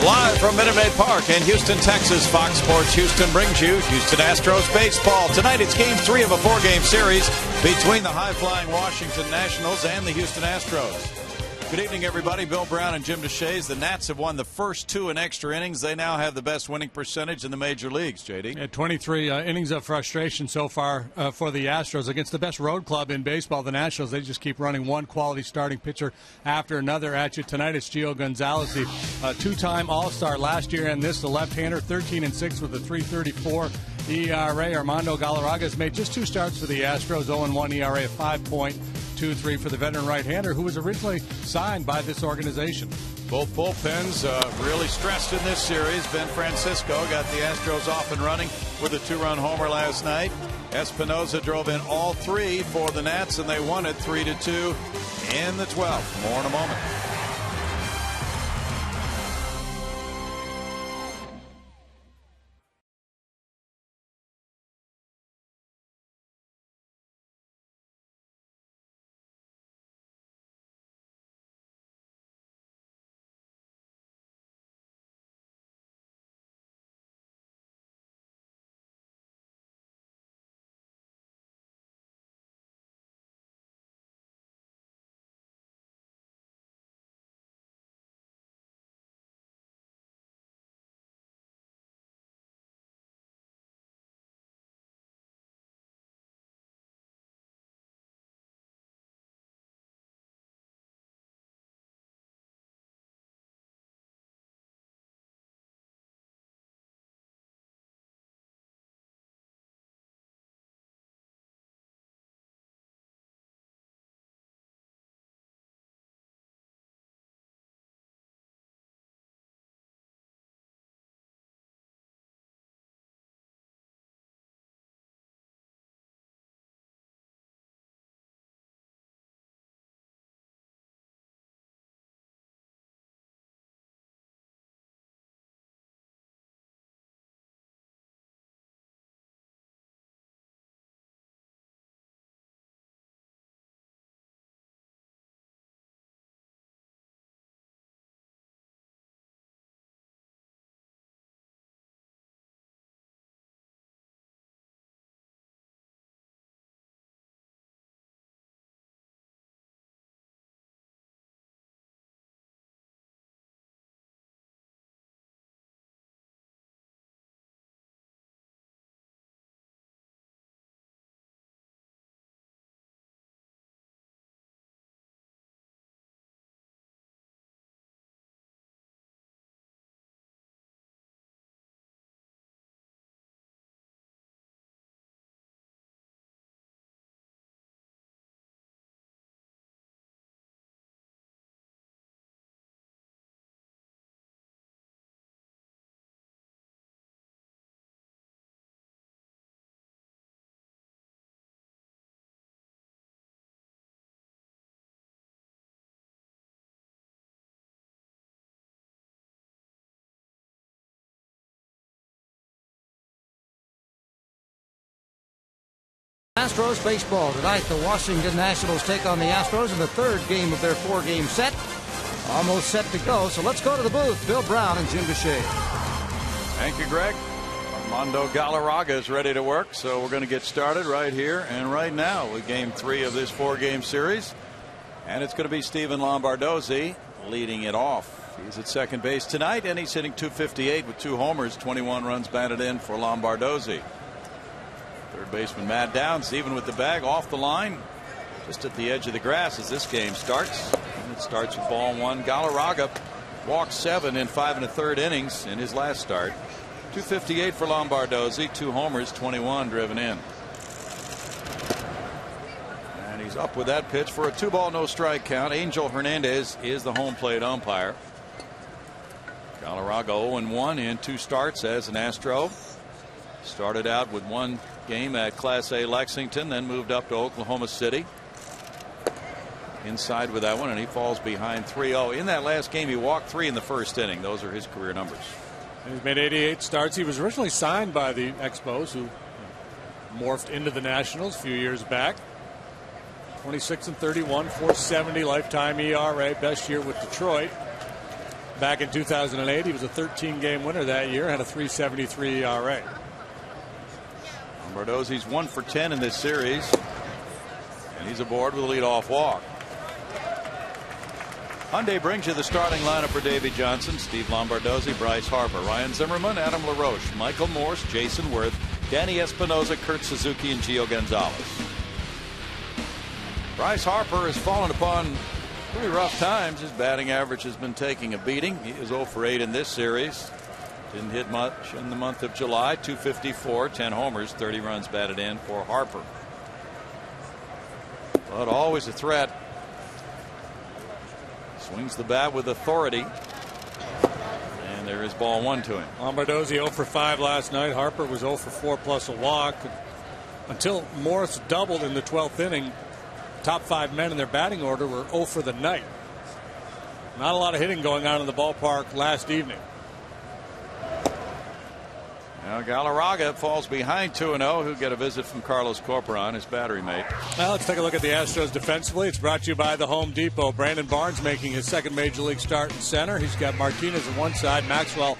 Live from Minute Maid Park in Houston, Texas, Fox Sports Houston brings you Houston Astros baseball. Tonight it's Game 3 of a 4-game series between the high-flying Washington Nationals and the Houston Astros. Good evening, everybody. Bill Brown and Jim DeShays. The Nats have won the first 2 in extra innings. They now have the best winning percentage in the major leagues, JD. Yeah, 23 innings of frustration so far for the Astros against the best road club in baseball, the Nationals. They just keep running one quality starting pitcher after another at you. Tonight it's Gio Gonzalez, the two-time All-Star last year, and this, the left-hander, 13-6 with a 3.34 ERA. Armando Galarraga has made just 2 starts for the Astros, 0-1 ERA of 5.23 for the veteran right-hander, who was originally signed by this organization. Both bullpens really stressed in this series. Ben Francisco got the Astros off and running with a 2-run homer last night. Espinosa drove in all 3 for the Nats, and they won it 3-2 in the 12th. More in a moment. Astros baseball tonight. The Washington Nationals take on the Astros in the 3rd game of their 4-game set. Almost set to go, so let's go to the booth. Bill Brown and Jim DeShays. Thank you, Greg. Armando Galarraga is ready to work, so we're going to get started right here and right now with Game 3 of this 4-game series. And it's going to be Steven Lombardozzi leading it off. He's at second base tonight, and he's hitting .258 with 2 homers, 21 runs batted in for Lombardozzi. Third baseman Matt Downs, even with the bag off the line, just at the edge of the grass as this game starts. And it starts with ball 1. Galarraga walked 7 in 5 1/3 innings in his last start. .258 for Lombardozzi, 2 homers, 21 driven in. And he's up with that pitch for a 2-ball, no strike count. Angel Hernandez is the home plate umpire. Galarraga 0-1 in 2 starts as an Astro. Started out with 1 game at Class A Lexington, then moved up to Oklahoma City. Inside with that one, and he falls behind 3-0. In that last game, he walked 3 in the first inning. Those are his career numbers. He's made 88 starts. He was originally signed by the Expos, who morphed into the Nationals a few years back. 26-31, 4.70 lifetime ERA, best year with Detroit. Back in 2008, he was a 13-game winner that year, had a 3.73 ERA. Lombardozzi's 1 for 10 in this series, and he's aboard with a leadoff walk. Hyundai brings you the starting lineup for Davey Johnson, Steve Lombardozzi, Bryce Harper, Ryan Zimmerman, Adam LaRoche, Michael Morse, Jason Worth, Danny Espinoza, Kurt Suzuki, and Gio Gonzalez. Bryce Harper has fallen upon pretty rough times. His batting average has been taking a beating. He is 0 for 8 in this series. Didn't hit much in the month of July. 254, 10 homers, 30 runs batted in for Harper. But always a threat. Swings the bat with authority. And there is ball 1 to him. Lombardozzi 0 for 5 last night. Harper was 0 for 4 plus a walk. Until Morris doubled in the 12th inning, top 5 men in their batting order were 0 for the night. Not a lot of hitting going on in the ballpark last evening. Now Galarraga falls behind 2-0. Who get a visit from Carlos Corporan, his battery mate. Now let's take a look at the Astros defensively. It's brought to you by the Home Depot. Brandon Barnes making his second major league start in center. He's got Martinez on one side, Maxwell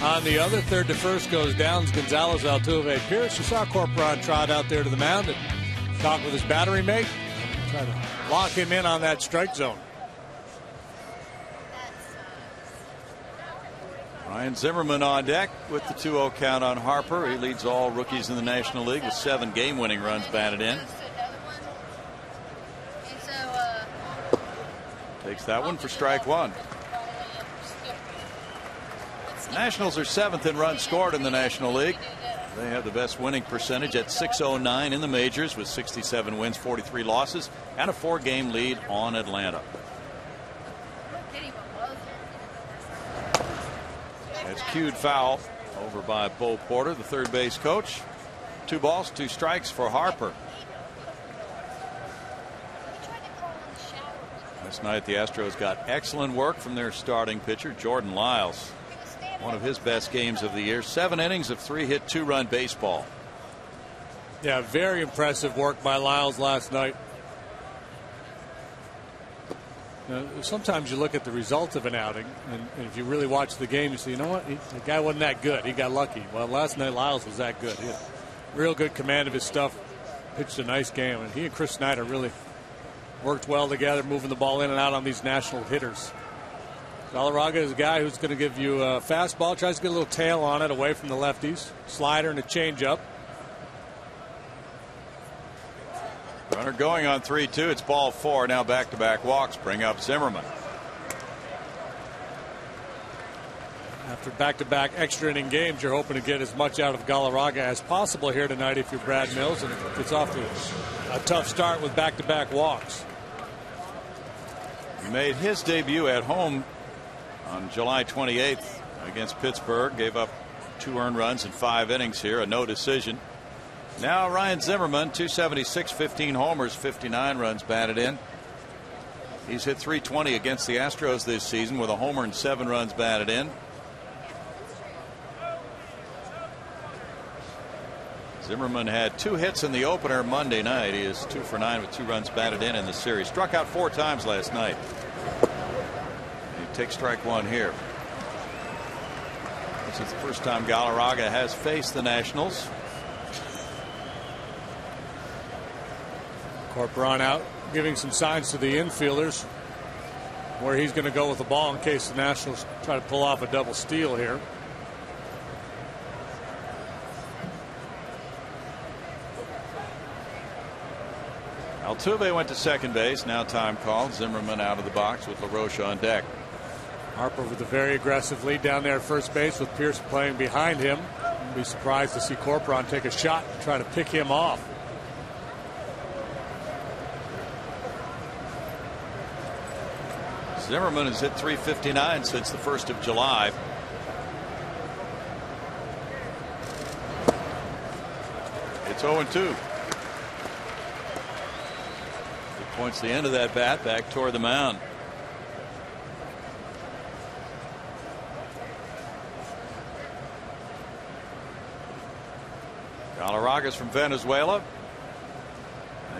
on the other. Third to first goes Downs, Gonzalez, Altuve, Pierce. You saw Corporan trot out there to the mound and talk with his battery mate. Try to lock him in on that strike zone. Ryan Zimmerman on deck with the 2-0 count on Harper. He leads all rookies in the National League with 7 game-winning runs batted in. Takes that one for strike 1. Nationals are 7th in runs scored in the National League. They have the best winning percentage at .609 in the majors with 67 wins, 43 losses, and a 4-game lead on Atlanta. It's cued foul over by Bo Porter, the third base coach. 2 balls, 2 strikes for Harper. Last night the Astros got excellent work from their starting pitcher Jordan Lyles. One of his best games of the year. 7 innings of 3-hit 2-run baseball. Yeah, very impressive work by Lyles last night. Sometimes you look at the result of an outing, and if you really watch the game, you say, you know what, the guy wasn't that good. He got lucky. Well, last night Lyles was that good. He had real good command of his stuff. Pitched a nice game, and he and Chris Snyder really worked well together, moving the ball in and out on these national hitters. Galarraga is a guy who's going to give you a fastball, tries to get a little tail on it away from the lefties, slider and a changeup. Runner going on 3-2. It's ball 4. Now back-to-back walks bring up Zimmerman. After back-to-back extra inning games, you're hoping to get as much out of Galarraga as possible here tonight if you're Brad Mills, and it gets off to a tough start with back-to-back walks. He made his debut at home on July 28th against Pittsburgh. Gave up 2 earned runs in 5 innings here. A no decision. Now Ryan Zimmerman, 276, 15 homers, 59 runs batted in. He's hit .320 against the Astros this season with a homer and 7 runs batted in. Zimmerman had 2 hits in the opener Monday night. He is 2 for 9 with 2 runs batted in the series. Struck out 4 times last night. And he takes strike 1 here. This is the first time Galarraga has faced the Nationals. Corporan out, giving some signs to the infielders where he's going to go with the ball in case the Nationals try to pull off a double steal here. Altuve went to second base. Now time called. Zimmerman out of the box with LaRoche on deck. Harper with a very aggressive lead down there at first base with Pierce playing behind him. I'd be surprised to see Corporan take a shot and try to pick him off. Zimmerman has hit .359 since the 1st of July. It's 0-2. He points the end of that bat back toward the mound. Galarraga's from Venezuela.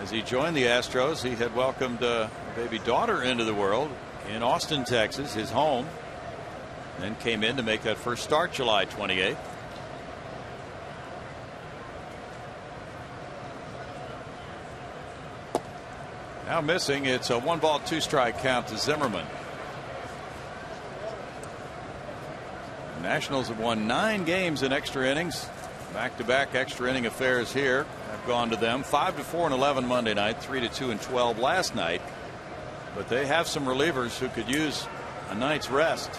As he joined the Astros, he had welcomed a baby daughter into the world in Austin, Texas, his home. then came in to make that first start July 28th. Now missing. It's a 1-ball 2-strike count to Zimmerman. The Nationals have won 9 games in extra innings. Back-to-back extra inning affairs here have gone to them. 5-4 and 11 Monday night, 3-2 and 12 last night. But they have some relievers who could use a night's rest.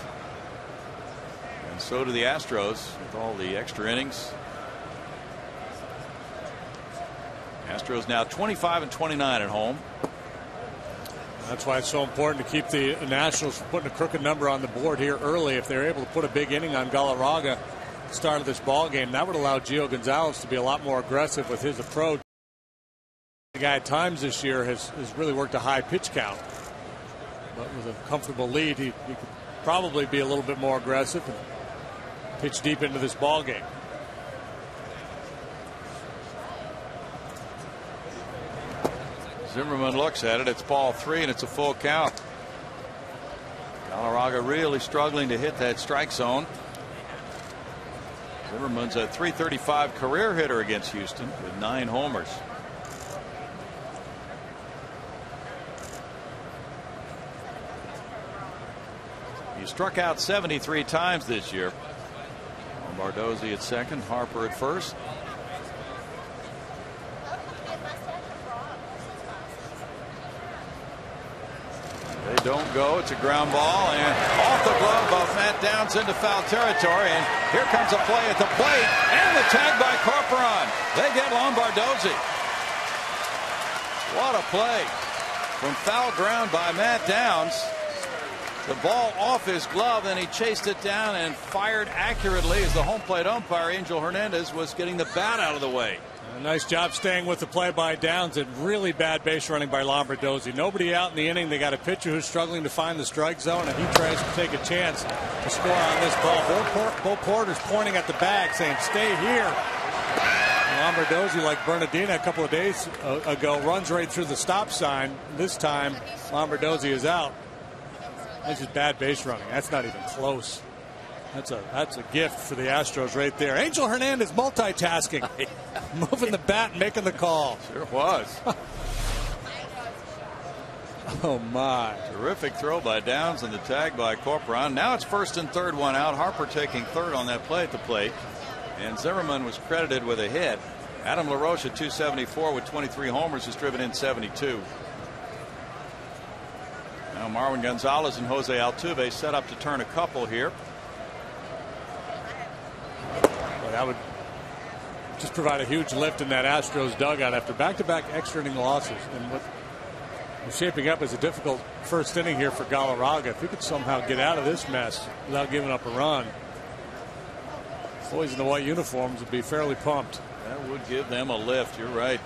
And so do the Astros with all the extra innings. Astros now 25 and 29 at home. That's why it's so important to keep the Nationals from putting a crooked number on the board here early. If they're able to put a big inning on Galarraga at the start of this ball game, that would allow Gio Gonzalez to be a lot more aggressive with his approach. The guy at times this year has really worked a high pitch count. But with a comfortable lead, he could probably be a little bit more aggressive and pitch deep into this ball game. Zimmerman looks at it. It's ball 3 and it's a full count. Galarraga really struggling to hit that strike zone. Zimmerman's a .335 career hitter against Houston with 9 homers. He struck out 73 times this year. Lombardozzi at second, Harper at first. They don't go. It's a ground ball and off the glove of Matt Downs into foul territory. And here comes a play at the plate and the tag by Corporon. They get Lombardozzi. What a play from foul ground by Matt Downs. The ball off his glove, and he chased it down and fired accurately as the home plate umpire Angel Hernandez was getting the bat out of the way. A nice job staying with the play by Downs, and really bad base running by Lombardozzi. Nobody out in the inning. They got a pitcher who's struggling to find the strike zone, and he tries to take a chance to score on this ball. Bo Porter's pointing at the bag saying, "Stay here." Lombardozzi, like Bernardina a couple of days ago, runs right through the stop sign. This time Lombardozzi is out. That's just bad base running. That's not even close. That's a gift for the Astros right there. Angel Hernandez multitasking, moving the bat and making the call. Sure was. Oh my! Terrific throw by Downs and the tag by Corporon. Now it's first and third, one out. Harper taking third on that play at the plate, and Zimmerman was credited with a hit. Adam LaRoche at .274 with 23 homers has driven in 72. Now Marwin Gonzalez and Jose Altuve set up to turn a couple here. Well, that would just provide a huge lift in that Astros dugout after back-to-back extra inning losses. And what was shaping up as a difficult first inning here for Galarraga. If he could somehow get out of this mess without giving up a run, boys in the white uniforms would be fairly pumped. That would give them a lift. You're right.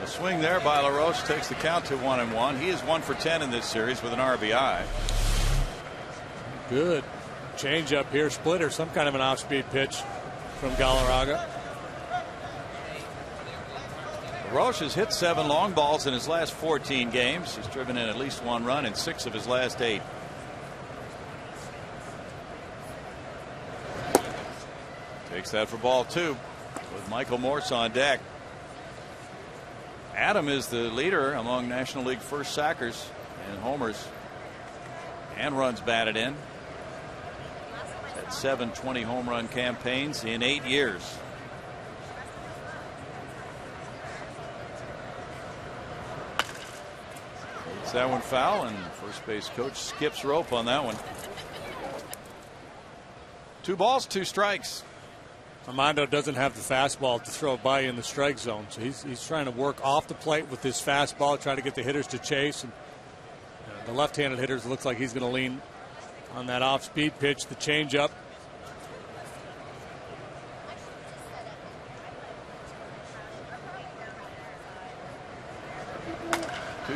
A swing there by LaRoche takes the count to 1-1. He is 1 for 10 in this series with an RBI. Good change up here, splitter, some kind of an off-speed pitch from Galarraga. LaRoche has hit 7 long balls in his last 14 games. He's driven in at least 1 run in 6 of his last 8. Takes that for ball 2 with Michael Morse on deck. Adam is the leader among National League first sackers and homers and runs batted in. Had 7 20 home run campaigns in 8 years. It's that one foul, and first base coach skips rope on that one. 2 balls, 2 strikes. Armando doesn't have the fastball to throw by in the strike zone, so he's trying to work off the plate with this fastball, try to get the hitters to chase. And the left-handed hitters, looks like he's going to lean on that off-speed pitch, the changeup.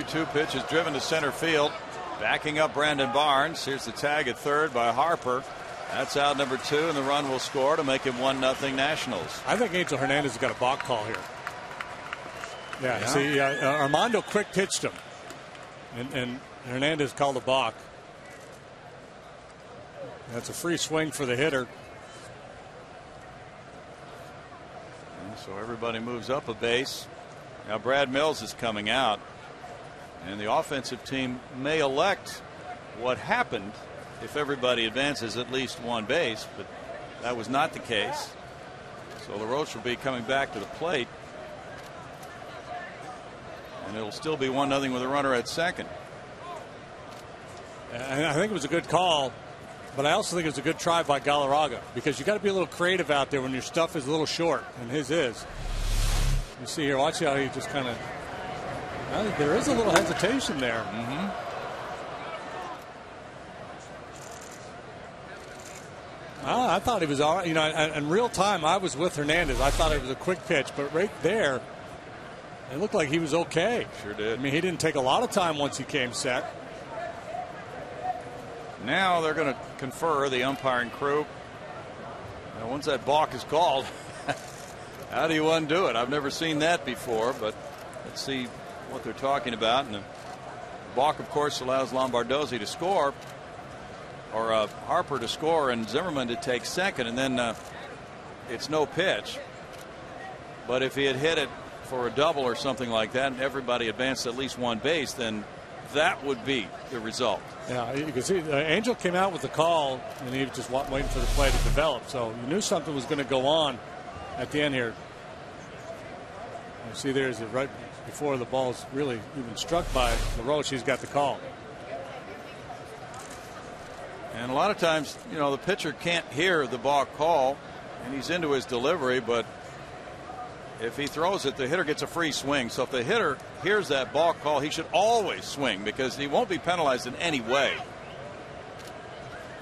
Two pitch is driven to center field. Backing up Brandon Barnes. Here's the tag at third by Harper. That's out number 2, and the run will score to make it 1-0 Nationals. I think Angel Hernandez has got a balk call here. Yeah. See, Armando quick pitched him, and Hernandez called a balk. That's a free swing for the hitter. And so everybody moves up a base. Now Brad Mills is coming out, and the offensive team may elect what happened if everybody advances at least one base, but that was not the case. So LaRoche will be coming back to the plate, and it'll still be 1-0 with a runner at second. I think it was a good call, but I also think it was a good try by Galarraga, because you got to be a little creative out there when your stuff is a little short, and his is. You see here, watch how he just kind of. There is a little hesitation there. I thought he was all right. You know, in real time, I was with Hernandez. I thought it was a quick pitch, but right there, it looked like he was okay. Sure did. I mean, he didn't take a lot of time once he came set. Now they're going to confer, the umpiring crew. Now, once that balk is called, how do you undo it? I've never seen that before, but let's see what they're talking about. And the balk, of course, allows Lombardozzi to score, or Harper to score, and Zimmerman to take second, and then it's no pitch. But if he had hit it for a double or something like that, and everybody advanced at least one base, then that would be the result. Yeah, you can see Angel came out with the call, and he was just waiting for the play to develop. So you knew something was going to go on at the end here. You see, there's right before the ball's really even struck by LaRoche, he's got the call. And a lot of times, you know, the pitcher can't hear the balk call, and he's into his delivery, but if he throws it, the hitter gets a free swing. So if the hitter hears that balk call, he should always swing, because he won't be penalized in any way.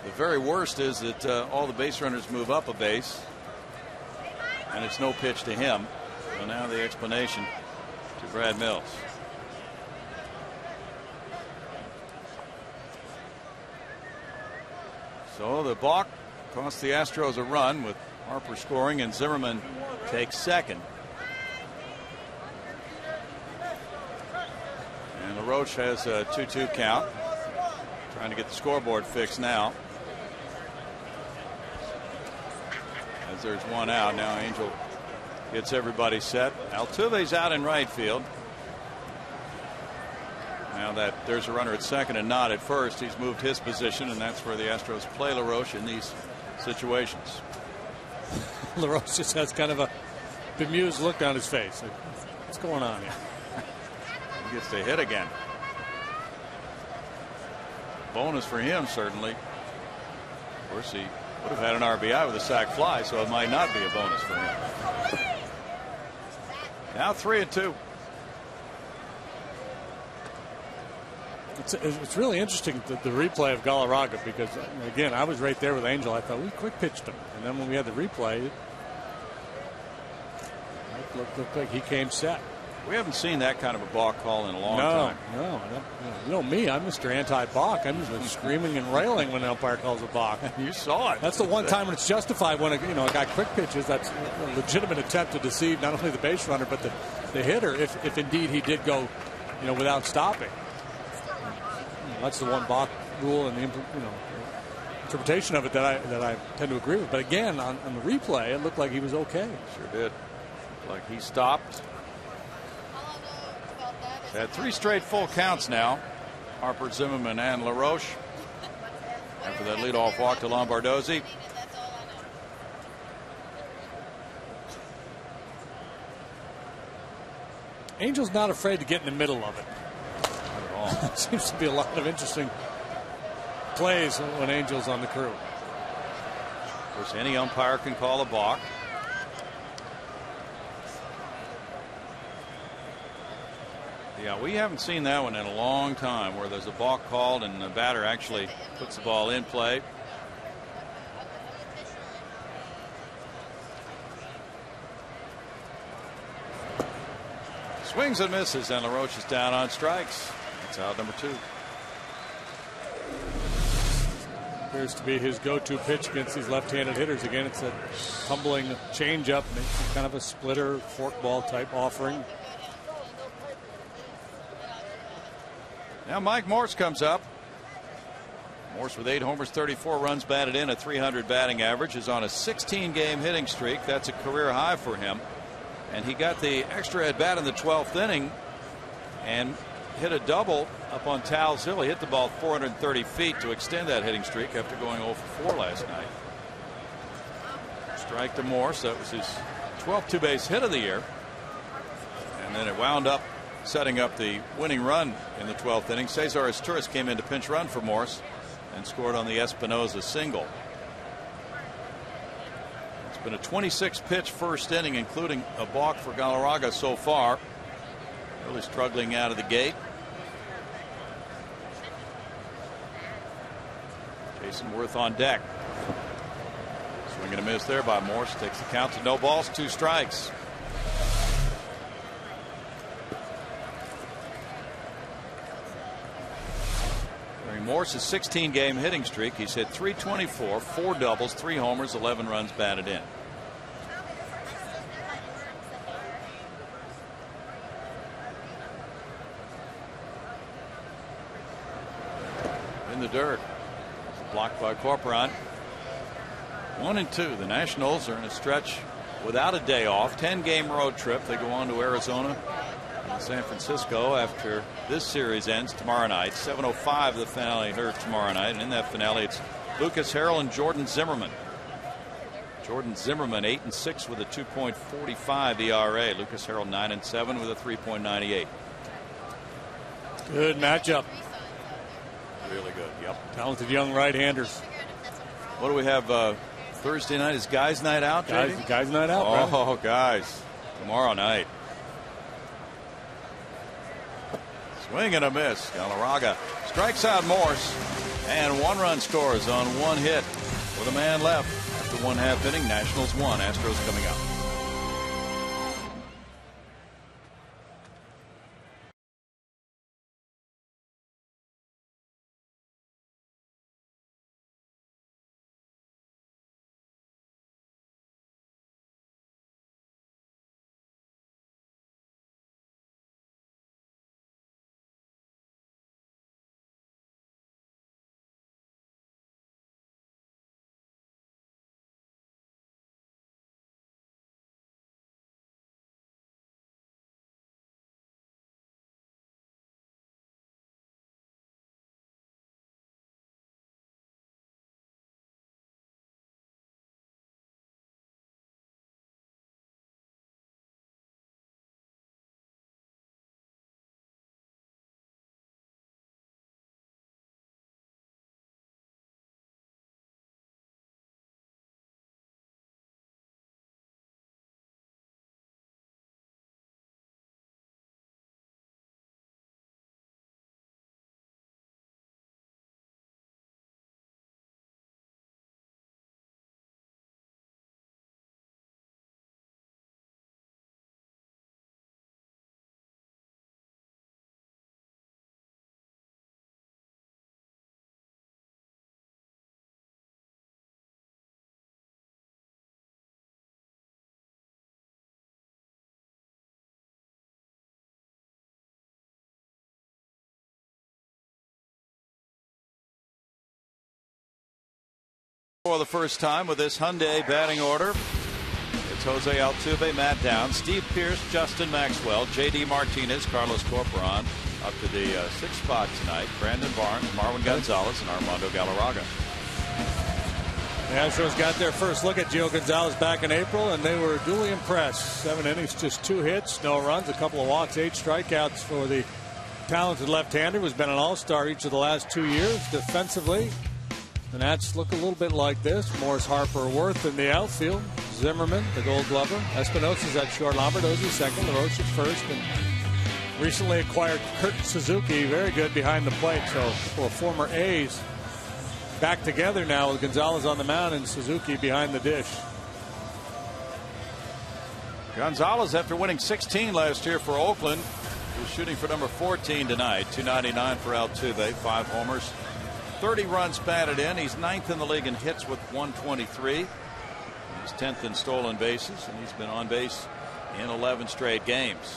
The very worst is that all the base runners move up a base, and it's no pitch to him. So now the explanation to Brad Mills. So the balk cost the Astros a run, with Harper scoring and Zimmerman takes second. And LaRoche has a 2-2 count. Trying to get the scoreboard fixed now. As there's one out. Now Angel gets everybody set. Altuve's out in right field. Now that there's a runner at second and not at first, he's moved his position, and that's where the Astros play LaRoche in these situations. LaRoche just has kind of a bemused look on his face. Like, what's going on here? He gets to hit again. Bonus for him, certainly. Of course, he would have had an RBI with a sac fly, so it might not be a bonus for him. Now 3-2. It's really interesting, the replay of Galarraga, because again, I was right there with Angel. I thought we quick pitched him, and then when we had the replay, it looked like he came set. We haven't seen that kind of a balk call in a long time. No. You know me, I'm Mr. Anti-balk. I'm just screaming and railing when an umpire calls a balk. You saw it. That's the one time when it's justified, when a guy quick pitches. That's a legitimate attempt to deceive not only the base runner but the hitter, if indeed he did go without stopping. That's the one balk rule and the interpretation of it that I tend to agree with. But again, on the replay, it looked like he was okay. Sure did. Like he stopped. Had 3 straight full counts now. Harper, Zimmerman, and LaRoche. After that leadoff walk to Lombardozzi. Angel's not afraid to get in the middle of it. Seems to be a lot of interesting plays when Angel's on the crew. Of course, any umpire can call a balk. Yeah, we haven't seen that one in a long time, where there's a balk called and the batter actually puts the ball in play. Swings and misses, and LaRoche is down on strikes. That's out number 2. Appears to be his go-to pitch against these left-handed hitters. Again, it's a tumbling changeup, kind of a splitter forkball type offering. Now Mike Morse comes up. Morse with 8 homers, 34 runs batted in, a .300 batting average, is on a 16-game hitting streak. That's a career high for him. And he got the extra at bat in the 12th inning and hit a double up on Towles Hill. He hit the ball 430 feet to extend that hitting streak after going 0 for 4 last night. Strike to Morse. That was his 12th two-base hit of the year. And then it wound up setting up the winning run in the 12th inning. Cesar Izturis came in to pinch run for Morse and scored on the Espinoza single. It's been a 26-pitch first inning, including a balk for Galarraga so far. Really struggling out of the gate. Jason Worth on deck. Swing and a miss there by Morse. Takes the count to no balls, 2 strikes. During Morse's 16-game hitting streak, he's hit .324, 4 doubles, 3 homers, 11 runs batted in. In the dirt. Blocked by Corporon. 1-2. The Nationals are in a stretch without a day off. 10-game road trip. They go on to Arizona and San Francisco after this series ends tomorrow night. 7:05 the finale here tomorrow night. And in that finale, it's Lucas Harrell and Jordan Zimmerman. Jordan Zimmerman 8-6 with a 2.45 ERA. Lucas Harrell 9-7 with a 3.98. Good matchup. Really good. Yep. Talented young right-handers. What do we have Thursday night? Is guys night out? Guys night out. Oh, right? Guys. Tomorrow night. Swing and a miss. Galarraga strikes out Morse, and 1 run scores on 1 hit with a man left after 1/2 inning. Nationals 1. Astros coming up. For the first time with this Hyundai batting order, it's Jose Altuve, Matt Downs, Steve Pearce, Justin Maxwell, J.D. Martinez, Carlos Corporon up to the 6th spot tonight. Brandon Barnes, Marwin Gonzalez, and Armando Galarraga. The Astros got their first look at Gio Gonzalez back in April, and they were duly impressed. 7 innings, just 2 hits, no runs, a couple of walks, 8 strikeouts for the talented left-hander who's been an all-star each of the last 2 years. Defensively, the Nats look a little bit like this. Morse, Harper, Worth in the outfield. Zimmerman, the Gold Glover. Espinosa's at short. Lombardozzi second. LaRoche at first. And recently acquired Kurt Suzuki. Very good behind the plate. So a couple of former A's back together now with Gonzalez on the mound and Suzuki behind the dish. Gonzalez, after winning 16 last year for Oakland, is shooting for number 14 tonight. .299 for Altuve. 5 homers. 30 runs batted in. He's 9th in the league in hits with 123. He's 10th in stolen bases, and he's been on base in 11 straight games.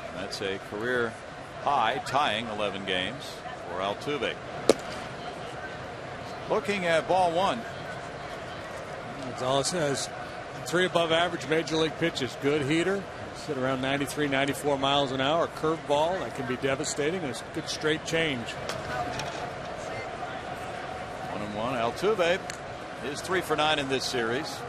And that's a career high, tying 11 games for Altuve. Looking at ball one. Gonzalez has 3 above average major league pitches. Good heater. Sit around 93, 94 miles an hour. Curved ball that can be devastating. And a good straight change. 1-1. Altuve is 3 for 9 in this series.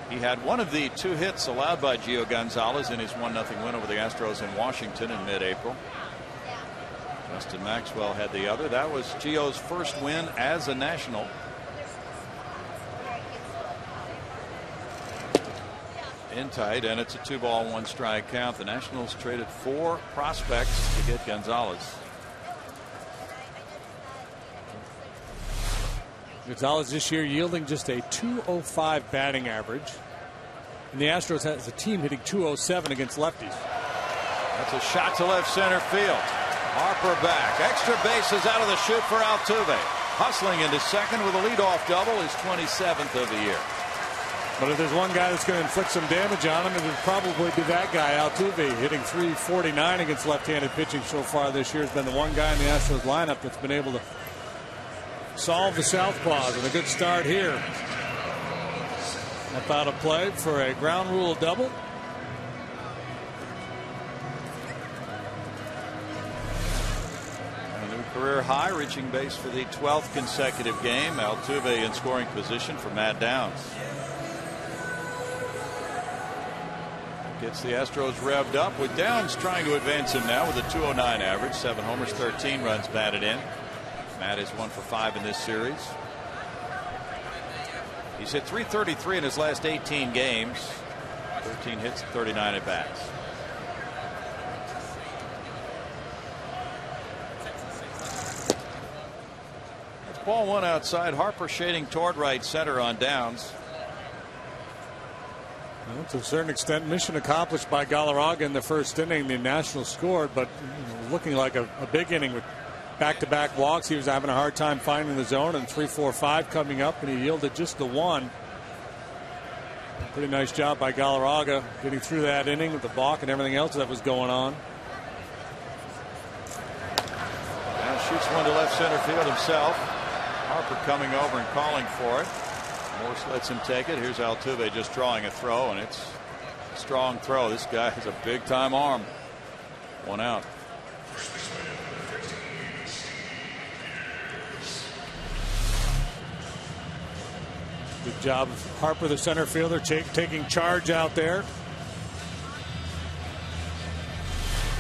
He had one of the 2 hits allowed by Gio Gonzalez in his 1-0 win over the Astros in Washington in mid-April. Justin Maxwell had the other. That was Gio's first win as a National. In tight, and it's a 2-ball 1-strike count. The Nationals traded 4 prospects to get Gonzalez. Gonzalez this year yielding just a .205 batting average. And the Astros has a team hitting .207 against lefties. That's a shot to left center field. Harper back. Extra bases out of the chute for Altuve. Hustling into second with a leadoff double, his 27th of the year. But if there's one guy that's going to inflict some damage on him, it would probably be that guy, Altuve, hitting .349 against left-handed pitching so far this year. Has been the one guy in the Astros lineup that's been able to solve the southpaws, and a good start here. About a play for a ground rule double. A new career high, reaching base for the 12th consecutive game. Altuve in scoring position for Matt Downs. Gets the Astros revved up with Downs trying to advance him now with a .209 average. 7 homers, 13 runs batted in. Matt is 1 for 5 in this series. He's hit .333 in his last 18 games. 13 hits, 39 at bats. It's ball one outside. Harper shading toward right center on Downs. Well, to a certain extent, mission accomplished by Galarraga in the first inning. The Nationals scored, but looking like a big inning with back-to-back walks. He was having a hard time finding the zone, and 3, 4, 5 coming up, and he yielded just the 1. Pretty nice job by Galarraga getting through that inning with the balk and everything else that was going on. Now shoots one to left center field himself. Harper coming over and calling for it. Morse lets him take it. Here's Altuve just drawing a throw, and it's a strong throw. This guy has a big-time arm. 1 out. Good job of Harper, the center fielder, taking charge out there.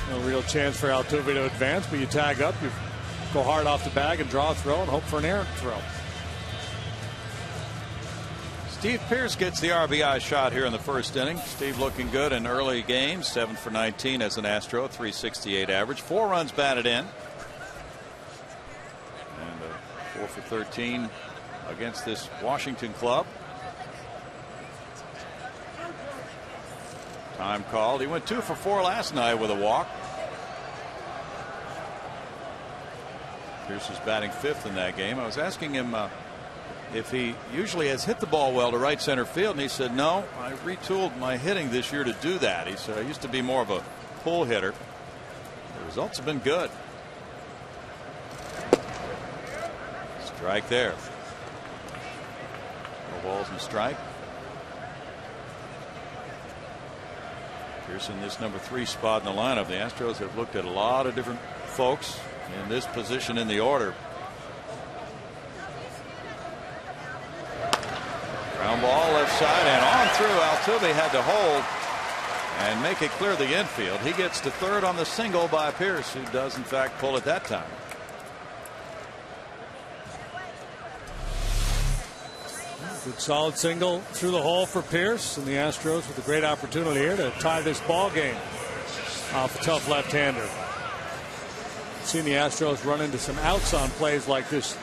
No real chance for Altuve to advance, but you tag up, you go hard off the bag and draw a throw and hope for an errant throw. Steve Pearce gets the RBI shot here in the first inning. Steve looking good in early games. 7 for 19 as an Astro. .368 average. 4 runs batted in. And 4 for 13 against this Washington club. Time called. He went 2 for 4 last night with a walk. Pearce is batting 5th in that game. I was asking him if he usually has hit the ball well to right center field, and he said no, I retooled my hitting this year to do that. He said I used to be more of a pull hitter. The results have been good. Strike there. No balls and strike. Pearson, this number 3 spot in the lineup. The Astros have looked at a lot of different folks in this position in the order. Ground ball left side and on through. Altuve had to hold and make it clear the infield. He gets to third on the single by Pearce, who does in fact pull it that time. Good solid single through the hole for Pearce, and the Astros with a great opportunity here to tie this ball game off a tough left-hander. Seen the Astros run into some outs on plays like this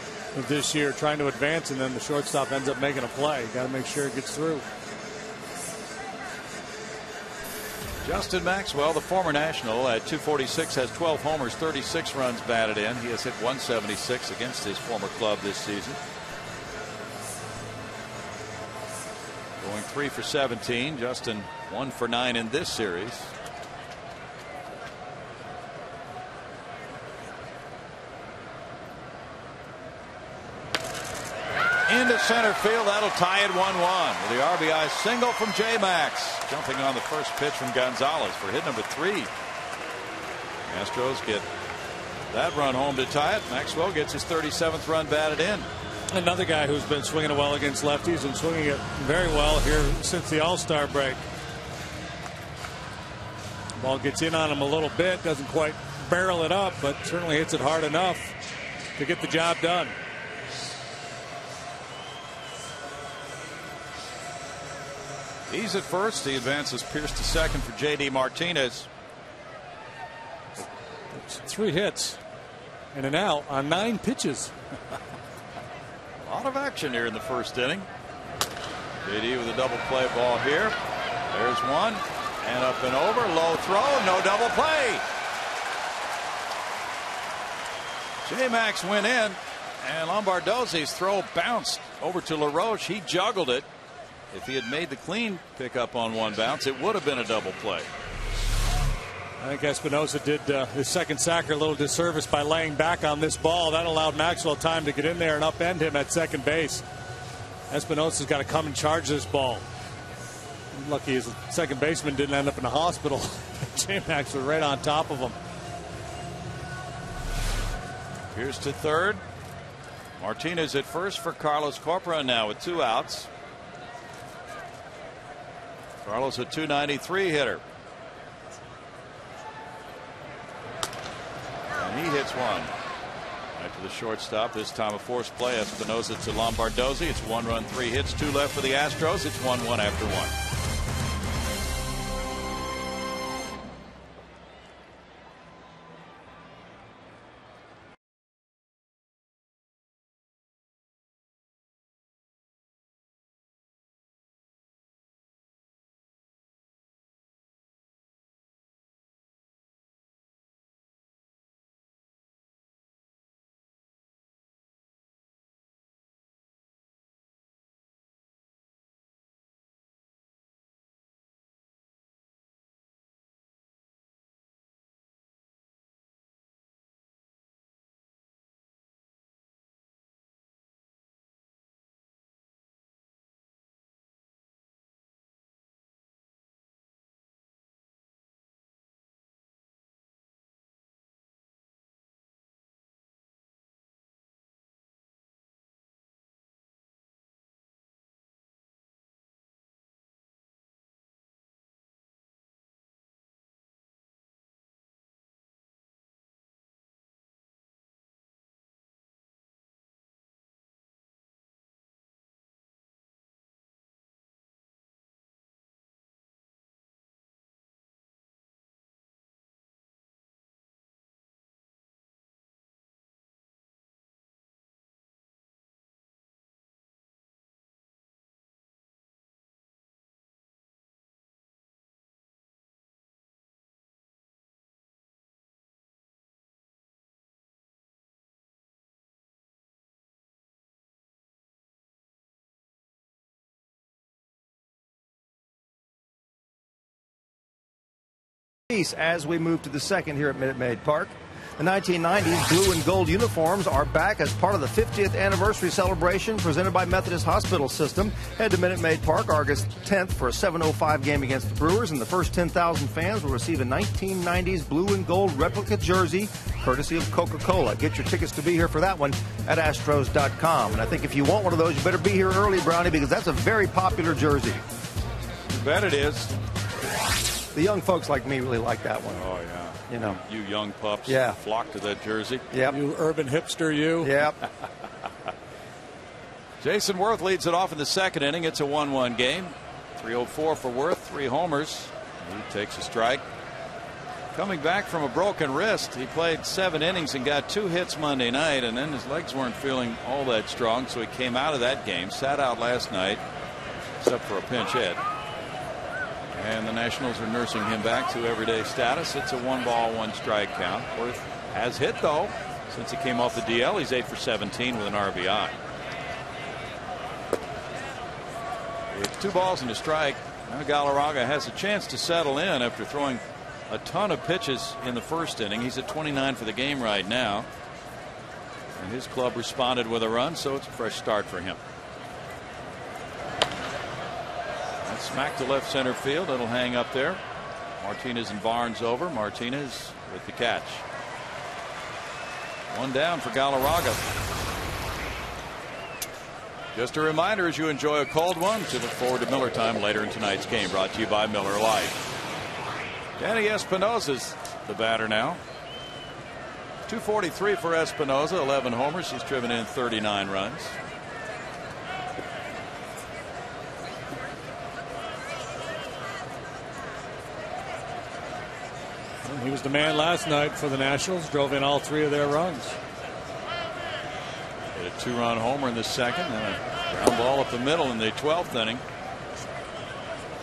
year, trying to advance, and then the shortstop ends up making a play. You got to make sure it gets through. Justin Maxwell, the former National, at .246 has 12 homers, 36 runs batted in. He has hit .176 against his former club this season. Going 3 for 17. Justin 1 for 9 in this series. into center field. That'll tie it 1-1 with the RBI single from J. Max, jumping on the first pitch from Gonzalez for hit number 3. Astros get that run home to tie it. Maxwell gets his 37th run batted in. Another guy who's been swinging it well against lefties and swinging it very well here since the All-Star break. Ball gets in on him a little bit, doesn't quite barrel it up, but certainly hits it hard enough to get the job done. He's at first. He advances Pierce to second for J.D. Martinez. It's 3 hits and an out on 9 pitches. A lot of action here in the first inning. J.D. with a double play ball here. There's one. And up and over. Low throw. No double play. J-Max went in. And Lombardozzi's throw bounced over to LaRoche. He juggled it. If he had made the clean pickup on one bounce, it would have been a double play. I think Espinosa did his second sacker a little disservice by laying back on this ball. That allowed Maxwell time to get in there and upend him at second base. Espinosa's got to come and charge this ball. Lucky his second baseman didn't end up in the hospital. J-Max was right on top of him. Here's to third. Martinez at first for Carlos Corpora now with 2 outs. Carlos a .293 hitter. And he hits one. Right to the shortstop. This time a forced play. Espinosa to Lombardozzi. It's 1 run, 3 hits, 2 left for the Astros. It's 1-1 after 1. As we move to the second here at Minute Maid Park. The 1990s blue and gold uniforms are back as part of the 50th anniversary celebration presented by Methodist Hospital System. Head to Minute Maid Park August 10th for a 7:05 game against the Brewers, and the first 10,000 fans will receive a 1990s blue and gold replica jersey courtesy of Coca-Cola. Get your tickets to be here for that one at Astros.com. And I think if you want one of those, you better be here early, Brownie, because that's a very popular jersey. You bet it is. The young folks like me really like that one. Oh, yeah. You know. You young pups flock to that jersey. Yep. You urban hipster, you. Yep. Jason Worth leads it off in the second inning. It's a 1-1 game. 304 for Worth, 3 homers. He takes a strike. Coming back from a broken wrist, he played 7 innings and got 2 hits Monday night, and then his legs weren't feeling all that strong, so he came out of that game, sat out last night, except for a pinch hit. And the Nationals are nursing him back to everyday status. It's a 1-ball, 1-strike count. Worth has hit, though, since he came off the DL. He's 8 for 17 with an RBI. With 2 balls and a strike, now Galarraga has a chance to settle in after throwing a ton of pitches in the first inning. He's at 29 for the game right now. And his club responded with a run, so it's a fresh start for him. That's smack to left center field. It'll hang up there. Martinez and Barnes over. Martinez with the catch. One down for Galarraga. Just a reminder, as you enjoy a cold one, to look forward to Miller time later in tonight's game, brought to you by Miller Lite. Danny Espinosa's the batter now. 243 for Espinosa, 11 homers. He's driven in 39 runs. He was the man last night for the Nationals. Drove in all 3 of their runs. Hit a 2-run homer in the second, and a ground ball up the middle in the 12th inning.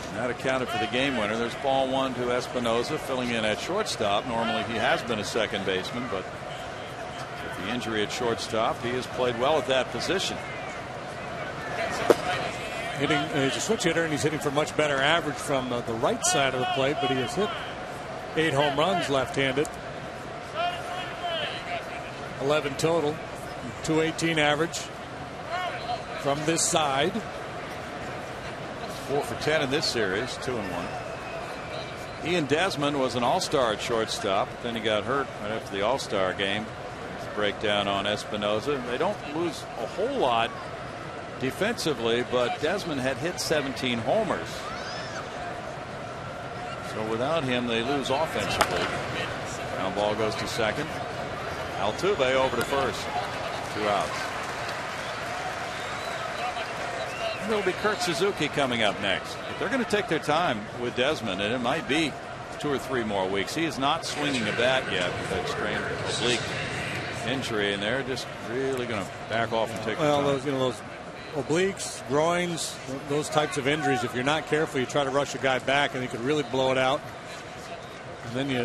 And that accounted for the game winner. There's ball 1 to Espinosa, filling in at shortstop. Normally he has been a second baseman, but with the injury at shortstop, he has played well at that position. He's a switch hitter, and he's hitting for much better average from the right side of the plate, but he has hit 8 home runs left-handed. 11 total. 218 average from this side. 4 for 10 in this series, 2-1. Ian Desmond was an all-star at shortstop. Then he got hurt right after the all-star game. Breakdown on Espinosa. They don't lose a whole lot defensively, but Desmond had hit 17 homers. So without him, they lose offensively. Ground ball goes to second. Altuve over to first. 2 outs. It'll be Kurt Suzuki coming up next. But they're going to take their time with Desmond, and it might be 2 or 3 more weeks. He is not swinging a bat yet with that strained oblique injury, and they're just really going to back off and take their time. Those obliques, groins, those types of injuries, if you're not careful, you try to rush a guy back and he could really blow it out, and then you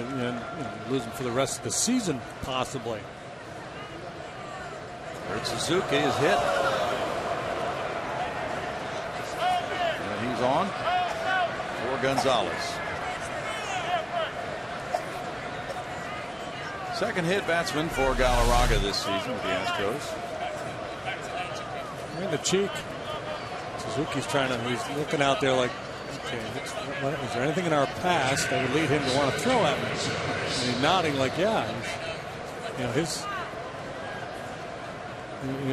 lose him for the rest of the season possibly. Kurt Suzuki is hit, and he's on for Gonzalez. Second hit batsman for Galarraga this season with the Astros. In the cheek. Suzuki's he's looking out there like, okay, is there anything in our past that would lead him to want to throw at me? And he's nodding like, yeah.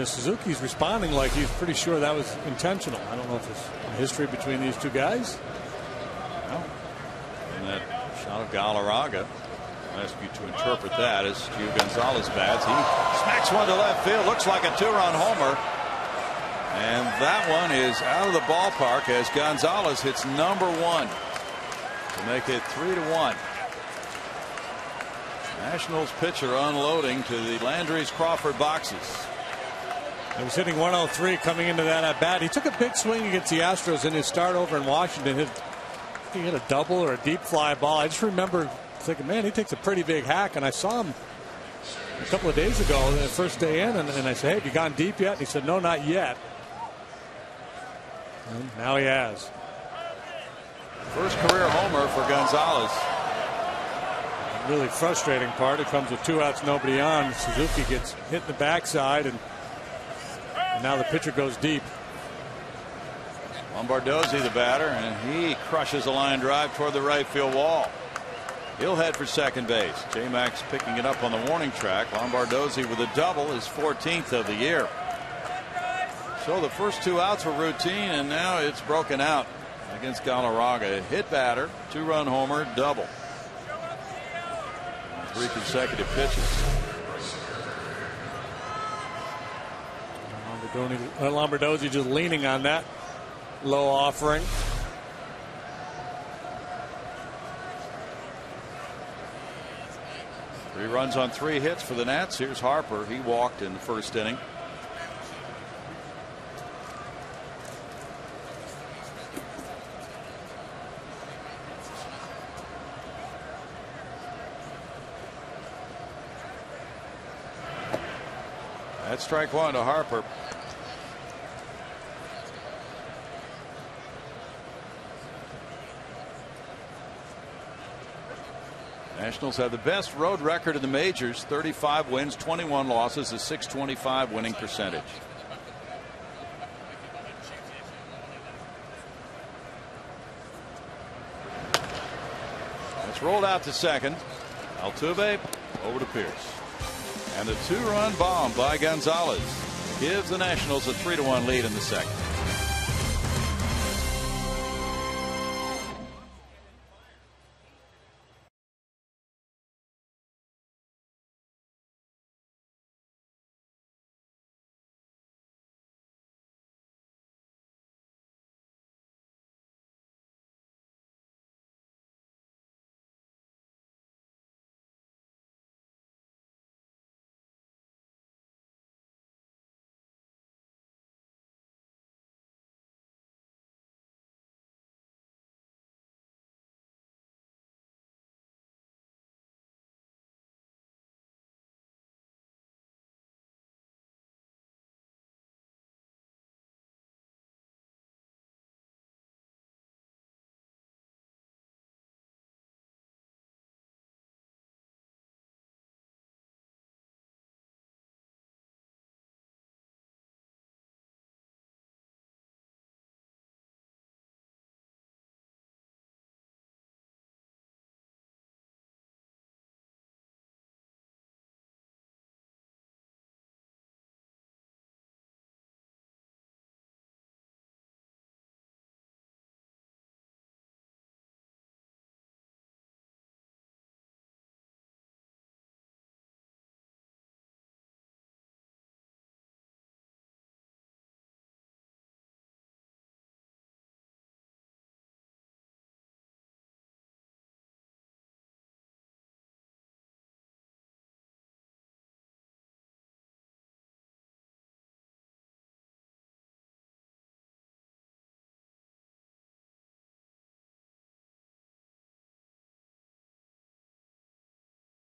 Suzuki's responding like he's pretty sure that was intentional. I don't know if there's a history between these two guys. No. And that shot of Galarraga, I'll ask you to interpret that as Gio Gonzalez bats. He smacks one to left field. Looks like a 2-run homer. And that one is out of the ballpark as Gonzalez hits number 1 to make it 3-1. Nationals pitcher unloading to the Landry's Crawford boxes. He was hitting 103 coming into that at bat. He took a big swing against the Astros in his start over in Washington. He hit a double or a deep fly ball. I just remember thinking, man, he takes a pretty big hack. And I saw him a couple of days ago, the first day in, and I said, hey, have you gone deep yet? And he said, no, not yet. And now he has. First career homer for Gonzalez. The really frustrating part, it comes with 2 outs, nobody on. Suzuki gets hit in the backside, and now the pitcher goes deep. Lombardozzi the batter, and he crushes a line drive toward the right field wall. He'll head for second base. J-Max picking it up on the warning track. Lombardozzi with a double, his 14th of the year. So the first 2 outs were routine, and now it's broken out against Galarraga. Hit batter, 2-run homer, double. 3 consecutive pitches. Lombardozzi just leaning on that low offering. Three runs on 3 hits for the Nats. Here's Harper. He walked in the first inning. That's strike 1 to Harper. Nationals have the best road record in the majors, 35 wins, 21 losses, a .625 winning percentage. rolled out to second. Altuve over to Pierce. And a 2-run bomb by Gonzalez gives the Nationals a 3-1 lead in the second.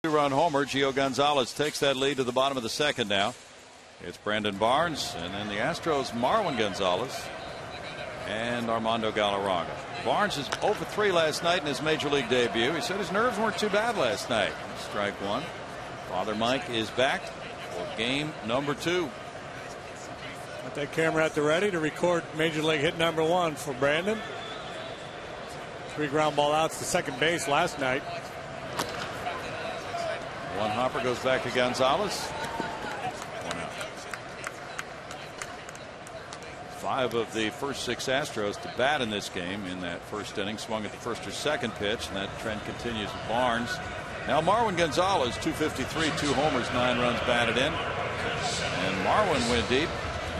Two-run homer. Gio Gonzalez takes that lead to the bottom of the second now. It's Brandon Barnes, and then the Astros, Marwin Gonzalez and Armando Galarraga. Barnes is 0 for 3 last night in his major league debut. He said his nerves weren't too bad last night. Strike one. Father Mike is back for game number 2. Got that camera at the ready to record major league hit number 1 for Brandon. 3 ground ball outs to second base last night. One hopper goes back to Gonzalez. 1 out. 5 of the first 6 Astros to bat in this game in that first inning. Swung at the first or second pitch, and that trend continues with Barnes. Now Marwin Gonzalez, 253, 2 homers, 9 runs batted in. And Marwin went deep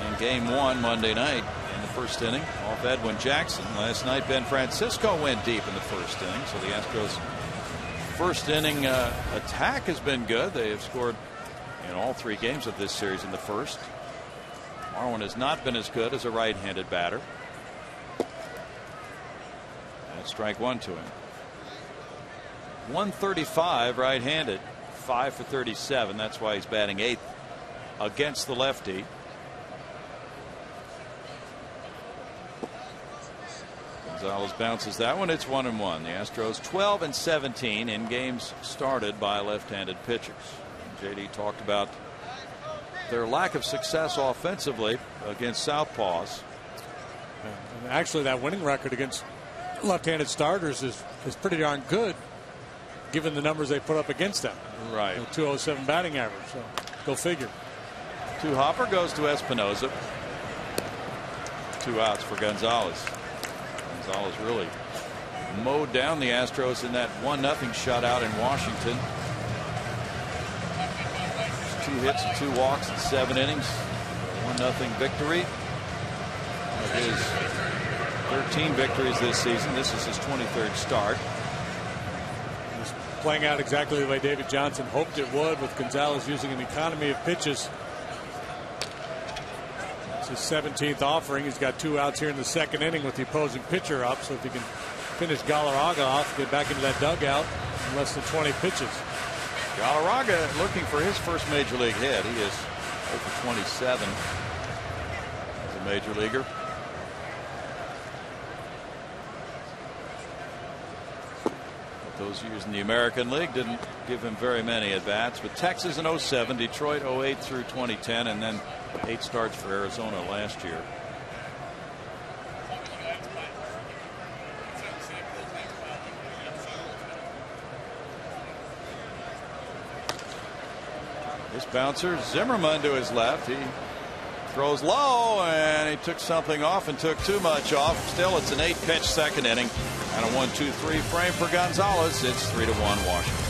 in game 1 Monday night in the first inning off Edwin Jackson. Last night Ben Francisco went deep in the first inning. So the Astros first inning attack has been good. They have scored in all 3 games of this series in the first. Marwin has not been as good as a right-handed batter. That's strike 1 to him. 135 right-handed, 5 for 37. That's why he's batting 8th against the lefty. Gonzalez bounces that one. It's 1-1. The Astros 12 and 17 in games started by left-handed pitchers. JD talked about their lack of success offensively against southpaws. And actually, that winning record against left-handed starters is pretty darn good, given the numbers they put up against them. Right. 207 batting average. So go figure. 2 hopper goes to Espinosa. 2 outs for Gonzalez. Gonzalez really mowed down the Astros in that 1-0 shutout in Washington. 2 hits and 2 walks in 7 innings. 1-0 victory. Of his 13 victories this season. This is his 23rd start. He's playing out exactly the way David Johnson hoped it would, with Gonzalez using an economy of pitches. It's his 17th offering. He's got 2 outs here in the second inning with the opposing pitcher up. So if he can finish Galarraga off, get back into that dugout in less than 20 pitches. Galarraga looking for his first major league hit. He is 0 for 27 as a major leaguer. But those years in the American League didn't give him very many at bats. But Texas in 07, Detroit 08 through 2010, and then 8 starts for Arizona last year. This bouncer, Zimmerman to his left. He throws low, and he took something off and took too much off. Still, it's an 8-pitch second inning and a 1-2-3 frame for Gonzalez. It's 3-1 Washington.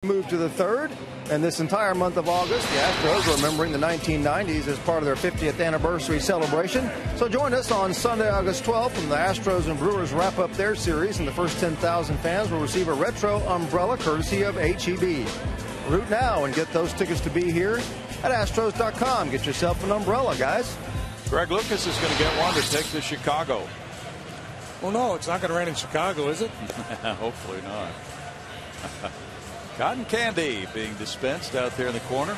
Move to the third, and this entire month of August, the Astros are remembering the 1990s as part of their 50th anniversary celebration. So join us on Sunday, August 12th, when the Astros and Brewers wrap up their series, and the first 10,000 fans will receive a retro umbrella courtesy of HEB. Root now and get those tickets to be here at Astros.com. Get yourself an umbrella, guys. Greg Lucas is going to get one to take to Chicago. Well, no, it's not going to rain in Chicago, is it? Hopefully not. Cotton candy being dispensed out there in the corner.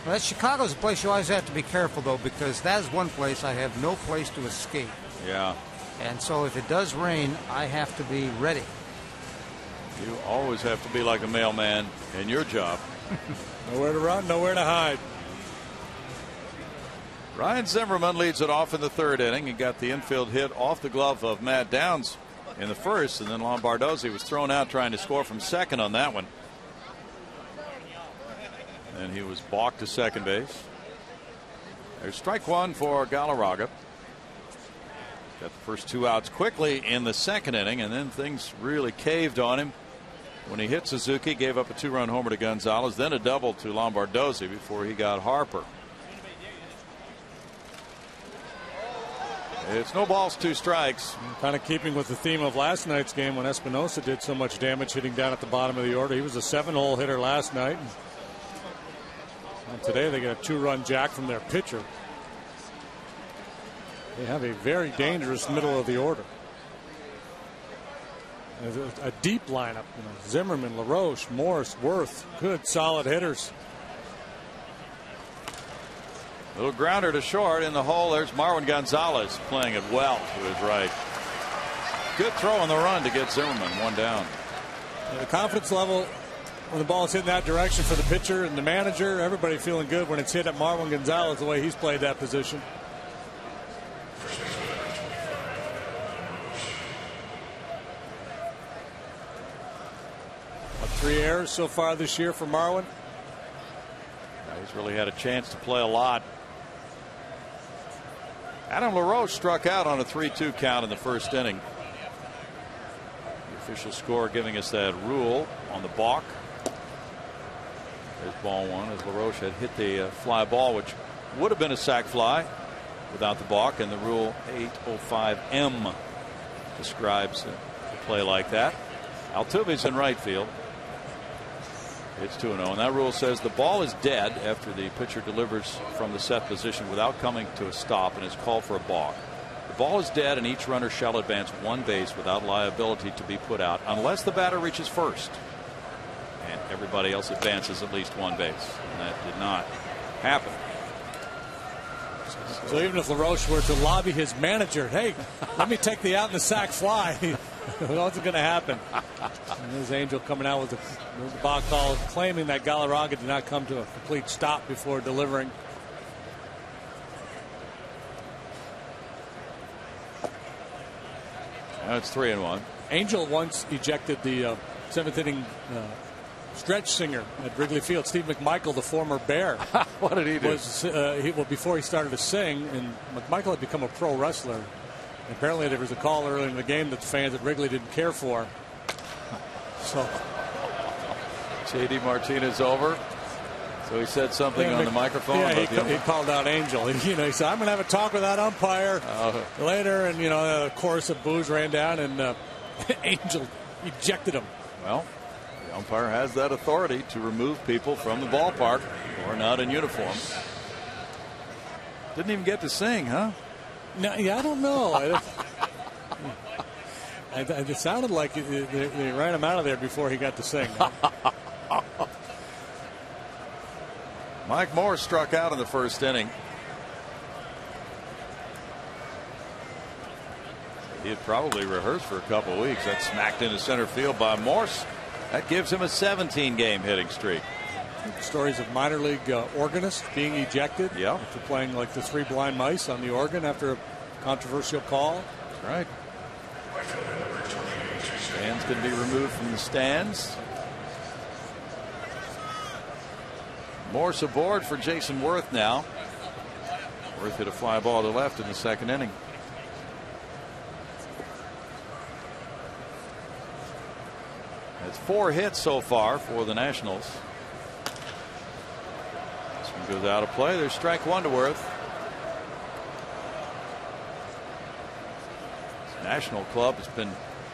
Well, Chicago's a place you always have to be careful, though, because that is one place I have no place to escape. Yeah. And so if it does rain, I have to be ready. You always have to be like a mailman in your job. Nowhere to run, nowhere to hide. Ryan Zimmerman leads it off in the third inning. He got the infield hit off the glove of Matt Downs in the first, and then Lombardozzi was thrown out trying to score from second on that one. And he was balked to second base. There's strike one for Galarraga. Got the first two outs quickly in the second inning, and then things really caved on him when he hit Suzuki, gave up a 2-run homer to Gonzalez, then a double to Lombardozzi before he got Harper. It's no balls, 2 strikes. Kind of keeping with the theme of last night's game when Espinosa did so much damage hitting down at the bottom of the order. He was a 7-hole hitter last night. And today they get a 2-run jack from their pitcher. They have a very dangerous middle of the order. A deep lineup. Zimmerman, LaRoche, Morse, Worth. Good, solid hitters. Little grounder to short in the hole. There's Marwin Gonzalez playing it well to his right. Good throw on the run to get Zimmerman, 1 down. The confidence level when the ball is hit in that direction for the pitcher and the manager, everybody feeling good when it's hit at Marwin Gonzalez the way he's played that position. Three errors so far this year for Marwin. He's really had a chance to play a lot. Adam LaRoche struck out on a 3-2 count in the first inning. The official score giving us that rule on the balk. There's ball one as LaRoche had hit the fly ball, which would have been a sac fly without the balk, and the rule 805M describes a play like that. Altuve's in right field. It's 2-0, and that rule says the ball is dead after the pitcher delivers from the set position without coming to a stop and is called for a balk. The ball is dead, and each runner shall advance 1 base without liability to be put out unless the batter reaches first, and everybody else advances at least 1 base, and that did not happen. So even if LaRoche were to lobby his manager, hey, let me take the out in the sack fly, it wasn't going to happen. And there's Angel coming out with the ball call, claiming that Galarraga did not come to a complete stop before delivering. Now it's 3-1. Angel once ejected the 7th inning stretch singer at Wrigley Field. Steve McMichael, the former Bear. What did he do? Before he started to sing, and McMichael had become a pro wrestler. Apparently there was a call early in the game that the fans at Wrigley didn't care for. So J.D. Martinez over. So he said something on the microphone. Yeah, about he called out Angel. He said, "I'm going to have a talk with that umpire later." And a chorus of boos ran down, and Angel ejected him. Well, the umpire has that authority to remove people from the ballpark who are not in uniform. Didn't even get to sing, huh? No, yeah, I don't know. It sounded like they ran him out of there before he got to sing. Mike Moore struck out in the first inning. He had probably rehearsed for a couple of weeks. That's smacked into center field by Morse. That gives him a 17-game hitting streak. Stories of minor league organists being ejected. Yeah. After playing like the Three Blind Mice on the organ after a controversial call. That's right. Fans can be removed from the stands. Morse aboard for Jason Worth now. Worth hit a fly ball to left in the second inning. That's 4 hits so far for the Nationals. This one goes out of play. There's strike 1 to Worth. This National Club has been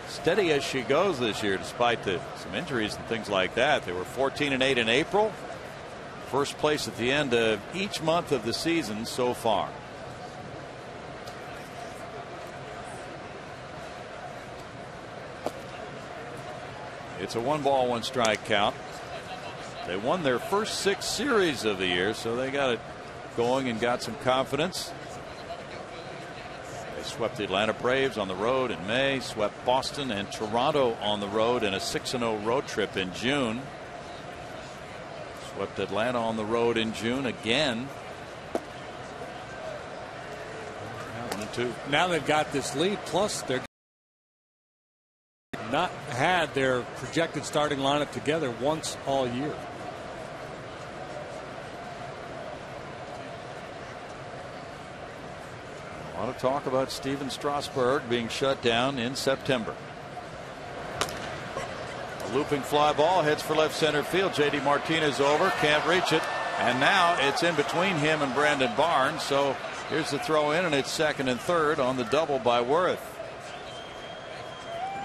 steady as she goes this year, despite some injuries and things like that. They were 14-8 in April. First place at the end of each month of the season so far. It's a 1-ball, 1-strike count. They won their first 6 series of the year, so they got it going and got some confidence. They swept the Atlanta Braves on the road in May, swept Boston and Toronto on the road in a 6-0 road trip in June. Swept Atlanta on the road in June again. 1-2. Now they've got this lead, plus they're not had their projected starting lineup together once all year. A lot of talk about Steven Strasburg being shut down in September. A looping fly ball heads for left center field. J.D. Martinez over, can't reach it, and now it's in between him and Brandon Barnes. So here's the throw in, and it's second and third on the double by Worth.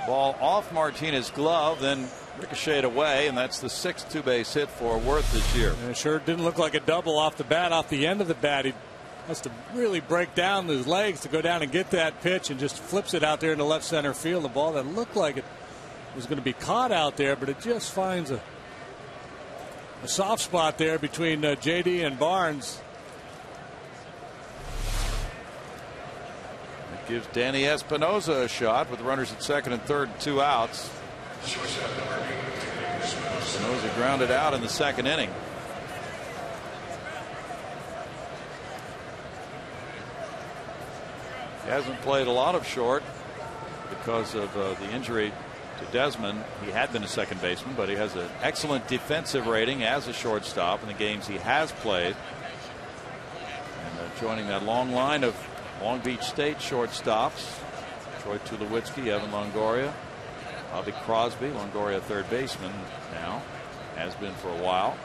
Ball off Martinez's glove, then ricocheted away, and that's the 6th 2-base hit for Worth this year. And it sure didn't look like a double off the bat, off the end of the bat. He has to really break down his legs to go down and get that pitch, and just flips it out there into left center field. The ball that looked like it was going to be caught out there, but it just finds a soft spot there between J.D. and Barnes. It gives Danny Espinosa a shot with runners at second and third and 2 outs. Espinosa grounded out in the second inning. He hasn't played a lot of short because of the injury to Desmond. He had been a second baseman, but he has an excellent defensive rating as a shortstop in the games he has played. And joining that long line of Long Beach State shortstops, Troy Tulowitzki, Evan Longoria, Bobby Crosby. Longoria, third baseman now, has been for a while.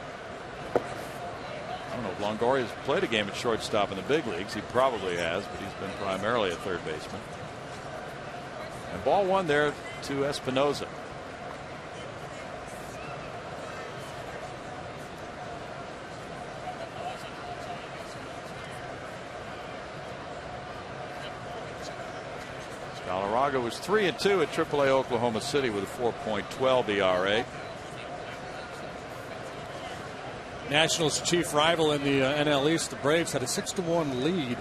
I don't know if Longoria's played a game at shortstop in the big leagues. He probably has, but he's been primarily a third baseman. And ball 1 there to Espinosa. Galarraga was 3-2 at AAA Oklahoma City with a 4.12 ERA. Nationals' chief rival in the NL East, the Braves, had a 6-1 lead.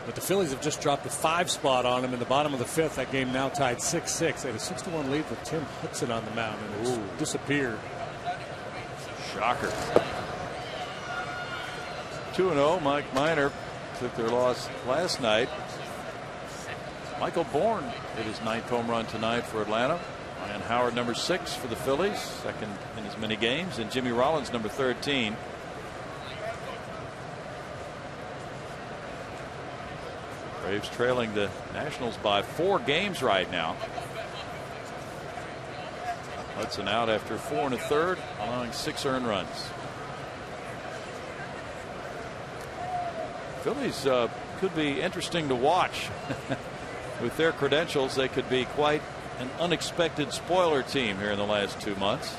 But the Phillies have just dropped the 5 spot on them in the bottom of the 5th. That game now tied 6-6. They had a 6-1 lead with Tim Hudson on the mound, and it's disappeared. Shocker. 2-0. Mike Minor took their loss last night. Michael Bourne hit his 9th home run tonight for Atlanta. Ryan Howard, number 6 for the Phillies, second in as many games, and Jimmy Rollins, number 13. Braves trailing the Nationals by 4 games right now. Hudson out after 4 1/3, allowing 6 earned runs. Phillies could be interesting to watch. With their credentials, they could be quite an unexpected spoiler team here in the last 2 months.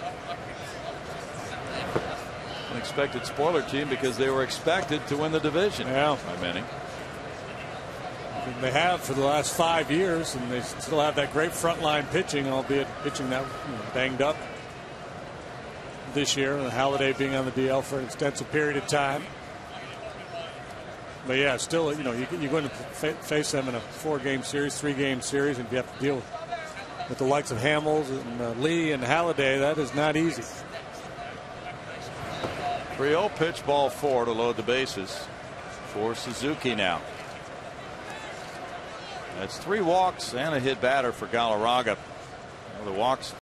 Unexpected spoiler team because they were expected to win the division by many. They have for the last 5 years, and they still have that great frontline pitching, albeit pitching that banged up this year. And Halladay being on the DL for an extensive period of time. But yeah, still, you're going to face them in a 4-game series, 3-game series, and you have to deal with the likes of Hamels and Lee and Halladay. That is not easy. 3-0 pitch, ball 4 to load the bases for Suzuki now. That's 3 walks and a hit batter for Galarraga. The walks.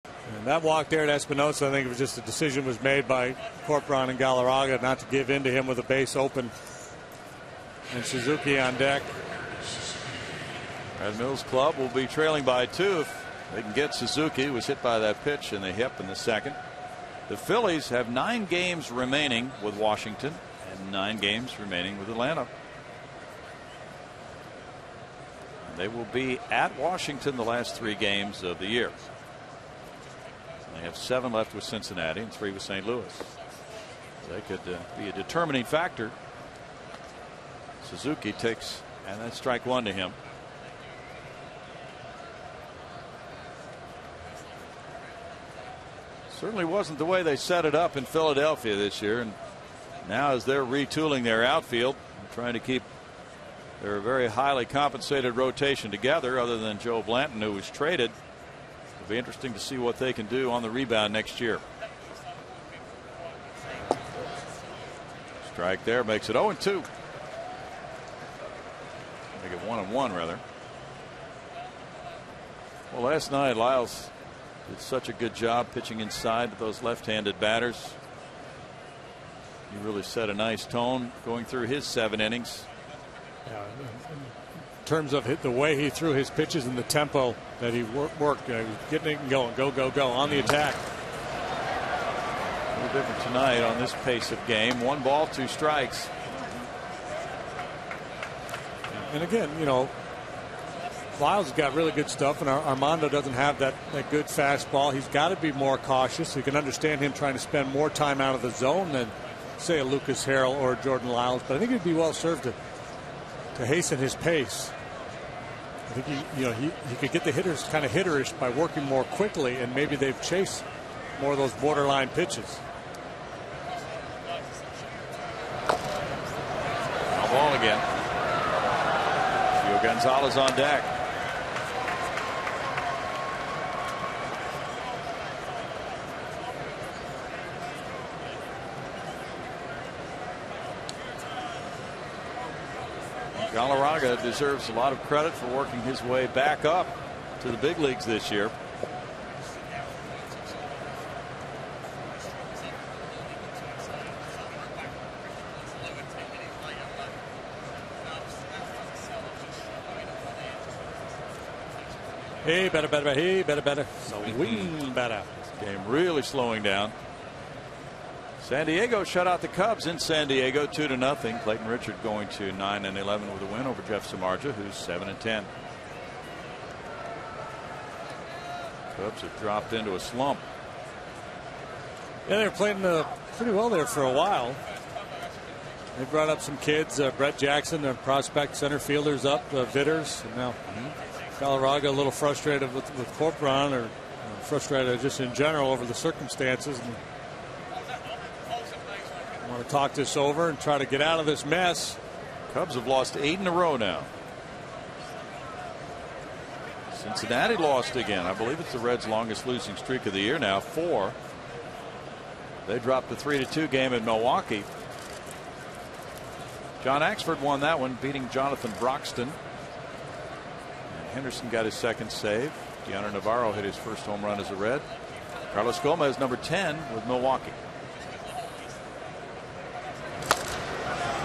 And that walk there at Espinosa, I think it was just a decision was made by Corcoran and Galarraga not to give in to him with a base open. And Suzuki on deck. Red Mills Club will be trailing by 2 if they can get Suzuki, who was hit by that pitch in the hip in the second. The Phillies have 9 games remaining with Washington and 9 games remaining with Atlanta. They will be at Washington the last 3 games of the year. They have 7 left with Cincinnati and 3 with St. Louis. They could be a determining factor. Suzuki takes, and that's strike 1 to him. Certainly wasn't the way they set it up in Philadelphia this year, and now as they're retooling their outfield, trying to keep their very highly compensated rotation together, other than Joe Blanton, who was traded. It'll be interesting to see what they can do on the rebound next year. Strike there makes it 0-2. Make it 1-1 rather. Well, last night Lyles did such a good job pitching inside to those left-handed batters. He really set a nice tone going through his 7 innings. In terms of the way he threw his pitches and the tempo that he worked, getting it going, go on the attack. A little different tonight on this pace of game. 1 ball, 2 strikes. And again, Lyles has got really good stuff, and Armando doesn't have that good fastball. He's got to be more cautious. You can understand him trying to spend more time out of the zone than, say, a Lucas Harrell or Jordan Lyles. But I think he'd be well served to hasten his pace. I think he could get the hitters kind of hitterish by working more quickly, and maybe they've chased more of those borderline pitches. Foul ball again. Gio Gonzalez on deck. Galarraga deserves a lot of credit for working his way back up to the big leagues this year. Hey, better. So wing better. This game really slowing down. San Diego shut out the Cubs in San Diego 2-0. Clayton Richard going to 9-11 with a win over Jeff Samardzija, who's 7-10. Cubs have dropped into a slump. Yeah, they were playing pretty well there for a while. They brought up some kids, Brett Jackson, their prospect center fielders up, Vitters. And now Galarraga a little frustrated with Corcoran, or frustrated just in general over the circumstances. And I want to talk this over and try to get out of this mess. Cubs have lost 8 in a row now. Cincinnati lost again. I believe it's the Reds' longest losing streak of the year now, 4. They dropped the 3-2 game in Milwaukee. John Axford won that one, beating Jonathan Broxton. And Henderson got his second save. Deanna Navarro hit his first home run as a Red. Carlos Gomez, number 10 with Milwaukee.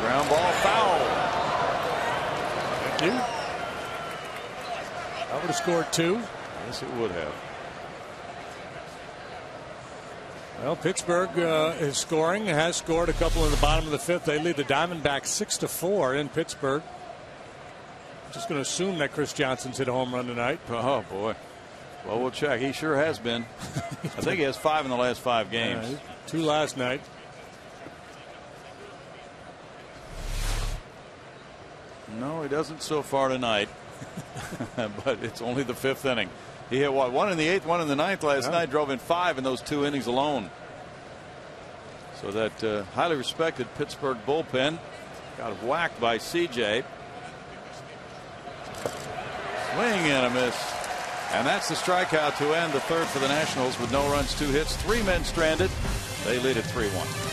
Ground ball, foul. Thank you. That would have scored 2. Yes, it would have. Well, Pittsburgh is scoring, has scored a couple in the bottom of the 5th. They lead the Diamondbacks 6-4 in Pittsburgh. Just going to assume that Chris Johnson's hit a home run tonight. Oh, boy. Well, we'll check. He sure has been. I think he has 5 in the last 5 games. 2 last night. No, he doesn't so far tonight. But it's only the 5th inning. He hit what, 1 in the 8th, 1 in the 9th last night, drove in 5 in those 2 innings alone. So that highly respected Pittsburgh bullpen got whacked by CJ. Swing and a miss. And that's the strikeout to end the 3rd for the Nationals with no runs, 2 hits, 3 men stranded. They lead at 3-1.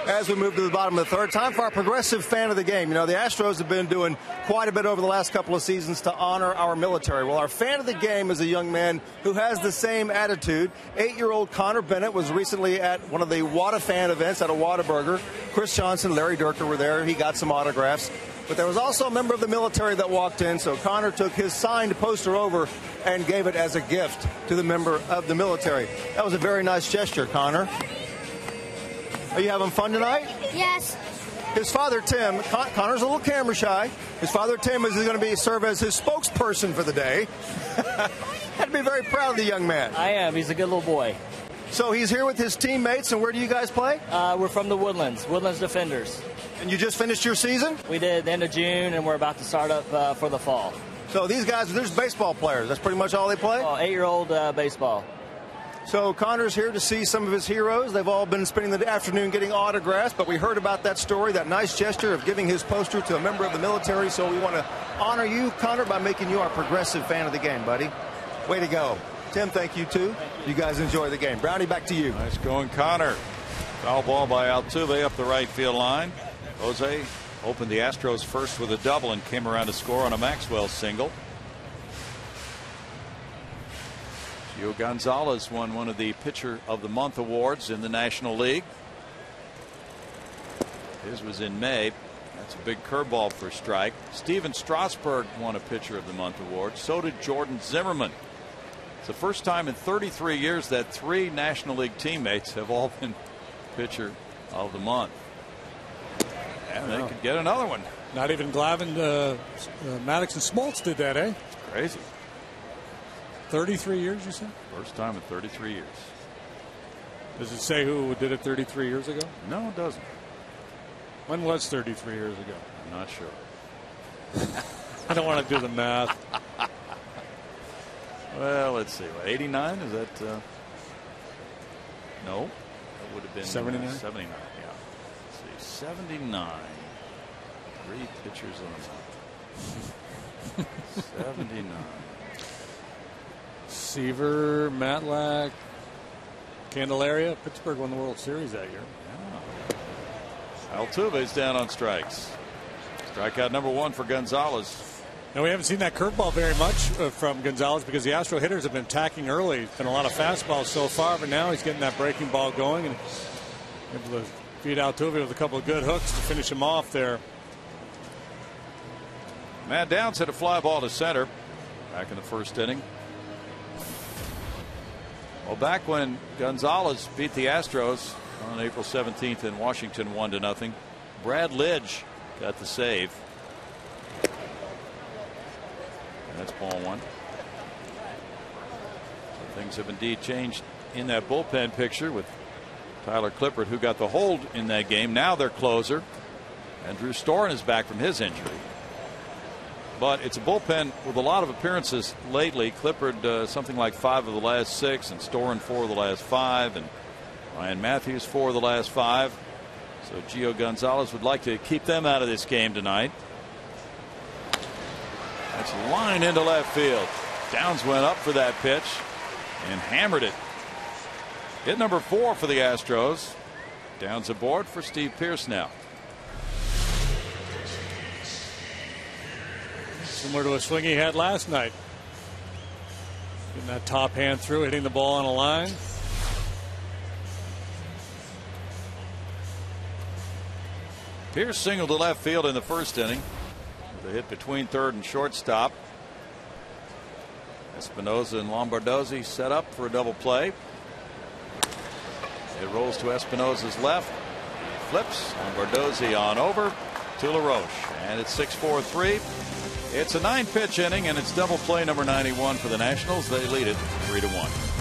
As we move to the bottom of the 3rd, time for our progressive fan of the game. You know, the Astros have been doing quite a bit over the last couple of seasons to honor our military. Well, our fan of the game is a young man who has the same attitude. 8-year-old Connor Bennett was recently at one of the Whata fan events at a Whataburger. Chris Johnson, Larry Durker were there. He got some autographs. But there was also a member of the military that walked in, so Connor took his signed poster over and gave it as a gift to the member of the military. That was a very nice gesture, Connor. Are you having fun tonight? Yes. His father, Tim, Connor's a little camera shy. His father, Tim, is going to serve as his spokesperson for the day. Had to be very proud of the young man. I am. He's a good little boy. So he's here with his teammates, and where do you guys play? We're from the Woodlands Defenders. And you just finished your season? We did the end of June, and we're about to start up for the fall. So these guys, there's baseball players. That's pretty much all they play? 8-year-old baseball. So Connor's here to see some of his heroes. They've all been spending the afternoon getting autographs, but we heard about that story, that nice gesture of giving his poster to a member of the military. So we want to honor you, Connor, by making you our progressive fan of the game, buddy. Way to go. Tim, thank you, too. You guys enjoy the game. Brownie, back to you. Nice going, Connor. Foul ball by Altuve up the right field line. Jose opened the Astros first with a double and came around to score on a Maxwell single. Gio Gonzalez won one of the Pitcher of the Month awards in the National League. His was in May. That's a big curveball for a strike. Steven Strasburg won a Pitcher of the Month award. So did Jordan Zimmerman. It's the first time in 33 years that 3 National League teammates have all been Pitcher of the Month. And they could get another one. Not even Glavin, Maddox, and Smoltz did that, eh? It's crazy. 33 years, you said? First time in 33 years. Does it say who did it 33 years ago? No, it doesn't. When was 33 years ago? I'm not sure. I don't want to do the math. Well, let's see. 89? Is that? No. That would have been 79? 79, yeah. Let's see. 79. 3 pitchers on the mound. 79. Seaver, Matlack, Candelaria. Pittsburgh won the World Series that year. Altuve's down on strikes. Strikeout number 1 for Gonzalez. Now, we haven't seen that curveball very much from Gonzalez because the Astro hitters have been attacking early. It's been a lot of fastballs so far, but now he's getting that breaking ball going and able to feed Altuve with a couple of good hooks to finish him off there. Matt Downs hit a fly ball to center back in the first inning. Well, back when Gonzalez beat the Astros on April 17th in Washington 1-0, Brad Lidge got the save. And that's ball 1. So things have indeed changed in that bullpen picture with Tyler Clippard, who got the hold in that game. Now their closer, and Drew Storen is back from his injury. But it's a bullpen with a lot of appearances lately. Clippard something like 5 of the last 6, and Storen 4 of the last 5, and Ryan Matthews 4 of the last 5. So Gio Gonzalez would like to keep them out of this game tonight. That's a line into left field. Downs went up for that pitch and hammered it. Hit number 4 for the Astros. Downs aboard for Steve Pearce now. Similar to a swing he had last night. Getting that top hand through, hitting the ball on a line. Pearce singled to left field in the first inning with a hit between third and shortstop. Espinosa and Lombardozzi set up for a double play. It rolls to Espinosa's left. Flips. Lombardozzi on over to LaRoche. And it's 6-4-3. It's a 9-pitch inning, and it's double play number 91 for the Nationals. They lead it 3-1.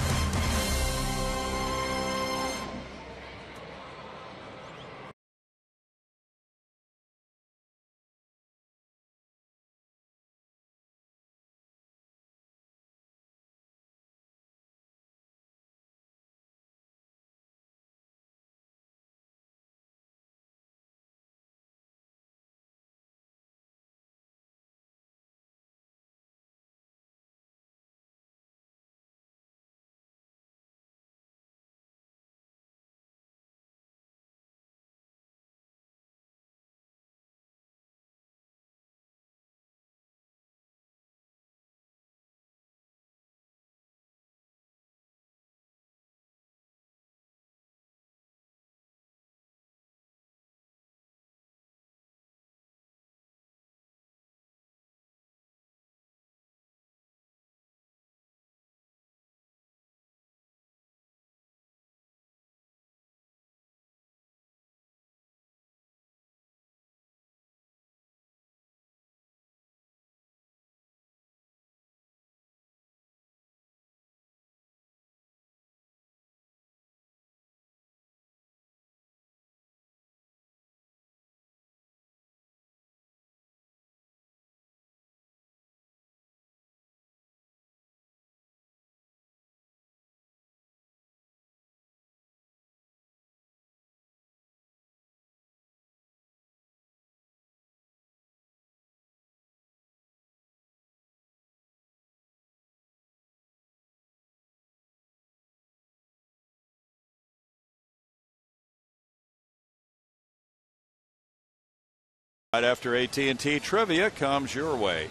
Right after AT&T Trivia comes your way.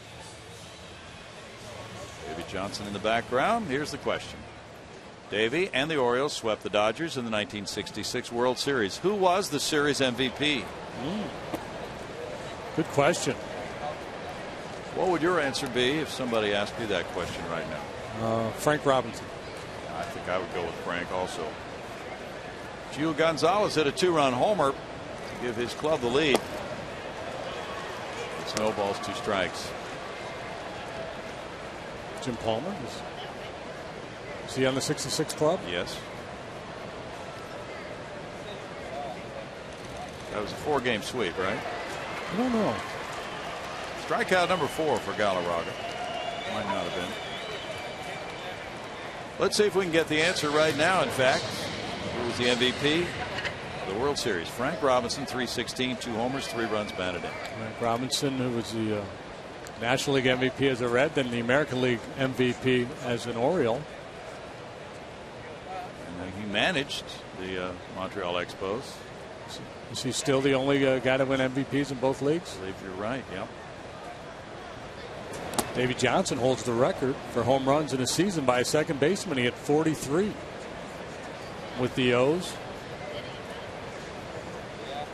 Davey Johnson in the background. Here's the question. Davey and the Orioles swept the Dodgers in the 1966 World Series. Who was the series MVP? Good question. What would your answer be if somebody asked me that question right now? Frank Robinson. I think I would go with Frank also. Gio Gonzalez hit a 2-run homer to give his club the lead. No balls, 2 strikes. Jim Palmer. Is he on the 66 club? Yes. That was a 4-game sweep, right? I don't know. Strikeout number 4 for Galarraga. Might not have been. Let's see if we can get the answer right now. In fact, who was the MVP of the World Series? Frank Robinson, 316, 2 homers, 3 runs batted in. Frank Robinson, who was the National League MVP as a Red, then the American League MVP as an Oriole. And then he managed the Montreal Expos. Is he still the only guy to win MVPs in both leagues? I believe you're right. Yep. Davey Johnson holds the record for home runs in a season by a second baseman. He had 43 with the O's.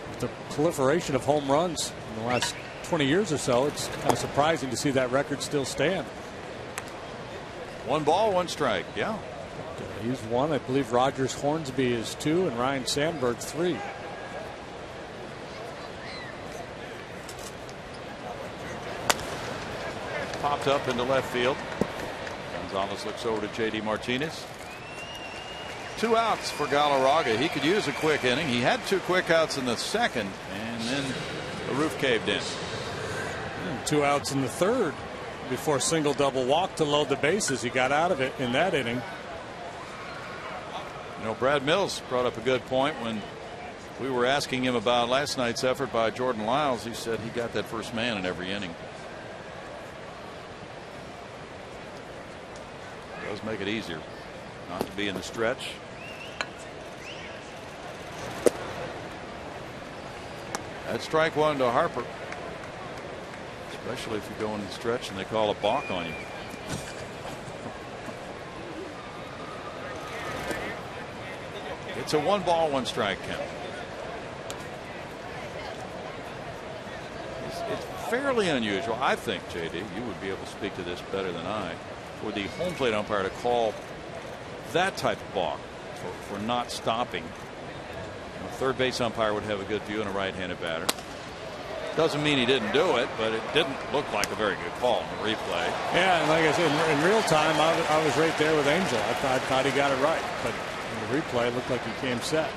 With the proliferation of home runs in the last 20 years or so, it's kind of surprising to see that record still stand. 1 ball, 1 strike. Yeah. He's 1. I believe Rogers Hornsby is 2 and Ryan Sandberg 3. Popped up into left field. Gonzalez looks over to J.D. Martinez. 2 outs for Galarraga. He could use a quick inning. He had 2 quick outs in the second, and then the roof caved in. 2 outs in the third before single double walk to load the bases. He got out of it in that inning. You know, Brad Mills brought up a good point when we were asking him about last night's effort by Jordan Lyles. He said he got that first man in every inning. It does make it easier not to be in the stretch. That's strike 1 to Harper. Especially if you go in the stretch and they call a balk on you. It's a 1 ball, 1 strike count. It's fairly unusual, I think, JD. You would be able to speak to this better than I. For the home plate umpire to call that type of balk for not stopping. A third base umpire would have a good view and a right-handed batter. Doesn't mean he didn't do it, but it didn't look like a very good call in the replay. Yeah, and like I said, in real time, I was right there with Angel. I thought he got it right, but in the replay, it looked like he came set.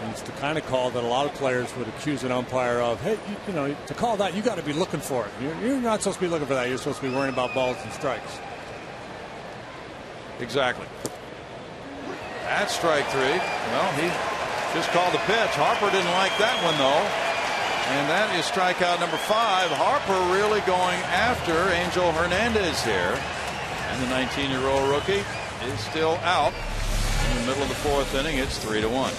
And it's the kind of call that a lot of players would accuse an umpire of. Hey, you know, to call that, you got to be looking for it. You're not supposed to be looking for that. You're supposed to be worrying about balls and strikes. Exactly. That's strike 3. Well, he just called the pitch. Harper didn't like that one, though. And that is strikeout number 5. Harper really going after Angel Hernandez here. And the 19-year-old rookie is still out. In the middle of the 4th inning, it's 3-1.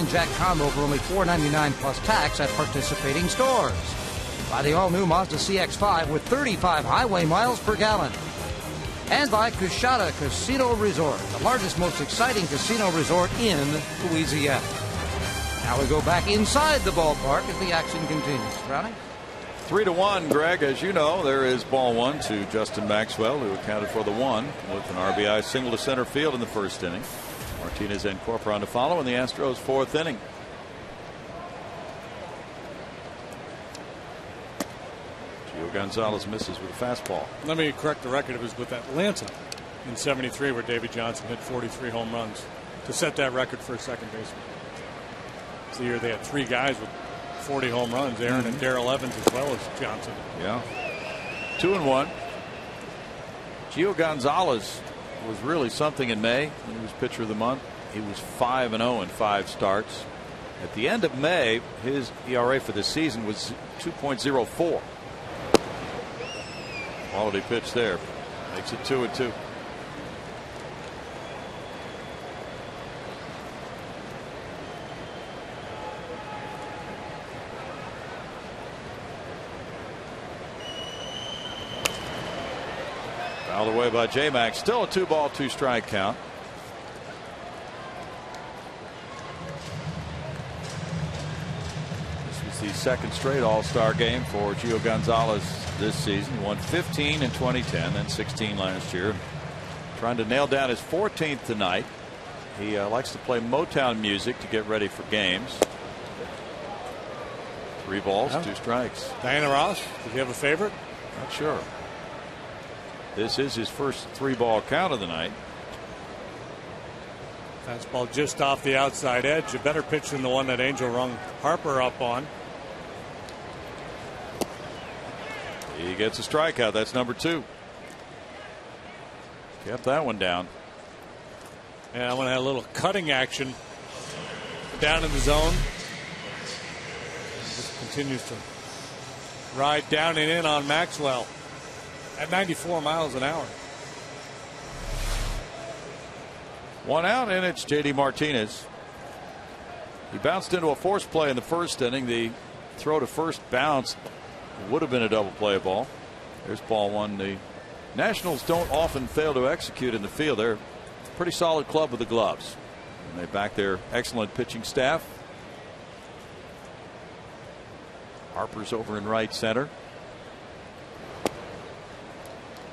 and Jack combo for only $4.99 plus tax at participating stores. By the all-new Mazda CX-5 with 35 highway miles per gallon. And by Coushatta Casino Resort, the largest, most exciting casino resort in Louisiana. Now we go back inside the ballpark as the action continues. Brownie? 3-1, Greg. As you know, there is ball one to Justin Maxwell, who accounted for the one with an RBI single to center field in the first inning. Martinez and Corcoran to follow in the Astros' fourth inning. Gio Gonzalez misses with a fastball. Let me correct the record. It was with Atlanta in '73 where Davey Johnson hit 43 home runs to set that record for a second baseman. It's the year they had 3 guys with 40 home runs, Aaron and Darrell Evans as well as Johnson. Yeah. 2-1. Gio Gonzalez was really something in May when he was pitcher of the month. He was 5-0 in 5 starts. At the end of May, his ERA for the season was 2.04. Quality pitch there. Makes it 2-2. Fouled away by J-Mac. Still a 2-ball, 2-strike count. This was the second straight All-Star game for Gio Gonzalez this season. He won 15 in 2010 and 16 last year. Trying to nail down his 14th tonight. He likes to play Motown music to get ready for games. 3 balls, 2 strikes. Diana Ross, did you have a favorite? Not sure. This is his first 3-ball count of the night. Fastball just off the outside edge. A better pitch than the one that Angel rung Harper up on. He gets a strikeout. That's number 2. Kept that one down. And I want to have a little cutting action down in the zone. Just continues to ride down and in on Maxwell at 94 miles an hour. 1 out, and it's J.D. Martinez. He bounced into a force play in the first inning. The throw to first bounce would have been a double play ball. There's ball 1. The Nationals don't often fail to execute in the field. They're a pretty solid club with the gloves. And they back their excellent pitching staff. Harper's over in right center.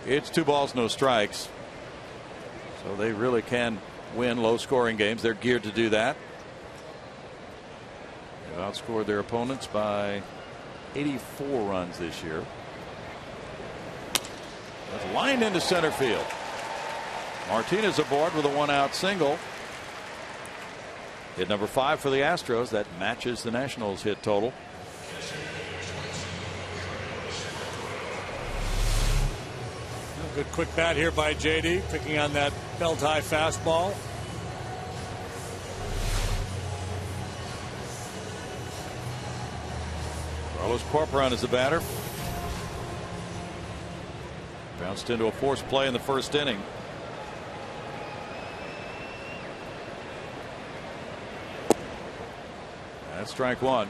It's 2 balls, no strikes. So they really can win low scoring games. They're geared to do that. They've outscored their opponents by 84 runs this year. That's lined into center field. Martinez aboard with a 1-out single. Hit number 5 for the Astros. That matches the Nationals hit total. Good quick bat here by JD, picking on that belt high fastball. Carlos Corcoran is the batter. Bounced into a forced play in the first inning. That's strike 1.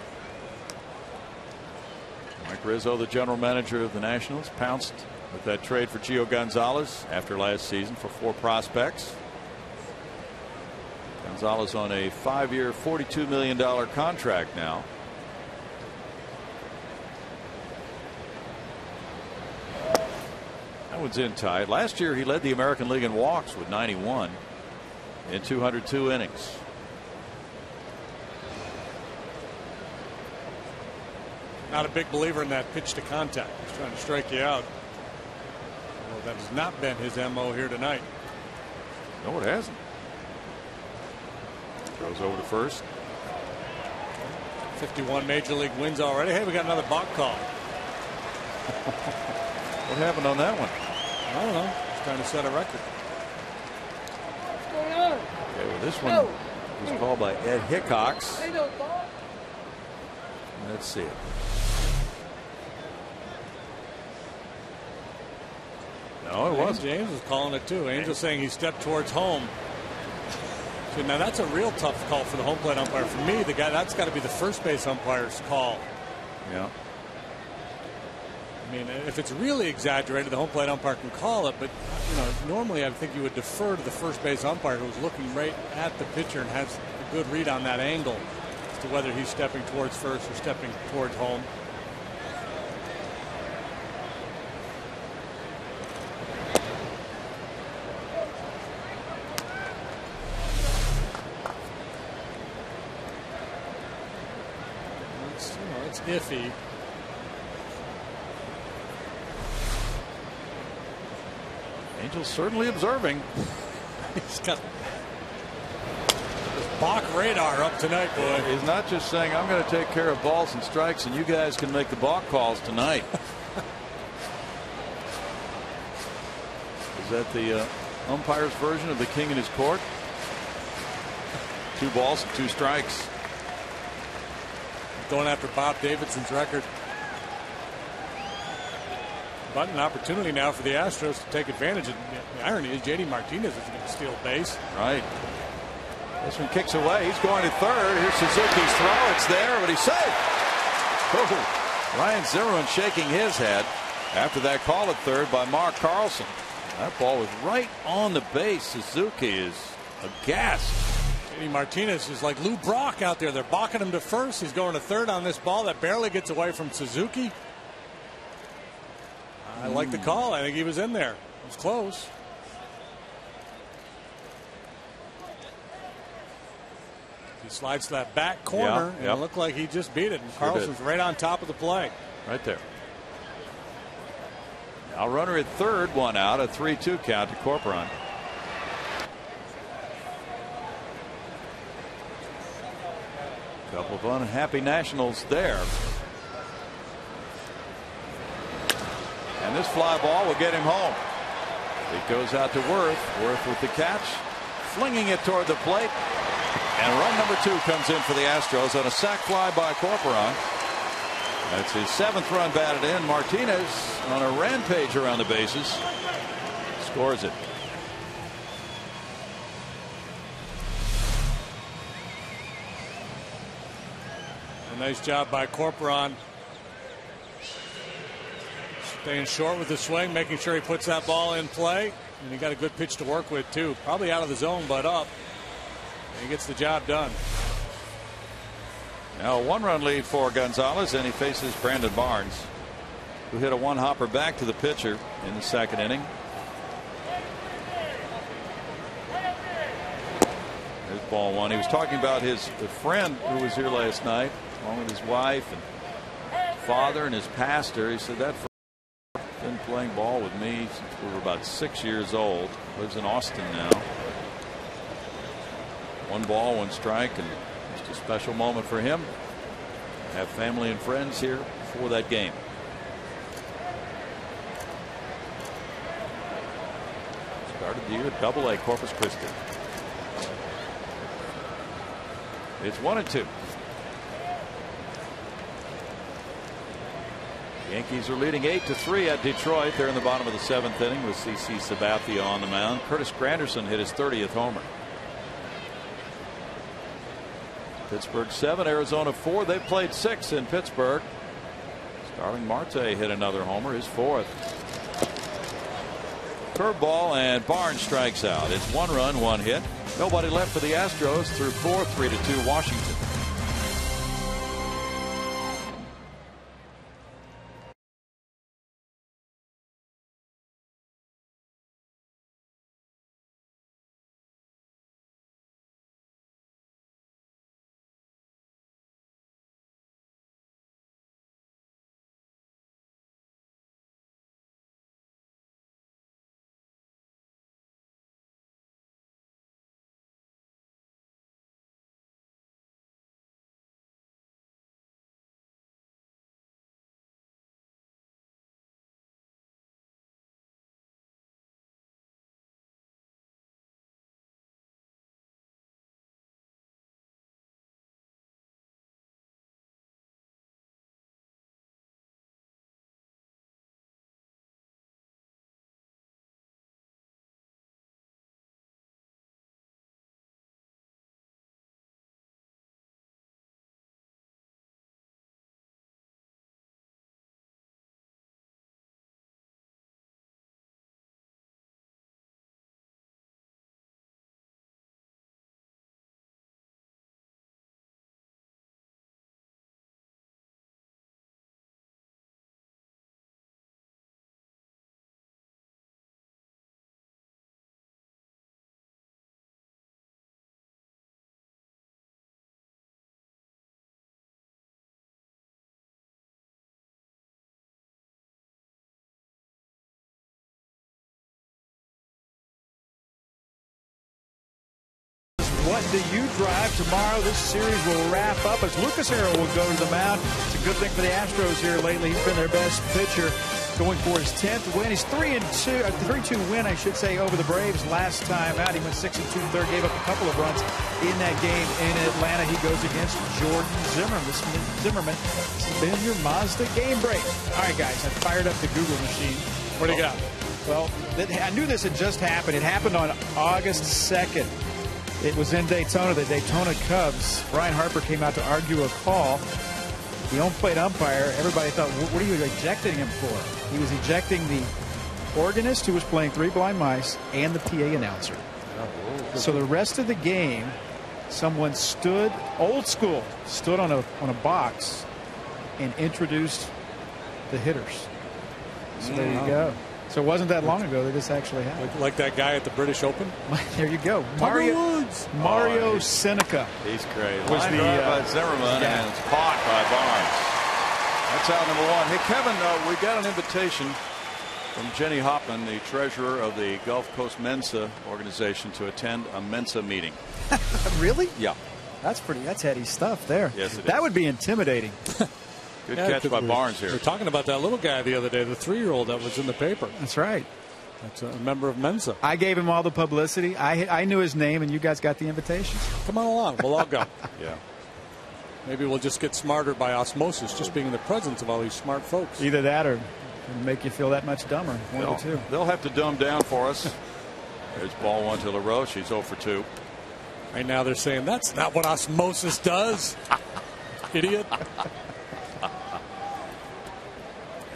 Mike Rizzo, the general manager of the Nationals, pounced with that trade for Gio Gonzalez after last season for 4 prospects. Gonzalez on a 5-year, $42 million contract now. That one's in tight. Last year he led the American League in walks with 91 in 202 innings. Not a big believer in that pitch to contact. He's trying to strike you out. Well, that has not been his MO here tonight. No, it hasn't. Goes over to first. 51 major league wins already. Hey, we got another balk call. What happened on that one? I don't know. He's trying to set a record. What's going on? Okay, well, this one was called by Ed Hickox. Let's see it. No, it wasn't. James was calling it too. Angel saying he stepped towards home. So now that's a real tough call for the home plate umpire. For me, the guy that's got to be the first base umpire's call. Yeah. I mean, if it's really exaggerated, the home plate umpire can call it, but normally I think you would defer to the first base umpire who's looking right at the pitcher and has a good read on that angle as to whether he's stepping towards first or stepping towards home. It's iffy. Angel's certainly observing. He's got his Bach radar up tonight, boy. He's not just saying, I'm going to take care of balls and strikes, and you guys can make the Bach calls tonight. Is that the umpire's version of the king in his court? 2 balls and 2 strikes. Going after Bob Davidson's record. But an opportunity now for the Astros to take advantage. And the irony is JD Martinez is going to steal base. Right. This one kicks away. He's going to third. Here's Suzuki's throw. It's there, but he's safe. Oh, Ryan Zimmerman shaking his head after that call at third by Mark Carlson. That ball was right on the base. Suzuki is aghast. JD Martinez is like Lou Brock out there. They're balking him to first. He's going to third on this ball that barely gets away from Suzuki. I like the call. I think he was in there. It was close. He slides to that back corner, and it looked like he just beat it. And Carlson's right on top of the play. Right there. Now runner at third, 1 out, a 3-2 count to Corcoran. Couple of unhappy Nationals there. And this fly ball will get him home. It goes out to Worth. Worth with the catch, flinging it toward the plate. And run number 2 comes in for the Astros on a sac fly by Corcoran. That's his 7th run batted in. Martinez on a rampage around the bases. Scores it. A nice job by Corcoran. Staying short with the swing, making sure he puts that ball in play. And he got a good pitch to work with, too. Probably out of the zone, but up. And he gets the job done. Now a 1-run lead for Gonzalez, and he faces Brandon Barnes, who hit a 1-hopper back to the pitcher in the 2nd inning. There's ball 1. He was talking about his friend who was here last night, along with his wife and father and his pastor. He said that been playing ball with me since we were about 6 years old. Lives in Austin now. 1 ball, 1 strike, and just a special moment for him. Have family and friends here for that game. Started the year at Double-A Corpus Christi. It's 1-2. Yankees are leading 8-3 at Detroit. They're in the bottom of the 7th inning with CC Sabathia on the mound. Curtis Granderson hit his 30th homer. Pittsburgh 7, Arizona 4. They've played 6 in Pittsburgh. Starling Marte hit another homer, his 4th. Curveball, and Barnes strikes out. It's 1 run, 1 hit. Nobody left for the Astros through 4, 3-2 Washington. what do you drive tomorrow? This series will wrap up as Lucas Harrell will go to the mound. It's a good thing for the Astros here lately. He's been their best pitcher, going for his 10th win. He's 3-2 win, I should say, over the Braves last time out. He went 6 2/3, gave up a couple of runs in that game in Atlanta. He goes against Jordan Zimmerman. This has been your Mazda Game Break. All right, guys, I fired up the Google machine. What do you got? Well, I knew this had just happened. It happened on August 2nd. It was in Daytona. The Daytona Cubs. Brian Harper came out to argue a call. The on-plate umpire, everybody thought, what are you ejecting him for? He was ejecting the organist who was playing Three Blind Mice and the PA announcer. So the rest of the game, someone stood, old school, stood on a box and introduced the hitters. So there you go. So it wasn't that long ago that this actually happened. Like that guy at the British Open? There you go. Mario Seneca. He's great. Was Line the drive by Zimmerman, and it's caught by Barnes. That's out number one. Hey, Kevin, we got an invitation from Jenny Hoffman, the treasurer of the Gulf Coast Mensa organization, to attend a Mensa meeting. Really? Yeah. That's heady stuff there. Yes, it is. That would be intimidating. Good catch by Barnes here. We were talking about that little guy the other day, the 3-year-old that was in the paper. That's right. That's a member of Mensa. I gave him all the publicity. I knew his name, and you guys got the invitation. Come on along. We'll all go. Yeah. Maybe we'll just get smarter by osmosis, just being in the presence of all these smart folks. Either that or make you feel that much dumber. One of the two. They'll have to dumb down for us. There's ball one to LaRoche. He's 0 for 2. Right now they're saying that's not what osmosis does. Idiot.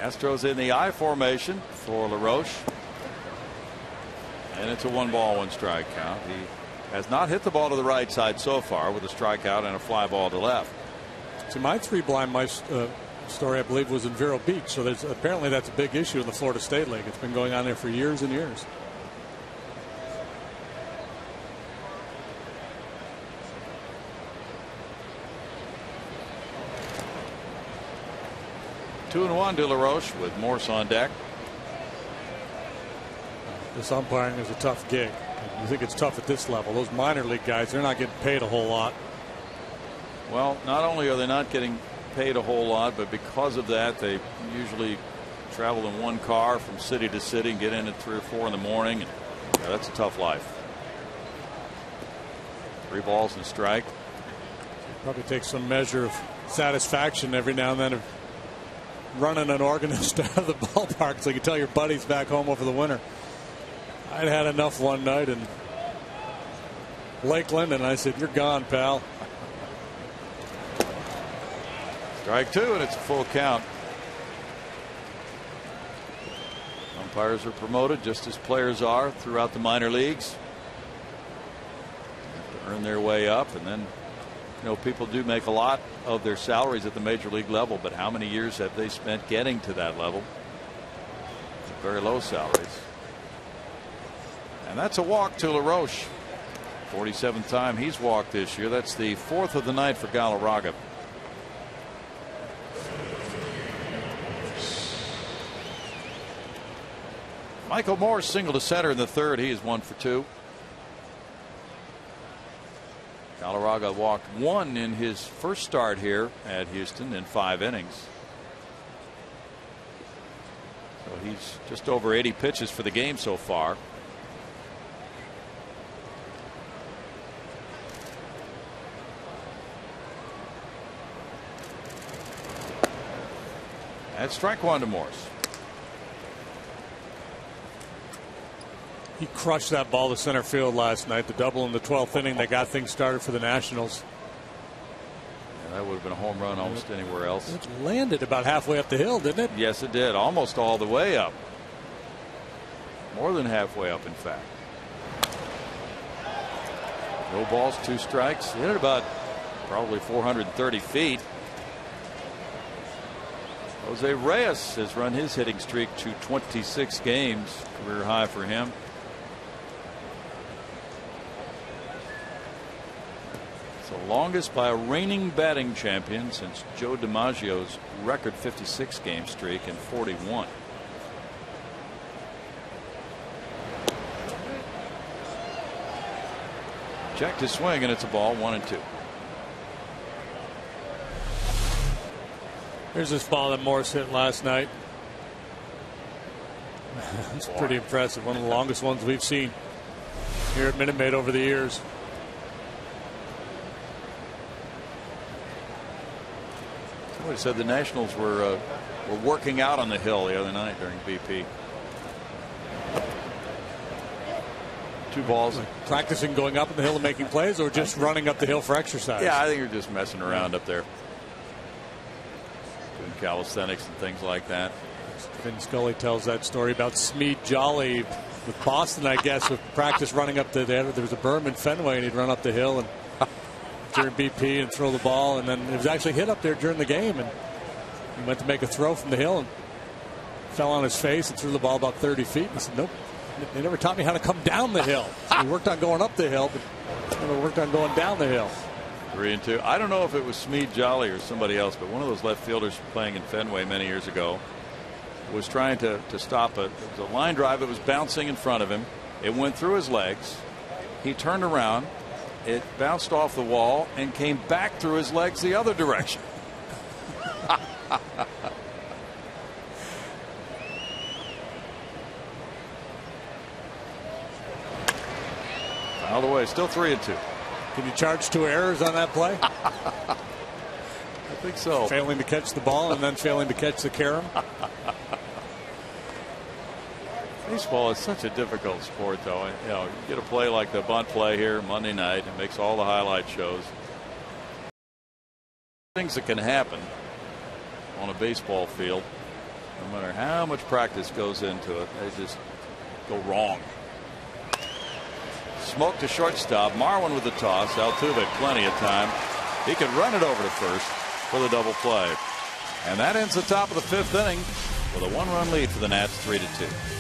Astros in the I formation for LaRoche. And it's a 1-1 strike count. He has not hit the ball to the right side so far with a strikeout and a fly ball to left. See, my Three Blind Mice story, I believe, was in Vero Beach. So apparently that's a big issue in the Florida State League. It's been going on there for years and years. Two and one to LaRoche with Morse on deck. This umpiring is a tough gig. You think it's tough at this level. Those minor league guys, they're not getting paid a whole lot. Well, not only are they not getting paid a whole lot, but because of that, they usually travel in one car from city to city and get in at 3 or 4 in the morning. And, yeah, that's a tough life. 3 balls and a strike. Probably takes some measure of satisfaction every now and then of running an organist out of the ballpark so you can tell your buddies back home over the winter. I'd had enough one night in Lakeland, and I said, "You're gone, pal." Strike 2, and it's a full count. Umpires are promoted just as players are throughout the minor leagues. They have to earn their way up, and then, you know, people do make a lot of their salaries at the major league level, but how many years have they spent getting to that level? Very low salaries. And that's a walk to LaRoche. 47th time he's walked this year. That's the 4th of the night for Galarraga. Michael Moore single to center in the 3rd. He is 1 for 2. Galarraga walked 1 in his first start here at Houston in 5 innings. So he's just over 80 pitches for the game so far. That's strike 1 to Morse. He crushed that ball to center field last night. The double in the 12th inning. They got things started for the Nationals. Yeah, that would have been a home run almost anywhere else. It landed about halfway up the hill, didn't it? Yes, it did. Almost all the way up. More than halfway up, in fact. No balls, 2 strikes. He hit it about probably 430 feet. Jose Reyes has run his hitting streak to 26 games, career high for him. It's the longest by a reigning batting champion since Joe DiMaggio's record 56 game streak in 41. Checked his swing, and it's a ball, 1-2. Here's this ball that Morse hit last night. It's pretty impressive. One of the longest ones we've seen here at Minute Maid over the years. Somebody said the Nationals were working out on the hill the other night during BP. 2 balls. Practicing going up the hill and making plays, or just running up the hill for exercise? Yeah, I think you're just messing around up there. Doing calisthenics and things like that. Vin Scully tells that story about Smead Jolly with Boston, I guess, with practice running up there was a berm in Fenway, and he'd run up the hill and during BP and throw the ball, and then it was actually hit up there during the game, and he went to make a throw from the hill and fell on his face and threw the ball about 30 feet. And he said, nope, they never taught me how to come down the hill. So we worked on going up the hill, but never worked on going down the hill. 3-2. I don't know if it was Smead Jolly or somebody else, but one of those left fielders playing in Fenway many years ago was trying to stop it. It was a line drive that was bouncing in front of him. It went through his legs. He turned around. It bounced off the wall and came back through his legs the other direction. Fouled away. Still 3-2. Can you charge 2 errors on that play? I think so. Failing to catch the ball and then failing to catch the carom. Baseball is such a difficult sport, though. You know, you get a play like the bunt play here Monday night. It makes all the highlight shows. Things that can happen on a baseball field, no matter how much practice goes into it, they just go wrong. Smoke to shortstop. Marwin with the toss. Altuve plenty of time. He can run it over to first for the double play. And that ends the top of the 5th inning with a 1-run lead for the Nats, 3-2.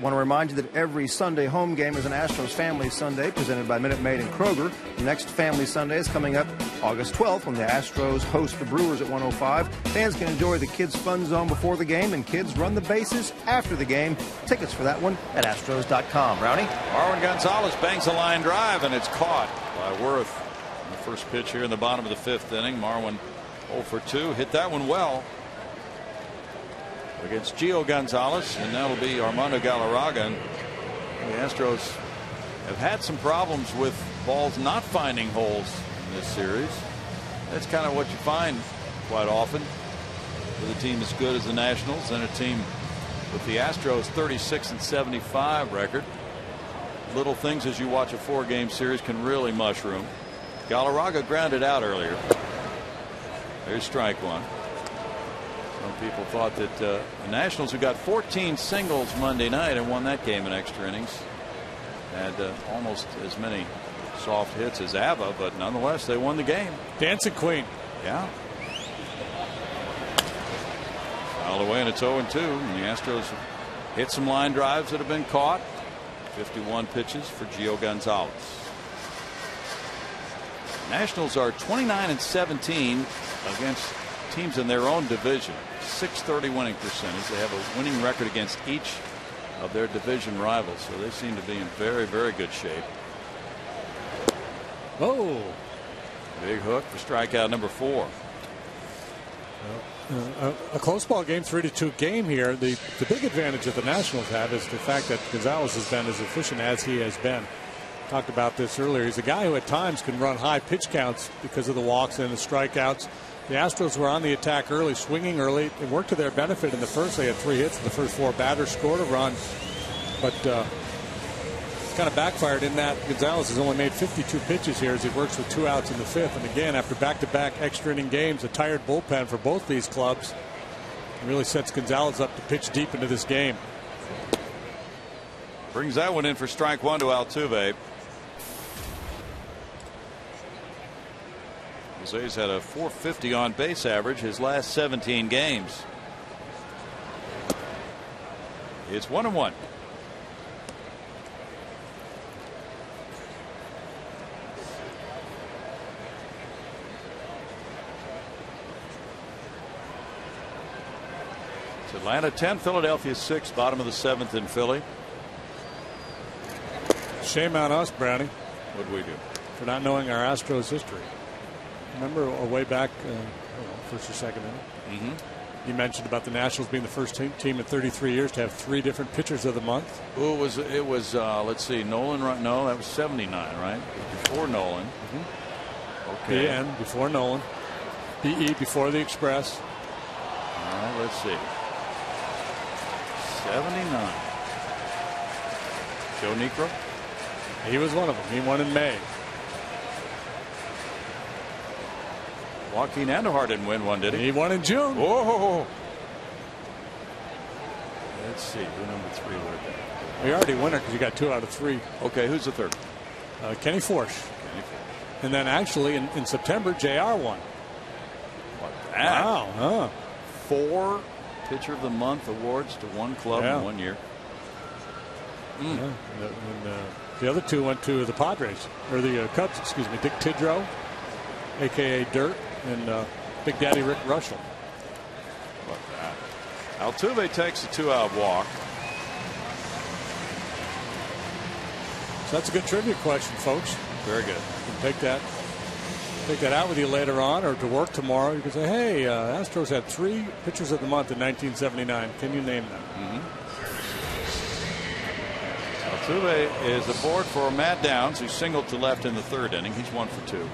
Want to remind you that every Sunday home game is an Astros Family Sunday presented by Minute Maid and Kroger. The next Family Sunday is coming up August 12th when the Astros host the Brewers at 105. Fans can enjoy the Kids Fun Zone before the game and kids run the bases after the game. Tickets for that one at Astros.com. Brownie? Marwin Gonzalez bangs a line drive, and it's caught by Worth. On the first pitch here in the bottom of the 5th inning. Marwin 0 for 2. Hit that one well against Gio Gonzalez, and that'll be Armando Galarraga. And the Astros have had some problems with balls not finding holes in this series. That's kind of what you find quite often with a team as good as the Nationals and a team with the Astros 36-75 record. Little things as you watch a 4-game series can really mushroom. Galarraga grounded out earlier. There's strike one. Some people thought that the Nationals, who got 14 singles Monday night and won that game in extra innings, had almost as many soft hits as ABBA, but nonetheless they won the game. Dancing Queen. Yeah. Fouled away, and it's 0-2. And the Astros hit some line drives that have been caught. 51 pitches for Gio Gonzalez. Nationals are 29-17 against teams in their own division. .630 winning percentage. They have a winning record against each of their division rivals, so they seem to be in very, very good shape. Oh, big hook for strikeout number 4. A close ball game, 3-2 game here. The big advantage that the Nationals have is the fact that Gonzalez has been as efficient as he has been. Talked about this earlier. He's a guy who at times can run high pitch counts because of the walks and the strikeouts. The Astros were on the attack early, swinging early. It worked to their benefit in the first. They had 3 hits in the first 4 batters, scored a run, but it's kind of backfired in that Gonzalez has only made 52 pitches here as he works with 2 outs in the 5th. And again, after back-to-back extra inning games, a tired bullpen for both these clubs, it really sets Gonzalez up to pitch deep into this game. Brings that one in for strike 1 to Altuve. Jose's had a .450 on base average his last 17 games. It's 1-1. It's Atlanta 10, Philadelphia 6, bottom of the 7th in Philly. Shame on us, Brownie. What'd we do? For not knowing our Astros history. Remember way back, first or second inning? Mm-hmm. You mentioned about the Nationals being the first team in 33 years to have 3 different pitchers of the month. Oh, it was let's see, Nolan. No, that was 79, right? Before Nolan. Mm-hmm. Okay. BN before Nolan. BE before the Express. Let's see. 79. Joe Niekro. He was one of them. He won in May. Joaquin Andujar didn't win one, did he? He won in June. Whoa. Let's see who number 3 would have been. We already won it because you got 2 out of 3. Okay, who's the third? Kenny Forsch. And then actually in September, JR won. What that? Wow. Huh. 4 Pitcher of the Month awards to one club in 1 year. Yeah. And the other 2 went to the Padres, or the Cubs, excuse me. Dick Tidrow, a.k.a. Dirt, and Big Daddy Rick Russell. Look at that. Altuve takes a 2-out walk. So that's a good trivia question, folks. Very good. You can take that out with you later on, or to work tomorrow. You can say, hey, Astros had 3 pitchers of the month in 1979. Can you name them? Altuve is aboard for Matt Downs, who singled to left in the 3rd inning. He's 1 for 2.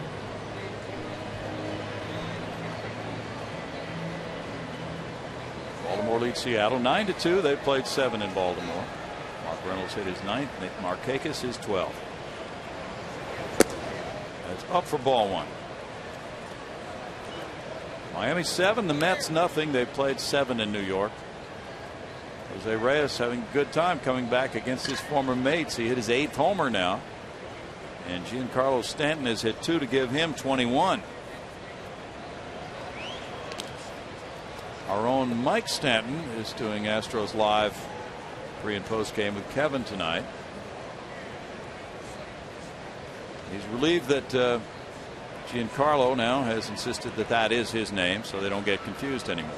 Baltimore leads Seattle 9-2. They've played 7 in Baltimore. Mark Reynolds hit his 9th. Nick Markakis his 12th. That's up for ball 1. Miami 7, the Mets nothing. They've played 7 in New York. Jose Reyes having a good time coming back against his former mates. He hit his 8th homer now. And Giancarlo Stanton has hit 2 to give him 21. Our own Mike Stanton is doing Astros Live pre and post game with Kevin tonight. He's relieved that Giancarlo now has insisted that that is his name, so they don't get confused anymore.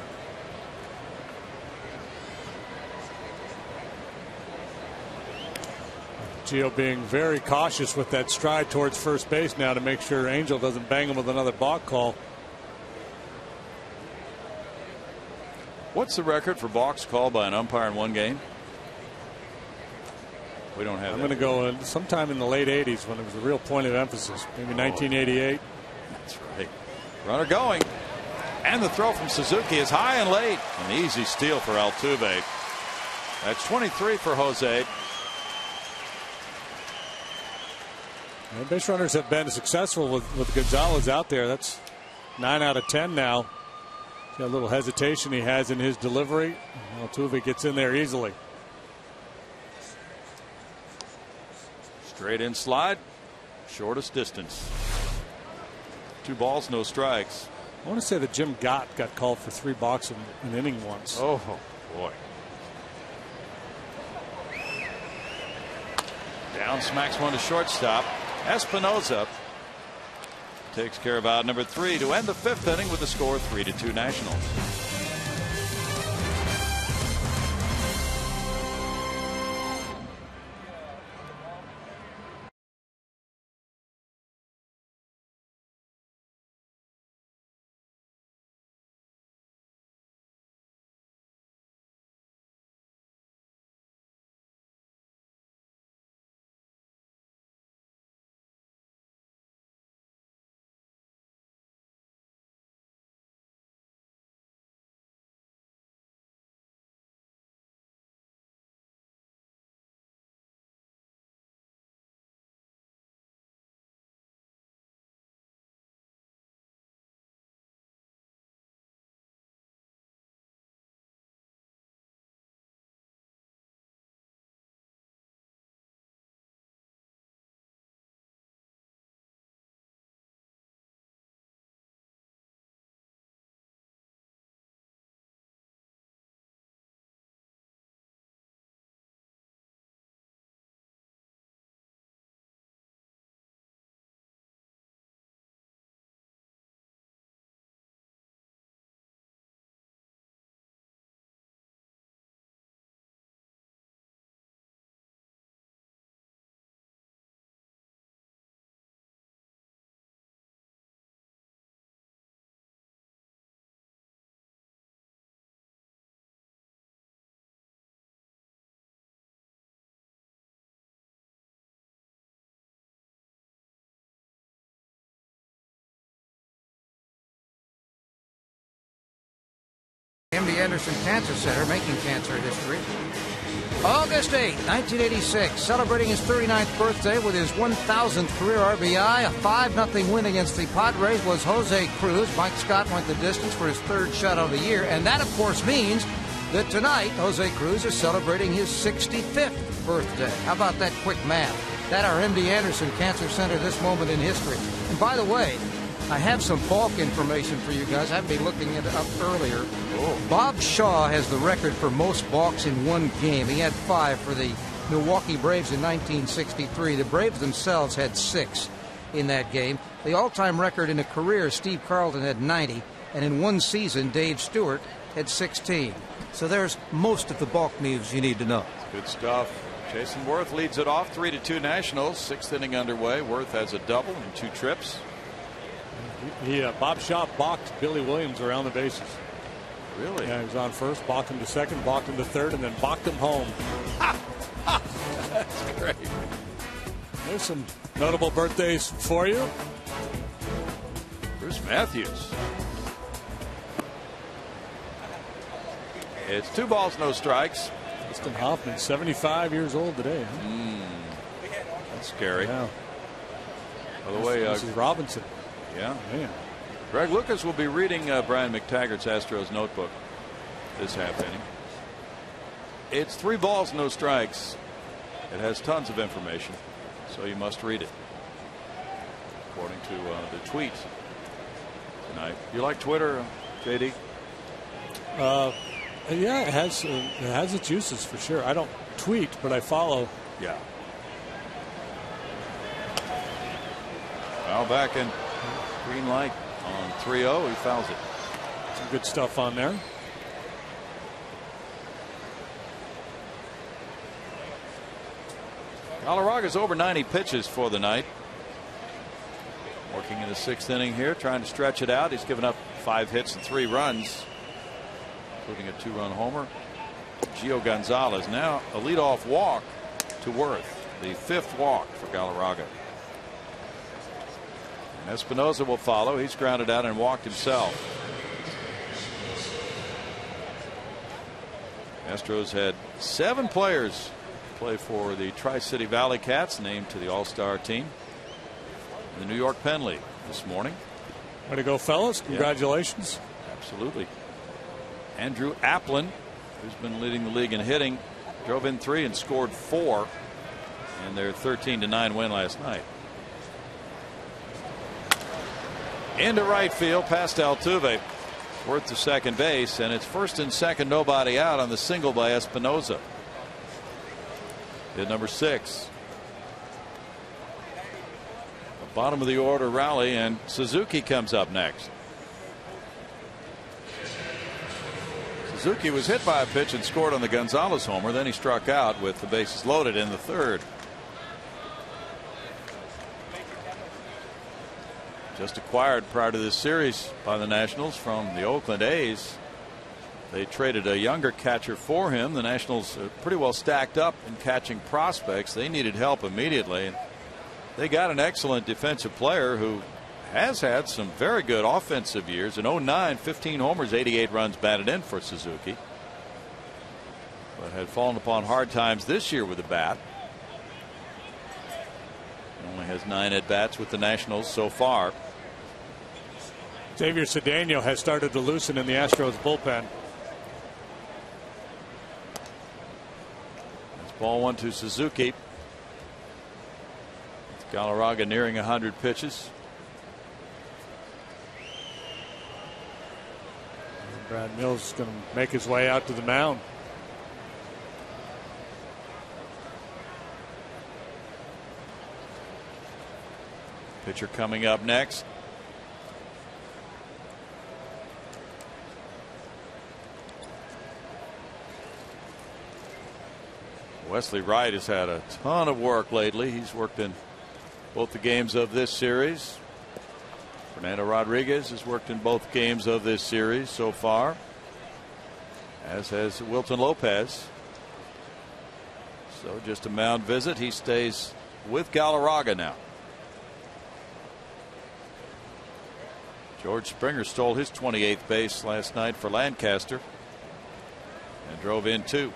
Gio being very cautious with that stride towards first base now to make sure Angel doesn't bang him with another balk call. What's the record for balks called by an umpire in one game? We don't have. I'm going to go sometime in the late 80s when it was a real point of emphasis. Maybe 1988. That's right. Runner going. And the throw from Suzuki is high and late. An easy steal for Altuve. That's 23 for Jose. And base runners have been successful with Gonzalez out there. That's 9 out of 10 now. Got a little hesitation he has in his delivery. Altuve gets in there easily. Straight in slide. Shortest distance. 2 balls, no strikes. I want to say that Jim Gott got called for 3 balks in an inning once. Oh, boy. Down, smacks one to shortstop. Espinosa takes care of out number 3 to end the 5th inning with the score 3-2 Nationals. MD Anderson Cancer Center making cancer history. August 8, 1986, celebrating his 39th birthday with his 1,000th career RBI. A 5-0 win against the Padres was Jose Cruz. Mike Scott went the distance for his 3rd shutout of the year. And that, of course, means that tonight Jose Cruz is celebrating his 65th birthday. How about that quick math? At our MD Anderson Cancer Center, this moment in history. And by the way, I have some balk information for you guys. I've been looking it up earlier. Bob Shaw has the record for most balks in one game. He had 5 for the Milwaukee Braves in 1963. The Braves themselves had 6 in that game. The all-time record in a career, Steve Carlton had 90, and in one season, Dave Stewart had 16. So there's most of the balk news you need to know. Good stuff. Jason Worth leads it off, 3-2 Nationals. 6th inning underway. Worth has a double and 2 trips. Bob Shaw balked Billy Williams around the bases. Really? Yeah, he was on first, balked him to second, balked him to third, and then balked him home. That's great. There's some notable birthdays for you. Bruce Matthews. It's 2 balls, no strikes. Dustin Hoffman, 75 years old today. Huh? That's scary. Yeah. By the way, this is Robinson. Yeah. Man. Greg Lucas will be reading Brian McTaggart's Astros notebook this half inning. It's 3 balls, no strikes. It has tons of information, so you must read it, according to the tweet tonight. You like Twitter, JD? Yeah, it has its uses for sure. I don't tweet, but I follow. Yeah. Foul back in. Green light on 3-0. He fouls it. Some good stuff on there. Galarraga's over 90 pitches for the night. Working in the 6th inning here, trying to stretch it out. He's given up 5 hits and 3 runs, including a 2-run homer. Gio Gonzalez now a leadoff walk to Worth, the 5th walk for Galarraga. Espinosa will follow. He's grounded out and walked himself. Astros had 7 players play for the Tri-City Valley Cats, named to the All-Star team in the New York Penn League this morning. Way to go, fellas. Congratulations. Yeah. Absolutely. Andrew Applin, who's been leading the league in hitting, drove in 3 and scored 4 in their 13-9 win last night. Into right field past Altuve. Worth to second base, and it's first and second, nobody out on the single by Espinosa. Hit number 6. The bottom of the order rally, and Suzuki comes up next. Suzuki was hit by a pitch and scored on the Gonzalez homer. Then he struck out with the bases loaded in the 3rd. Just acquired prior to this series by the Nationals from the Oakland A's. They traded a younger catcher for him. The Nationals are pretty well stacked up in catching prospects. They needed help immediately, and they got an excellent defensive player who has had some very good offensive years. In 09, 15 homers, 88 runs batted in for Suzuki, but had fallen upon hard times this year with the bat. He only has 9 at-bats with the Nationals so far. Xavier Cedeno has started to loosen in the Astros bullpen. That's ball 1 to Suzuki. Galarraga nearing 100 pitches. Brad Mills is going to make his way out to the mound. Pitcher coming up next. Wesley Wright has had a ton of work lately. He's worked in both the games of this series. Fernando Rodriguez has worked in both games of this series so far, as has Wilton Lopez. So just a mound visit. He stays with Galarraga now. George Springer stole his 28th base last night for Lancaster and drove in 2.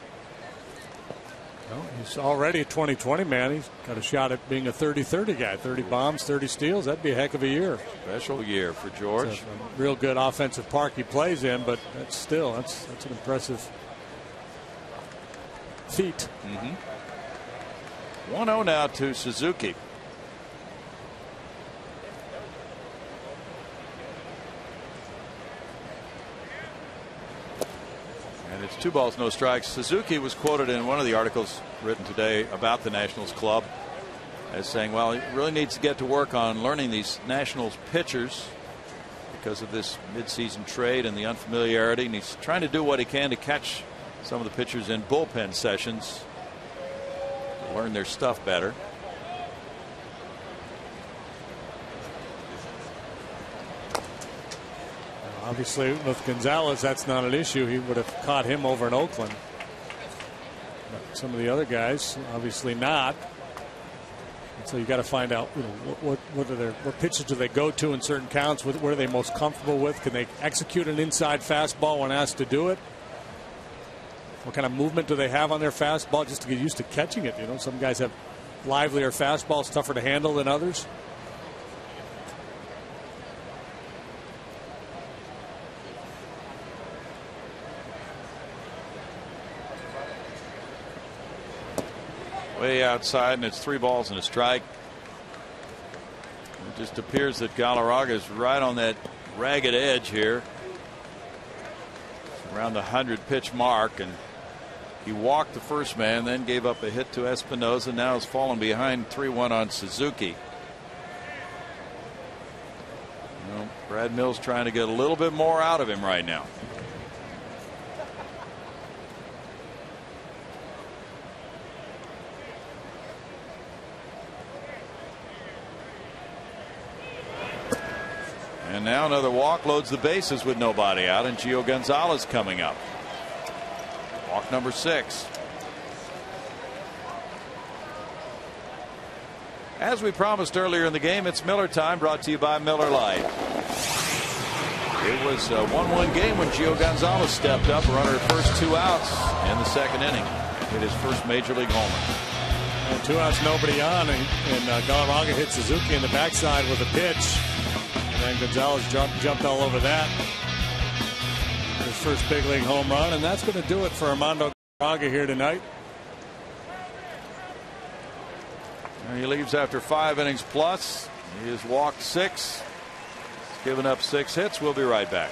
Well, he's already a 20-20 man. He's got a shot at being a 30-30 guy. 30 bombs, 30 steals. That'd be a heck of a year. Special year for George. It's a real good offensive park he plays in, but that's an impressive feat. 1-0 now to Suzuki. And it's 2 balls, no strikes. Suzuki was quoted in one of the articles written today about the Nationals club as saying, well, he really needs to get to work on learning these Nationals pitchers because of this midseason trade and the unfamiliarity. And he's trying to do what he can to catch some of the pitchers in bullpen sessions to learn their stuff better. Obviously, with Gonzalez, that's not an issue. He would have caught him over in Oakland. But some of the other guys, obviously not. And so you got to find out, what pitches do they go to in certain counts? What are they most comfortable with? Can they execute an inside fastball when asked to do it? What kind of movement do they have on their fastball just to get used to catching it? Some guys have livelier fastballs, tougher to handle than others. Way outside, and it's 3 balls and a strike. It just appears that Galarraga is right on that ragged edge here, around the 100 pitch mark, and he walked the first man, then gave up a hit to Espinosa. Now has fallen behind 3-1 on Suzuki. Brad Mills trying to get a little bit more out of him right now. And now another walk loads the bases with nobody out, and Gio Gonzalez coming up. Walk number 6. As we promised earlier in the game, it's Miller time, brought to you by Miller Lite. It was a 1-1 game when Gio Gonzalez stepped up, runner at first, 2 outs in the 2nd inning. Hit his first major league homer. And 2 outs, nobody on, and Galarraga hit Suzuki in the backside with a pitch. And Gonzalez jumped all over that. first big league home run, and that's going to do it for Armando Galarraga here tonight. And he leaves after 5 innings plus. He has walked 6. He's given up 6 hits. We'll be right back.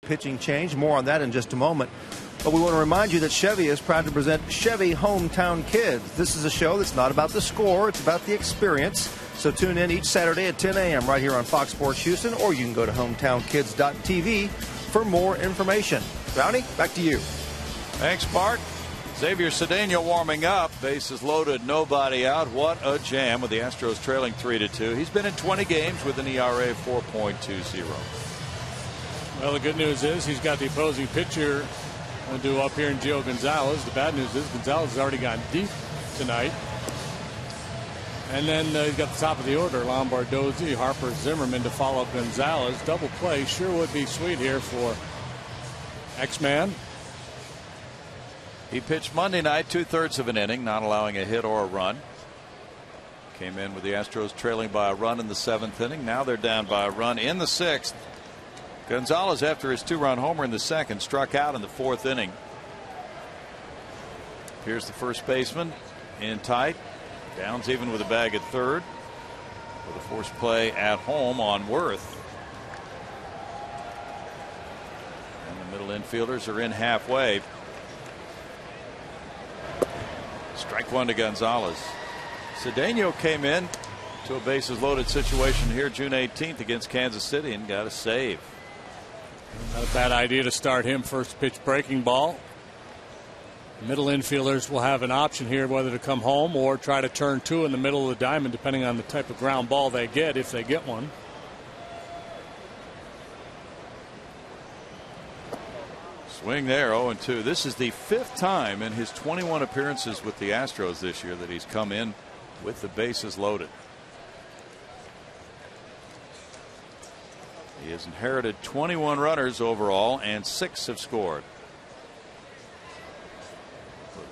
Pitching change. More on that in just a moment. But we want to remind you that Chevy is proud to present Chevy Hometown Kids. This is a show that's not about the score, it's about the experience. So tune in each Saturday at 10 a.m. right here on Fox Sports Houston, or you can go to hometownkids.tv for more information. Brownie, back to you. Thanks, Bart. Xavier Cedeno warming up. Bases loaded, nobody out. What a jam with the Astros trailing 3-2. He's been in 20 games with an ERA of 4.20. Well, the good news is he's got the opposing pitcher due up here in Gio Gonzalez. The bad news is Gonzalez has already gone deep tonight. And then he's got the top of the order, Lombardozzi, Harper, Zimmerman to follow Gonzalez. Double play sure would be sweet here for X-Man. He pitched Monday night 2/3 of an inning, not allowing a hit or a run. Came in with the Astros trailing by a run in the 7th inning. Now they're down by a run in the 6th. Gonzalez, after his 2-run homer in the 2nd, struck out in the 4th inning. Here's the first baseman in tight. Downs even with a bag at 3rd. With a forced play at home on Worth. And the middle infielders are in halfway. Strike 1 to Gonzalez. Cedeno came in to a bases loaded situation here June 18th against Kansas City and got a save. Not a bad idea to start him. First pitch breaking ball. Middle infielders will have an option here whether to come home or try to turn 2 in the middle of the diamond, depending on the type of ground ball they get, if they get one. Swing there, 0-2. This is the 5th time in his 21 appearances with the Astros this year that he's come in with the bases loaded. He has inherited 21 runners overall, and 6 have scored.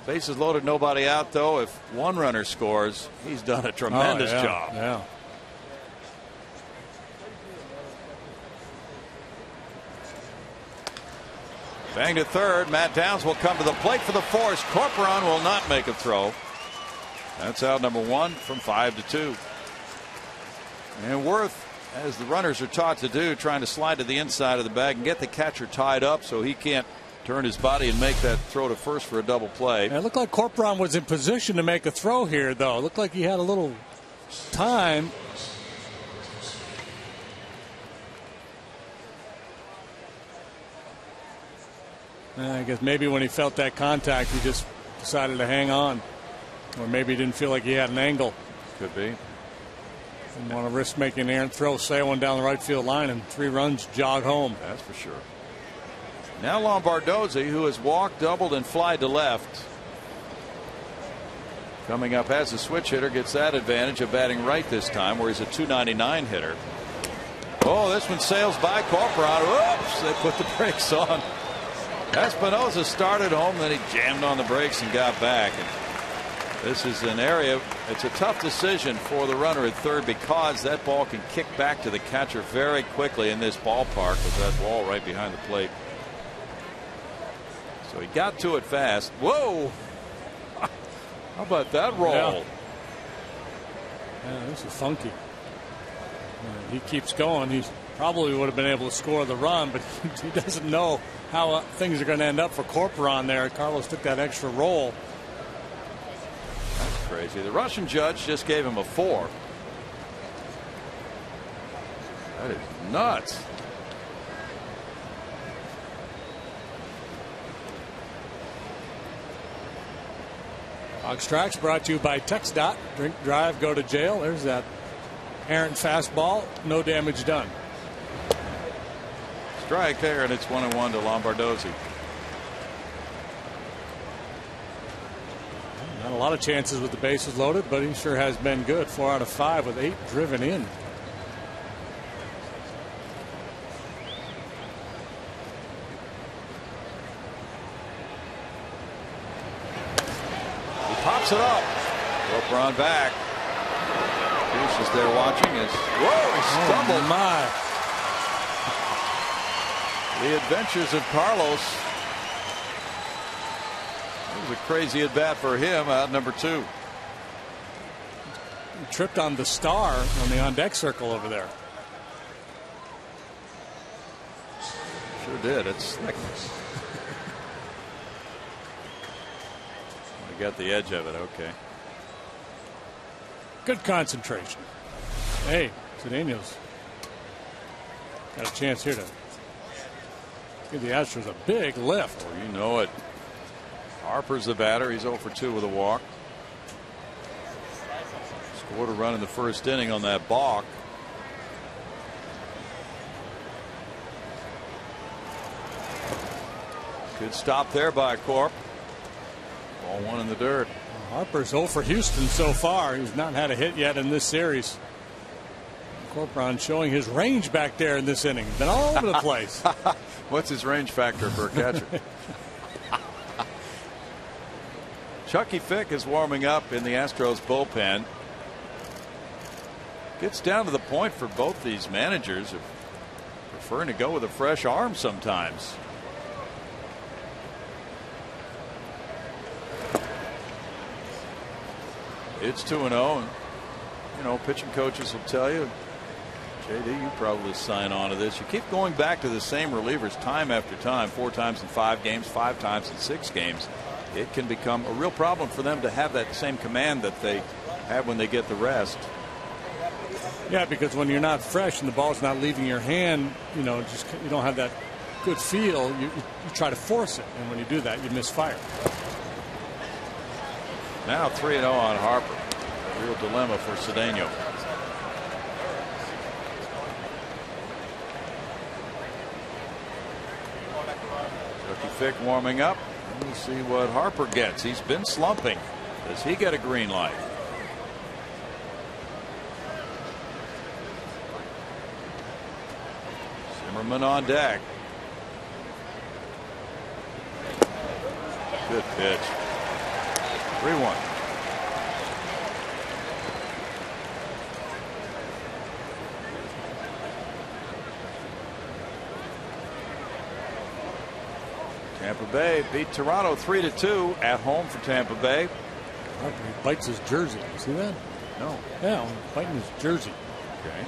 Bases loaded, nobody out, though. If 1 runner scores, he's done a tremendous job. Yeah. Bang to 3rd. Matt Downs will come to the plate for the force. Corcoran will not make a throw. That's out number 1 from 5-2. And Worth, as the runners are taught to do, trying to slide to the inside of the bag and get the catcher tied up so he can't turn his body and make that throw to first for a double play. It looked like Corcoran was in position to make a throw here, though. It looked like he had a little time. I guess maybe when he felt that contact, he just decided to hang on. Or maybe he didn't feel like he had an angle. Could be. Didn't want to risk making an errant throw, sail one down the right field line, and 3 runs jog home. That's for sure. Now Lombardozzi, who has walked, doubled, and flied to left. Coming up as a switch hitter, gets that advantage of batting right this time, where he's a .299 hitter. Oh, this one sails by Corcoran. Oops, they put the brakes on. Espinosa started home, then he jammed on the brakes and got back. And this is an area, it's a tough decision for the runner at third, because that ball can kick back to the catcher very quickly in this ballpark with that wall right behind the plate. So he got to it fast. Whoa! How about that roll? Yeah, this is funky. He keeps going. He probably would have been able to score the run, but he doesn't know how things are going to end up for Corcoran there. Carlos took that extra roll. That's crazy. The Russian judge just gave him a 4. That is nuts. Box Tracks brought to you by TxDOT. Drink, drive, go to jail. There's that errant fastball. No damage done. Strike there, and it's 1-1 to Lombardozzi. Not a lot of chances with the bases loaded, but he sure has been good. 4 out of 5 with 8 driven in. He pops it up. Corcoran back. Goose is there watching. Whoa, he stumbled. Oh my. The adventures of Carlos. It was a crazy at bat for him, out number 2. He tripped on the star on the on deck circle over there. Sure did. It's like I got the edge of it. Okay. Good concentration. Hey, Cedeno's got a chance here to give the Astros a big lift. Well, you know it. Harper's the batter. He's 0 for 2 with a walk. Scored a run in the first inning on that balk. Good stop there by Corp. Ball 1 in the dirt. Harper's 0 for Houston so far. He's not had a hit yet in this series. Corcoran showing his range back there in this inning. Been all over the place. What's his range factor for a catcher? Chucky Fick is warming up in the Astros bullpen. Gets down to the point for both these managers of preferring to go with a fresh arm sometimes. It's 2-0, and you know, pitching coaches will tell you, JD, you probably sign on to this. You keep going back to the same relievers time after time, 4 times in 5 games, 5 times in 6 games. It can become a real problem for them to have that same command that they have when they get the rest. Yeah, because when you're not fresh and the ball's not leaving your hand, you know, just you don't have that good feel. You try to force it, and when you do that, you misfire. Now 3-0 on Harper. A real dilemma for Cedeno. Chucky Fick warming up. We'll see what Harper gets. He's been slumping. Does he get a green light? Zimmerman on deck. Good pitch. 3-1. Tampa Bay beat Toronto 3-2 at home for Tampa Bay. He bites his jersey. You see that? No. Yeah, biting his jersey. Okay.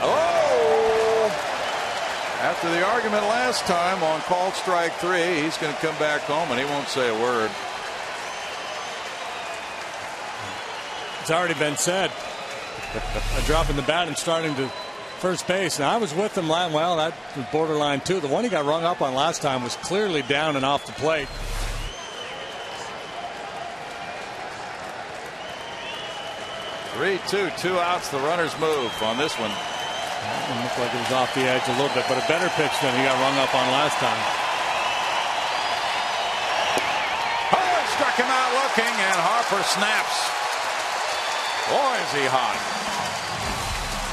Oh! After the argument last time on called strike 3, he's going to come back home and he won't say a word. It's already been said. Dropping the bat and starting to first base. Now I was with him. Well, that was borderline too. The one he got rung up on last time was clearly down and off the plate. Three, 2 outs. The runners move on this one. It looked like it was off the edge a little bit, but a better pitch than he got rung up on last time. Oh, struck him out looking, and Harper snaps. Boy, is he hot.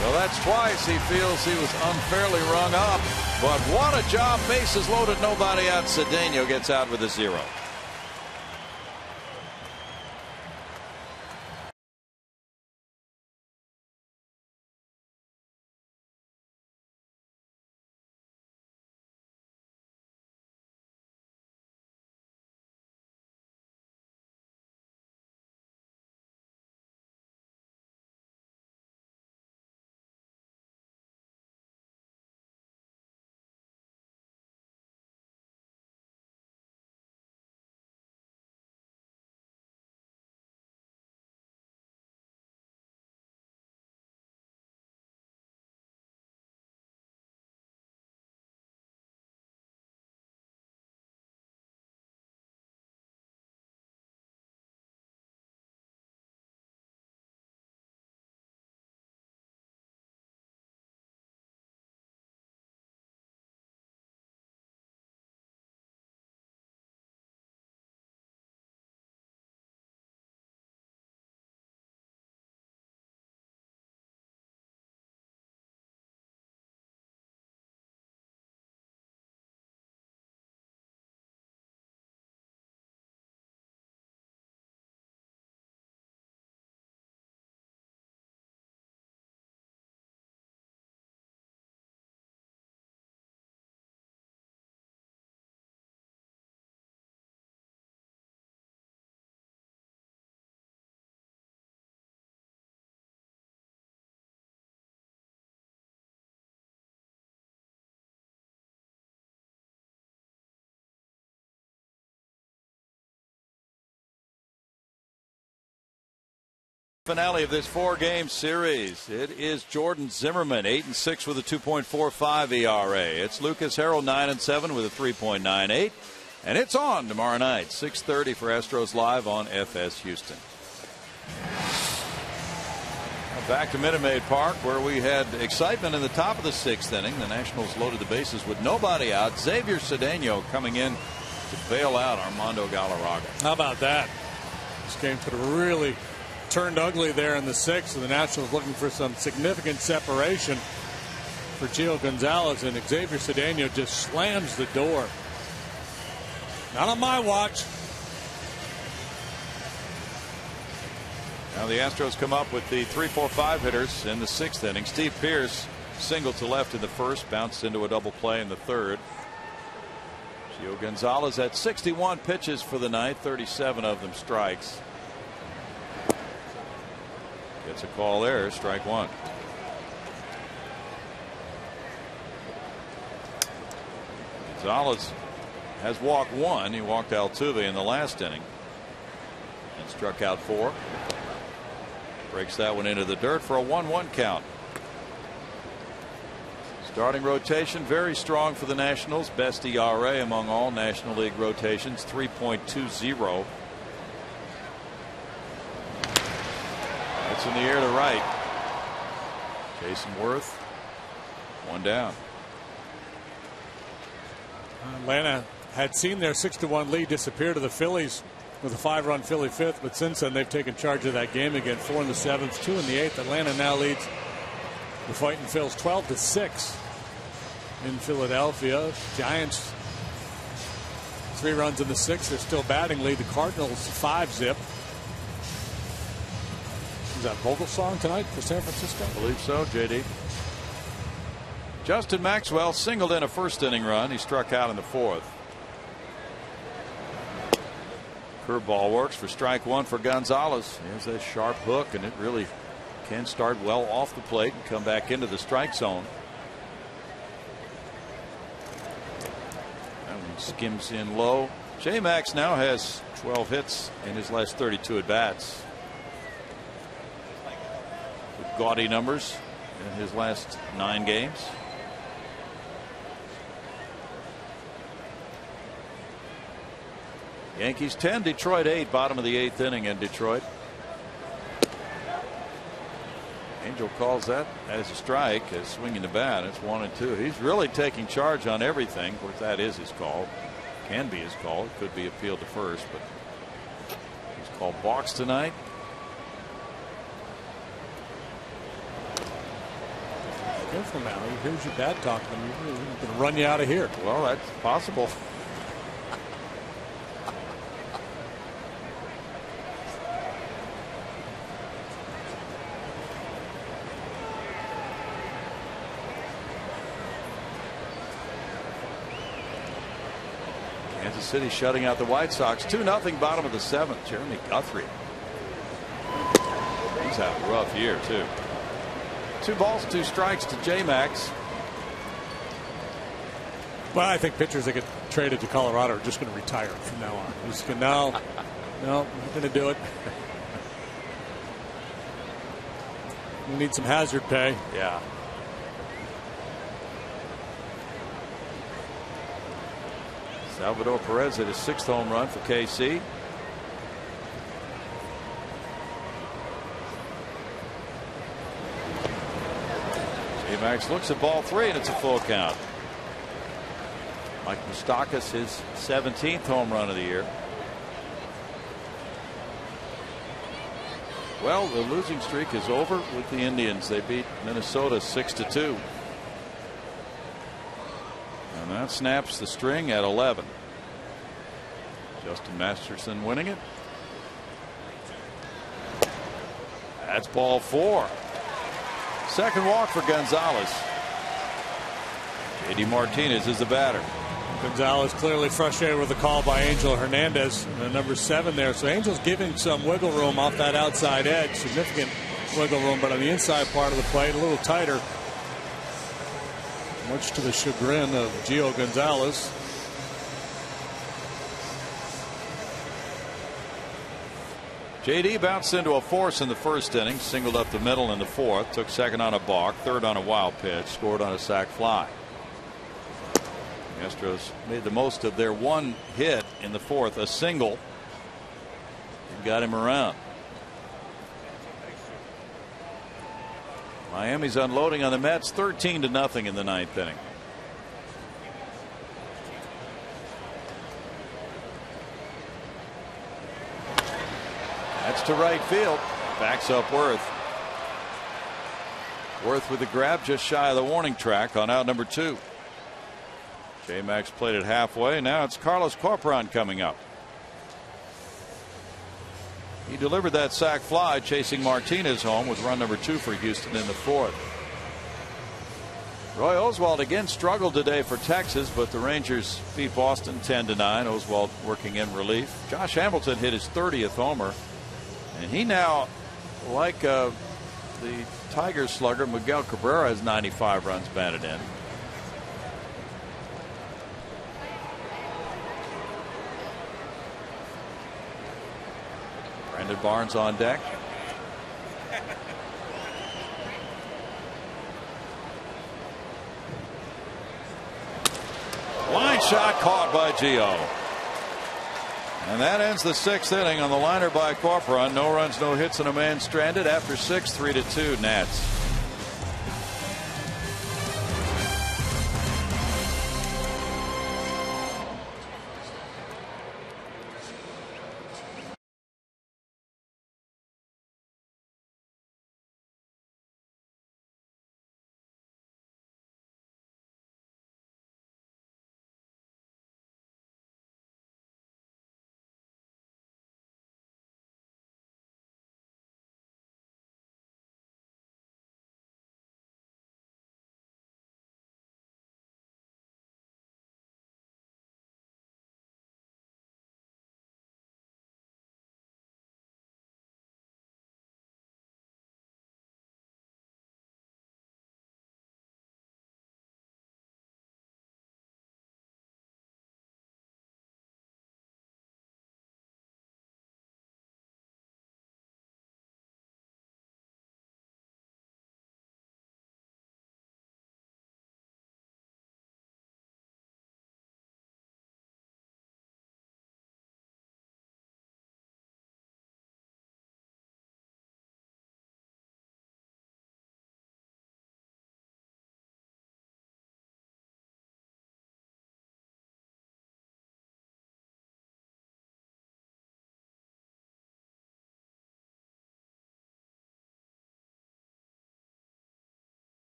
So that's twice he feels he was unfairly rung up. But what a job. Bases loaded, nobody out. Cedeno gets out with a 0. Finale of this 4-game series. It is Jordan Zimmermann, 8-6 with a 2.45 ERA. It's Lucas Harrell, 9-7 with a 3.98. And it's on tomorrow night, 6:30 for Astros Live on FS Houston. Back to Minute Maid Park, where we had excitement in the top of the 6th inning. The Nationals loaded the bases with nobody out. Xavier Cedeno coming in to bail out Armando Galarraga. How about that? This game could have really turned ugly there in the 6th, and the Nationals looking for some significant separation for Gio Gonzalez, and Xavier Cedeno just slams the door. Not on my watch. Now the Astros come up with the 3-4-5 hitters in the 6th inning. Steve Pearce singled to left in the 1st, bounced into a double play in the 3rd. Gio Gonzalez had 61 pitches for the night, 37 of them strikes. Gets a call there, strike 1. Gonzalez has walked 1. He walked Altuve in the last inning and struck out 4. Breaks that one into the dirt for a 1-1 count. Starting rotation very strong for the Nationals. Best ERA among all National League rotations, 3.20. That's in the air to right. Jason Worth, 1 down. Atlanta had seen their 6-1 lead disappear to the Phillies with a 5-run Philly 5th, but since then they've taken charge of that game again. 4 in the 7th, 2 in the 8th. Atlanta now leads the Fighting Phils 12-6 in Philadelphia. Giants 3 runs in the 6th. They're still batting lead. The Cardinals 5-zip. Is that Vogelsong tonight for San Francisco? I believe so, JD. Justin Maxwell singled in a 1st inning run. He struck out in the 4th. Curveball works for strike 1 for Gonzalez. Here's that sharp hook, and it really can start well off the plate and come back into the strike zone. That one skims in low. J Max now has 12 hits in his last 32 at bats. With gaudy numbers in his last 9 games. Yankees 10, Detroit 8, bottom of the 8th inning in Detroit. Angel calls that as a strike, as swinging the bat. It's 1-2. He's really taking charge on everything. Of course, that is his call. Can be his call. It could be appealed to first, but he's called balks tonight. Careful now. He hears your dad talking. He's going to run you out of here. Well, that's possible. Kansas City shutting out the White Sox 2-0 bottom of the 7th. Jeremy Guthrie. He's had a rough year too. 2 balls, 2 strikes to J-Max. Well, I think pitchers that get traded to Colorado are just going to retire from now on. Just going no, I'm not going to do it. You need some hazard pay. Yeah. Salvador Perez hit his 6th home run for KC. J-Max looks at ball 3 and it's a full count. Mike Moustakas his 17th home run of the year. Well, the losing streak is over with the Indians. They beat Minnesota 6-2. And that snaps the string at 11. Justin Masterson winning it. That's ball 4. Second walk for Gonzalez. J.D. Martinez is the batter. Gonzalez clearly frustrated with the call by Angel Hernandez, number 7 there. So Angel's giving some wiggle room off that outside edge, significant wiggle room, but on the inside part of the plate, a little tighter. Much to the chagrin of Gio Gonzalez. JD bounced into a force in the first inning, singled up the middle in the 4th, took second on a balk, third on a wild pitch, scored on a sac fly. The Astros made the most of their one hit in the 4th, a single, and got him around. Miami's unloading on the Mets 13-0 in the 9th inning. That's to right field. Backs up Worth. Worth with the grab just shy of the warning track on out number 2. J-Max played it halfway. Now it's Carlos Corporon coming up. He delivered that sac fly chasing Martinez home with run number 2 for Houston in the 4th. Roy Oswalt again struggled today for Texas, but the Rangers beat Boston 10-9. Oswalt working in relief. Josh Hamilton hit his 30th homer, and he now, like the Tigers slugger Miguel Cabrera, has 95 runs batted in. Brandon Barnes on deck. Line shot caught by Gio. And that ends the 6th inning on the liner by Corporon. No runs, no hits, and a man stranded. After 6, 3-2 Nats.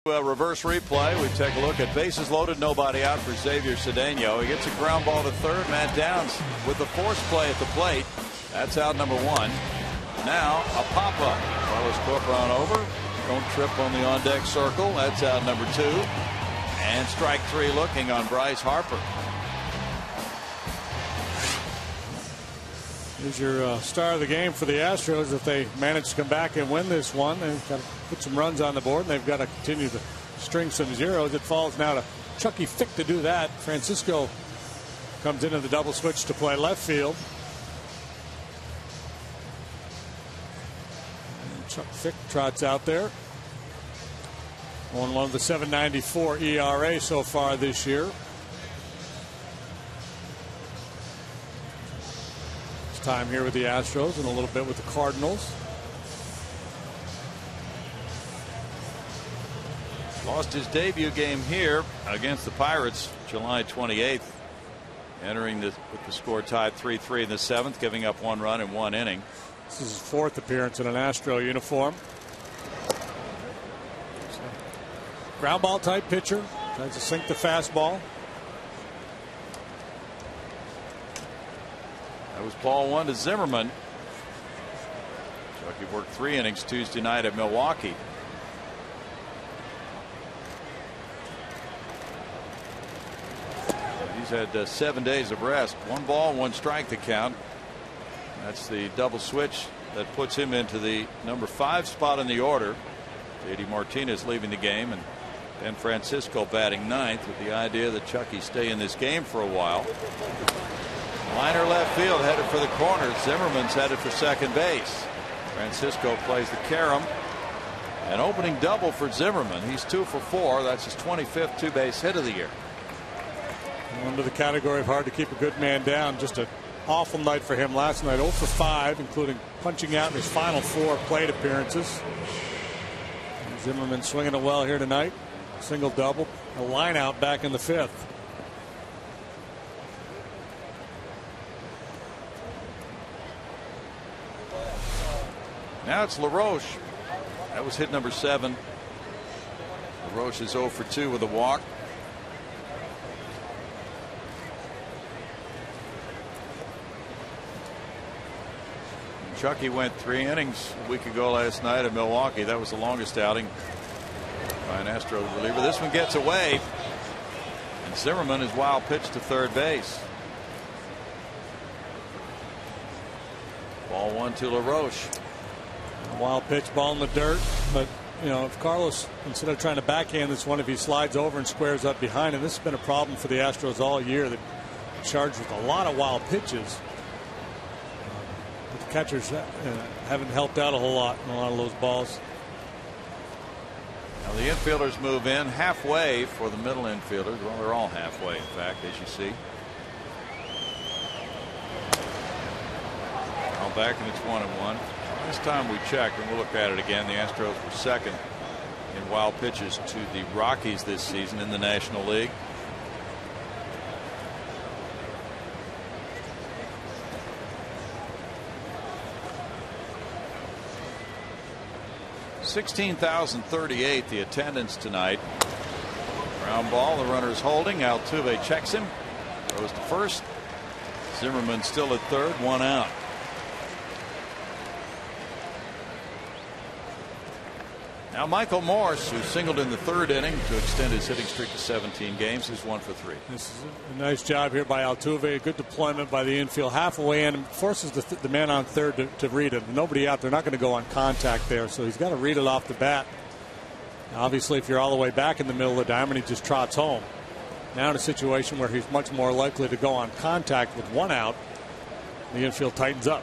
Reverse replay. We take a look at bases loaded, nobody out for Xavier Cedeno. He gets a ground ball to third. Matt Downs with the force play at the plate. That's out number one. Now a pop-up. Carlos Corcoran over. Don't trip on the on-deck circle. That's out number two. And strike three looking on Bryce Harper. Here's your star of the game for the Astros. If they manage to come back and win this one, they've got to put some runs on the board, and they've got to continue to string some zeros. It falls now to Chucky Fick to do that. Francisco comes into the double switch to play left field. And Chuck Fick trots out there on one of the 7.94 ERA so far this year. Time here with the Astros and a little bit with the Cardinals. Lost his debut game here against the Pirates July 28th, entering with the score tied 3-3 in the seventh, giving up one run in one inning. This is his fourth appearance in an Astro uniform. Ground ball type pitcher, tries to sink the fastball. That was ball one to Zimmerman. Chucky worked 3 innings Tuesday night at Milwaukee. He's had 7 days of rest. 1 ball, 1 strike to count. That's the double switch that puts him into the number 5 spot in the order. J.D. Martinez leaving the game, and Ben Francisco batting 9th with the idea that Chucky stay in this game for a while. Liner left field, headed for the corner. Zimmerman's headed for second base. Francisco plays the carom. An opening double for Zimmerman. He's 2 for 4. That's his 25th two-base hit of the year. Under the category of hard to keep a good man down. Just an awful night for him last night. 0 for 5, including punching out in his final 4 plate appearances. Zimmerman swinging it well here tonight. Single double. A line out back in the 5th. Now it's LaRoche. That was hit number 7. LaRoche is 0 for 2 with a walk. Chucky went 3 innings a week ago last night at Milwaukee. That was the longest outing by an Astros reliever. This one gets away, and Zimmerman is wild pitch to third base. Ball 1 to LaRoche. Wild pitch, ball in the dirt, but you know, if Carlos, instead of trying to backhand this one, if he slides over and squares up behind him, this has been a problem for the Astros all year. They're charged with a lot of wild pitches. But the catchers haven't helped out a whole lot in a lot of those balls. Now the infielders move in halfway for the middle infielders. Well, they're all halfway, in fact, as you see. Now back, and it's 1-1. Last time we checked, and we'll look at it again, the Astros were second in wild pitches to the Rockies this season in the National League. $16,038 the attendance tonight. Ground ball, the runner's holding. Altuve checks him, goes to first. Zimmerman still at third, 1 out. Now Michael Morse, who singled in the 3rd inning to extend his hitting streak to 17 games, is 1 for 3. This is a nice job here by Altuve. Good deployment by the infield, halfway in, forces the man on third to read it. Nobody out there, not going to go on contact there, so he's got to read it off the bat. Now, obviously, if you're all the way back in the middle of the diamond, he just trots home. Now in a situation where he's much more likely to go on contact with 1 out, the infield tightens up.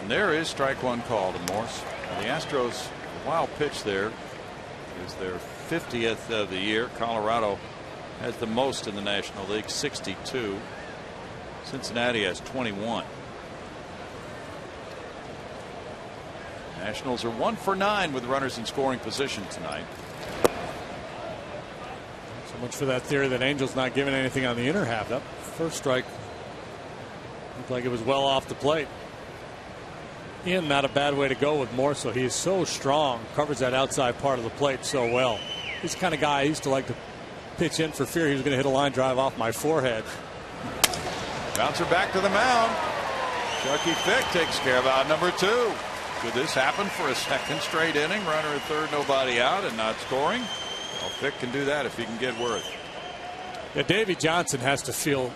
There is strike 1 call to Morse. The Astros, wild pitch there is their 50th of the year. Colorado has the most in the National League, 62. Cincinnati has 21. Nationals are 1 for 9 with runners in scoring position tonight. So much for that theory that Angels not giving anything on the inner half. That first strike looked like it was well off the plate. in, not a bad way to go with Morso. He is so strong, covers that outside part of the plate so well. He's the kind of guy I used to like to pitch in for fear he was going to hit a line drive off my forehead. Bouncer back to the mound. Chucky Fick takes care of out number 2. Could this happen for a second straight inning? Runner at third, nobody out, and not scoring? Well, Fick can do that if he can get Worth. Yeah, Davey Johnson has to feel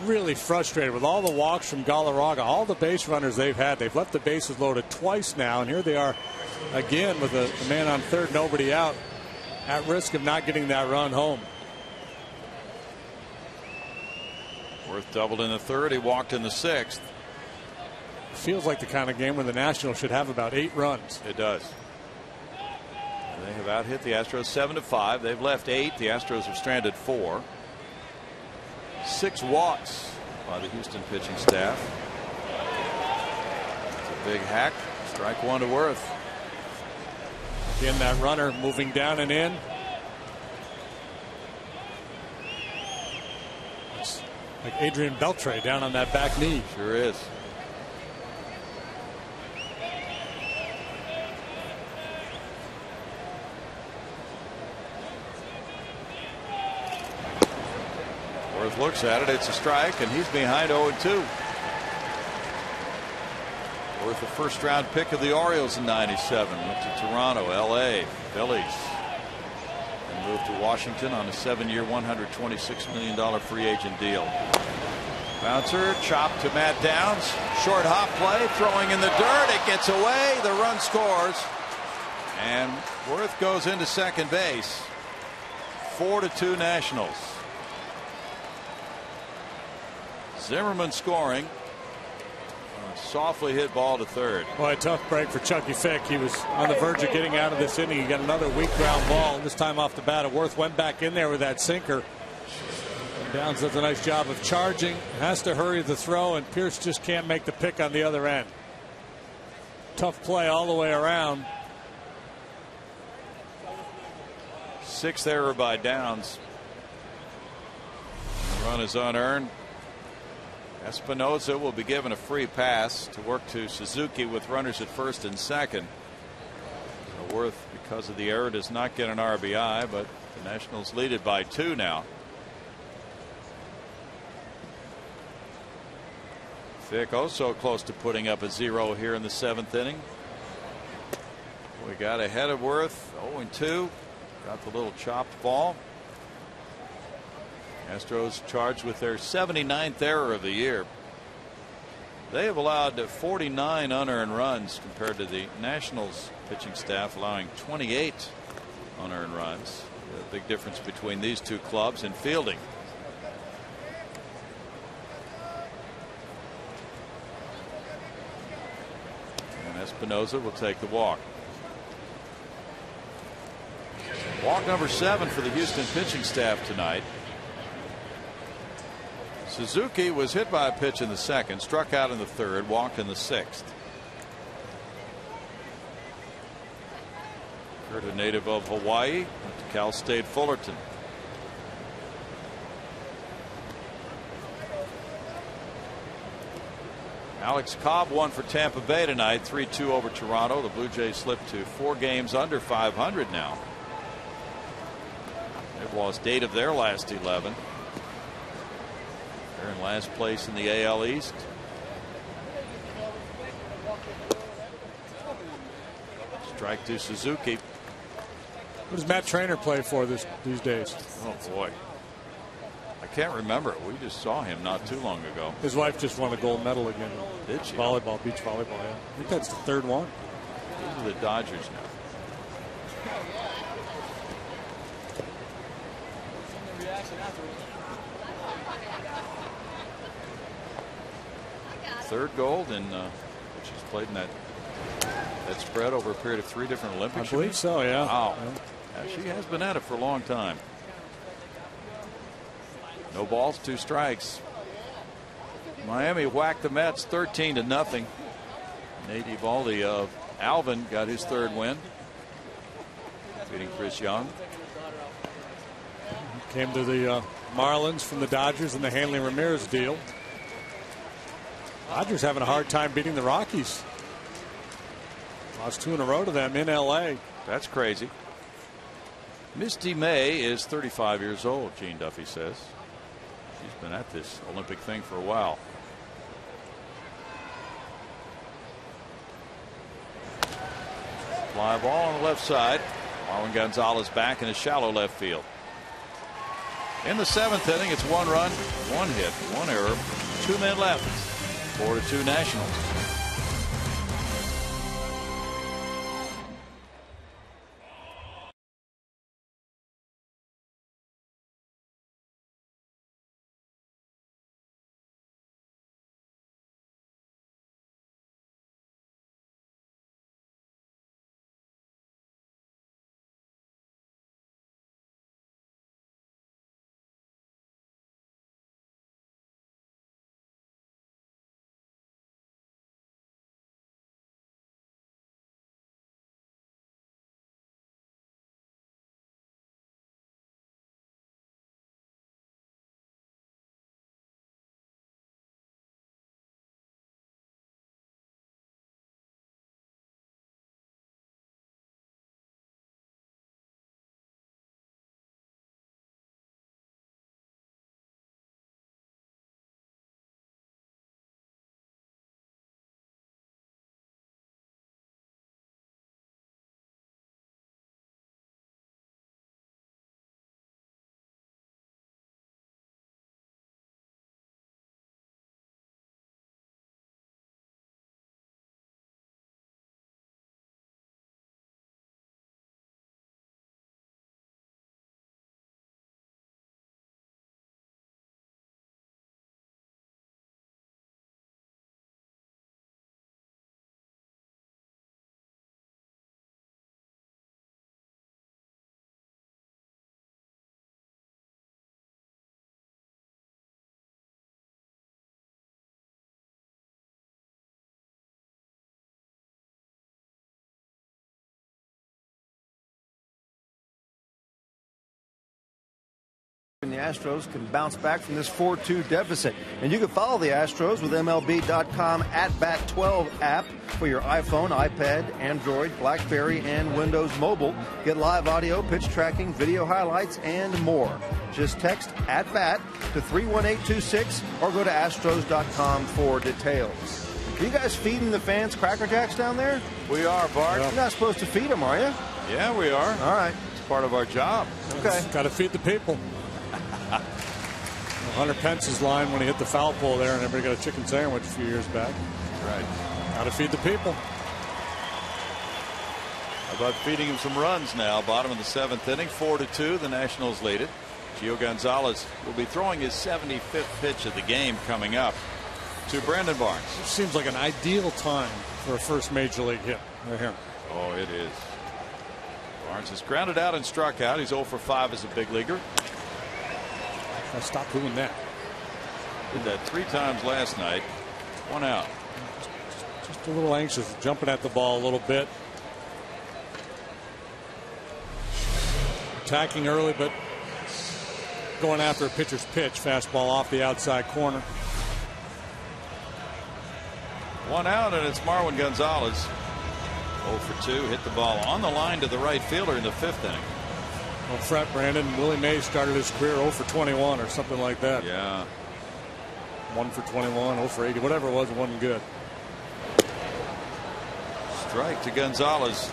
really frustrated with all the walks from Galarraga, all the base runners they've had. They've left the bases loaded twice now, and here they are again with a man on third, nobody out, at risk of not getting that run home. Worth doubled in the third. He walked in the sixth. Feels like the kind of game where the Nationals should have about 8 runs. It does. They have out hit the Astros 7-5. They've left 8. The Astros have stranded 4. 6 walks by the Houston pitching staff. It's a big hack. Strike 1 to Worth. Again, that runner moving down and in. It's like Adrian Beltre down on that back knee. Sure is. Worth looks at it. It's a strike, and he's behind 0-2. Worth the first round pick of the Orioles in '97. Went to Toronto, LA, Phillies, and moved to Washington on a 7-year, $126 million free agent deal. Bouncer chopped to Matt Downs. Short hop play, throwing in the dirt. It gets away. The run scores, and Worth goes into second base. 4-2 Nationals. Zimmerman scoring. A softly hit ball to third. Boy, a tough break for Chucky Fick. He was on the verge of getting out of this inning. He got another weak ground ball. This time off the bat. Worth went back in there with that sinker. Downs does a nice job of charging. Has to hurry the throw, and Pierce just can't make the pick on the other end. Tough play all the way around. 6th error by Downs. The run is unearned. Espinosa will be given a free pass to work to Suzuki with runners at first and second. So Worth, because of the error, does not get an RBI, but the Nationals lead it by 2 now. Fick also close to putting up a 0 here in the 7th inning. We got ahead of Worth. 0-2. Got the little chopped ball. Astros charged with their 79th error of the year. They have allowed 49 unearned runs compared to the Nationals pitching staff allowing 28 unearned runs. The big difference between these two clubs in fielding. And Espinosa will take the walk. Walk number 7 for the Houston pitching staff tonight. Suzuki was hit by a pitch in the second, struck out in the third, walked in the 6th. Kurt, a native of Hawaii, went to Cal State Fullerton. Alex Cobb won for Tampa Bay tonight, 3-2 over Toronto. The Blue Jays slipped to 4 games under 500 now. They've lost 8 of their last 11. They're in last place in the AL East. Strike to Suzuki. What does Matt Trainer play for these days? Oh boy, I can't remember. We just saw him not too long ago. His wife just won a gold medal again. Did she? Volleyball, beach volleyball. Yeah. I think that's the 3rd one. These are the Dodgers now. 3rd gold, and she's played in that spread over a period of 3 different Olympics. I believe so, yeah. Wow. Yeah, she has been at it for a long time. No balls, 2 strikes. Miami whacked the Mets 13-0. Nate Eovaldi of Alvin got his 3rd win, beating Chris Young. Came to the Marlins from the Dodgers in the Hanley Ramirez deal. Dodgers having a hard time beating the Rockies. Lost 2 in a row to them in L.A. That's crazy. Misty May is 35 years old, Gene Duffy says. She's been at this Olympic thing for a while. Fly ball on the left side. Marwin Gonzalez back in a shallow left field. In the 7th inning, it's 1 run, 1 hit, 1 error, 2 men left. 4-2 Nationals. The Astros can bounce back from this 4-2 deficit. And you can follow the Astros with MLB.com @Bat12 app for your iPhone, iPad, Android, BlackBerry, and Windows Mobile. Get live audio, pitch tracking, video highlights, and more. Just text @Bat to 31826 or go to Astros.com for details. Are you guys feeding the fans Cracker Jacks down there? We are, Bart. You're not supposed to feed them, are you? Yeah, we are. All right. It's part of our job. Okay. Got to feed the people. Hunter Pence's line when he hit the foul pole there and everybody got a chicken sandwich a few years back. Right. Got to feed the people. How about feeding him some runs now? Bottom of the 7th inning, 4-2. The Nationals lead it. Gio Gonzalez will be throwing his 75th pitch of the game coming up to Brandon Barnes. It seems like an ideal time for a first major league hit right here. Oh, it is. Barnes has grounded out and struck out. He's 0 for 5 as a big leaguer. Stop doing that. Did that 3 times last night. 1 out. Just a little anxious, jumping at the ball a little bit. Attacking early, but going after a pitcher's pitch. Fastball off the outside corner. 1 out, and it's Marwin Gonzalez. 0 for 2. Hit the ball on the line to the right fielder in the 5th inning. Don't fret, Brandon. Willie Mays started his career 0 for 21 or something like that. Yeah. 1 for 21, 0 for 80, whatever it was, it wasn't good. Strike to Gonzalez.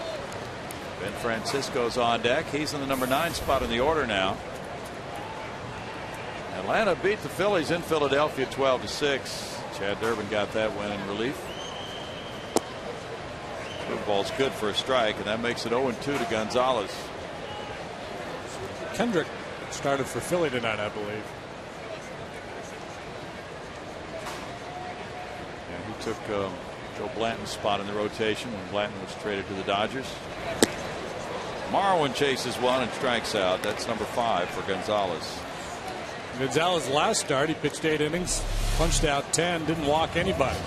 Ben Francisco's on deck. He's in the number 9 spot in the order now. Atlanta beat the Phillies in Philadelphia 12-6. Chad Durbin got that win in relief. Ball's good for a strike, and that makes it 0-2 to Gonzalez. Kendrick started for Philly tonight, I believe. Yeah, he took Joe Blanton's spot in the rotation when Blanton was traded to the Dodgers. Marwin chases one and strikes out. That's number 5 for Gonzalez. Gonzalez's last start, he pitched 8 innings, punched out 10, didn't walk anybody.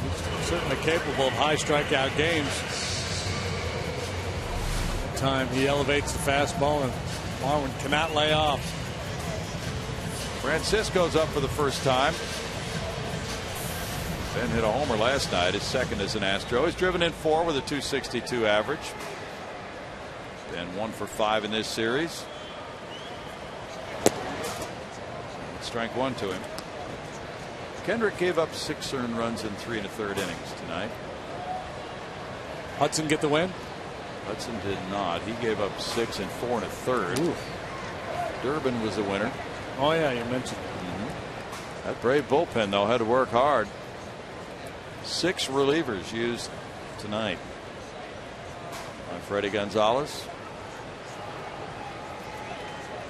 He's certainly capable of high strikeout games. Time he elevates the fastball and Marwin cannot lay off. Francisco's up for the first time. Ben hit a homer last night, his second as an Astro. He's driven in 4 with a .262 average. Ben 1 for 5 in this series. Strike 1 to him. Kendrick gave up 6 earned runs in 3 1/3 innings tonight. Hudson get the win? Hudson did not. He gave up 6 in 4 1/3. Ooh. Durbin was the winner. Oh yeah, you mentioned. That Brave bullpen though had to work hard. 6 relievers used tonight. On Freddie Gonzalez.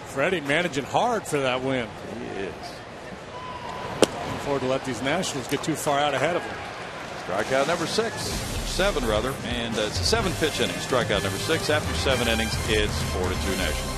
Freddie managing hard for that win. He is. Looking forward to let these Nationals get too far out ahead of him. Strikeout number 7 rather, and it's a 7-pitch inning. Strikeout number 6 after 7 innings. It's 4-2 Nationals.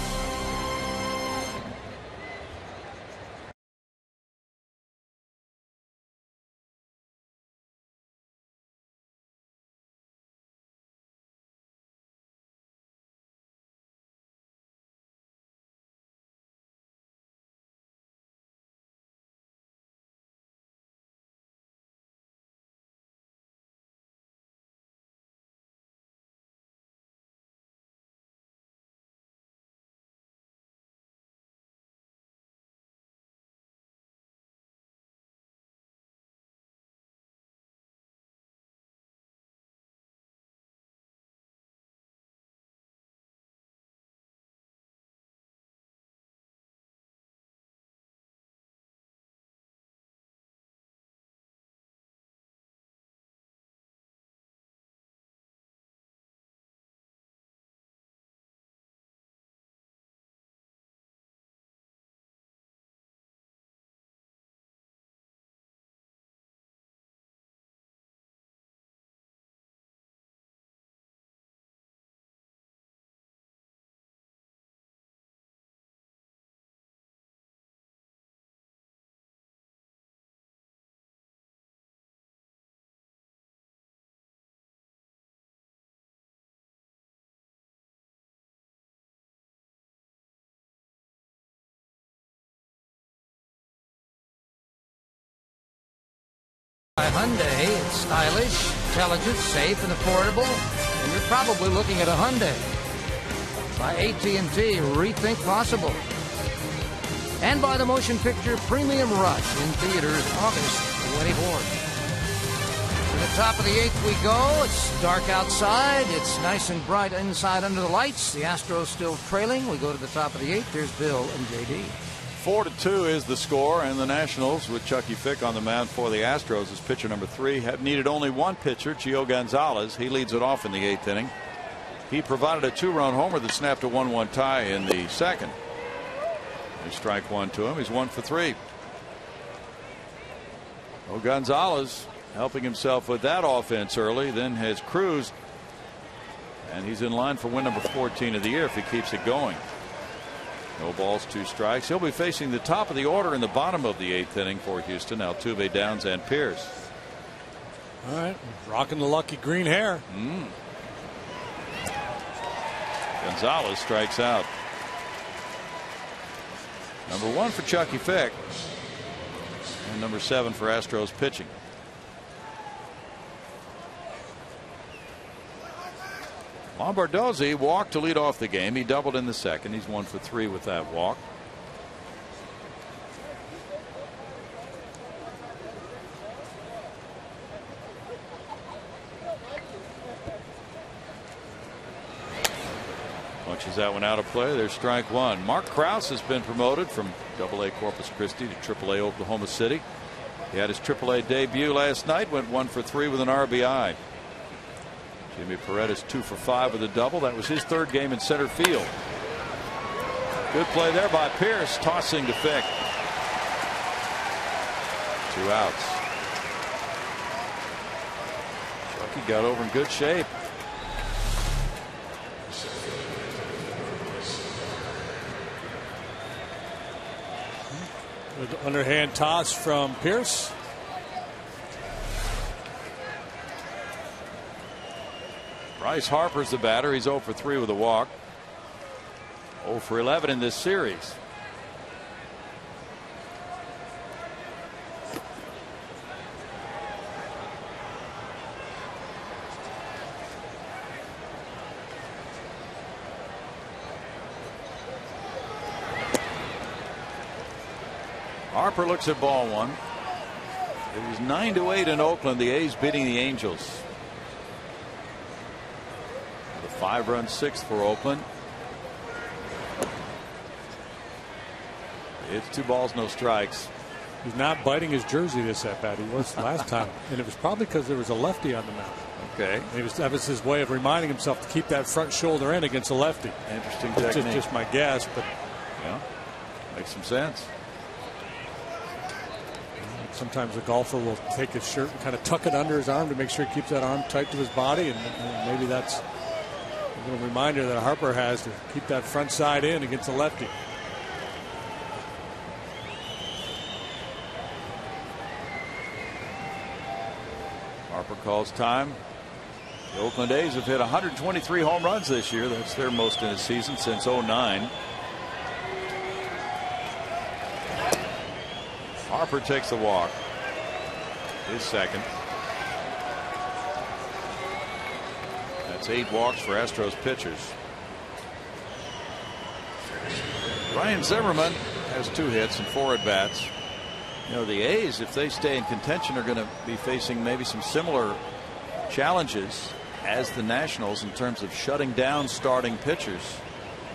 Hyundai. It's stylish, intelligent, safe, and affordable. And you're probably looking at a Hyundai. By AT&T, rethink possible. And by the motion picture Premium Rush in theaters August 24th. To the top of the 8th we go. It's dark outside. It's nice and bright inside under the lights. The Astros still trailing. We go to the top of the 8th. There's Bill and JD. 4-2 is the score, and the Nationals with Chucky Fick on the mound for the Astros as pitcher number 3 have needed only one pitcher, Gio Gonzalez. He leads it off in the 8th inning. He provided a 2-run homer that snapped a 1-1 tie in the 2nd. There's strike 1 to him. He's 1 for 3. Oh, Gonzalez helping himself with that offense early, then has Cruz, and he's in line for win number 14 of the year if he keeps it going. No balls, 2 strikes. He'll be facing the top of the order in the bottom of the 8th inning for Houston. Altuve, Downs, and Pierce. All right, rocking the lucky green hair. Gonzalez strikes out. Number 1 for Chucky Fick, and number 7 for Astros pitching. Lombardozzi walked to lead off the game. He doubled in the 2nd. He's 1 for 3 with that walk. Punches that one out of play. There's strike 1. Mark Krause has been promoted from AA Corpus Christi to AAA Oklahoma City. He had his AAA debut last night. Went 1 for 3 with an RBI. Jimmy Paredes 2 for 5 with a double. That was his 3rd game in center field. Good play there by Pierce, tossing to Fick. 2 outs. Chucky got over in good shape. Good underhand toss from Pierce. Bryce Harper's the batter. He's 0 for 3 with a walk. 0 for 11 in this series. Harper looks at ball one. It was 9-8 in Oakland. The A's beating the Angels. The 5-run sixth for Oakland. It's 2 balls, no strikes. He's not biting his jersey this at bat. He was last time, and it was probably because there was a lefty on the mound. Okay. That was his way of reminding himself to keep that front shoulder in against a lefty. Interesting It's technique. just my guess, but yeah, makes some sense. sometimes a golfer will take his shirt and kind of tuck it under his arm to make sure he keeps that arm tight to his body, and maybe that's a little reminder that Harper has to keep that front side in against a lefty. Harper calls time. The Oakland A's have hit 123 home runs this year. That's their most in a season since '09. Harper takes the walk. His second. That's 8 walks for Astros pitchers. Ryan Zimmerman has 2 hits and 4 at bats. You know, the A's, if they stay in contention, are going to be facing maybe some similar challenges as the Nationals in terms of shutting down starting pitchers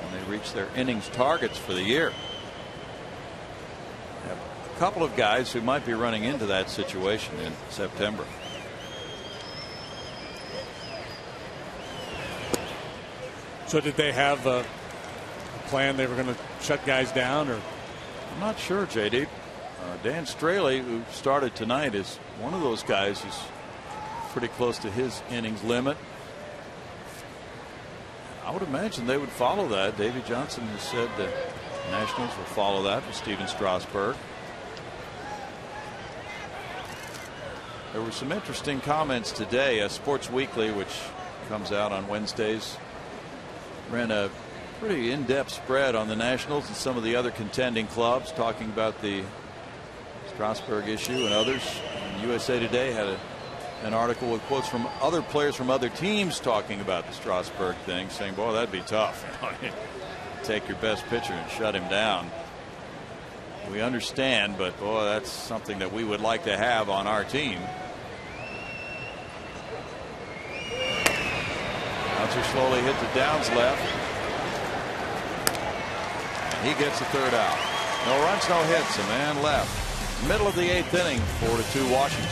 when they reach their innings targets for the year. Have a couple of guys who might be running into that situation in September. So did they have a plan they were going to shut guys down, or? I'm not sure, JD. Dan Straley, who started tonight, is one of those guys who's pretty close to his innings limit. I would imagine they would follow that. Davey Johnson has said that the Nationals will follow that with Steven Strasburg. There were some interesting comments today. Sports Weekly, which comes out on Wednesdays, ran a pretty in-depth spread on the Nationals and some of the other contending clubs, talking about the Strasburg issue and others. And USA Today had an article with quotes from other players from other teams talking about the Strasburg thing, saying, boy, that'd be tough. Take your best pitcher and shut him down. We understand, but boy, that's something that we would like to have on our team. Bouncer slowly hit to Downs left. And he gets the 3rd out. No runs, no hits, a man left. Middle of the 8th inning, 4-2 Washington.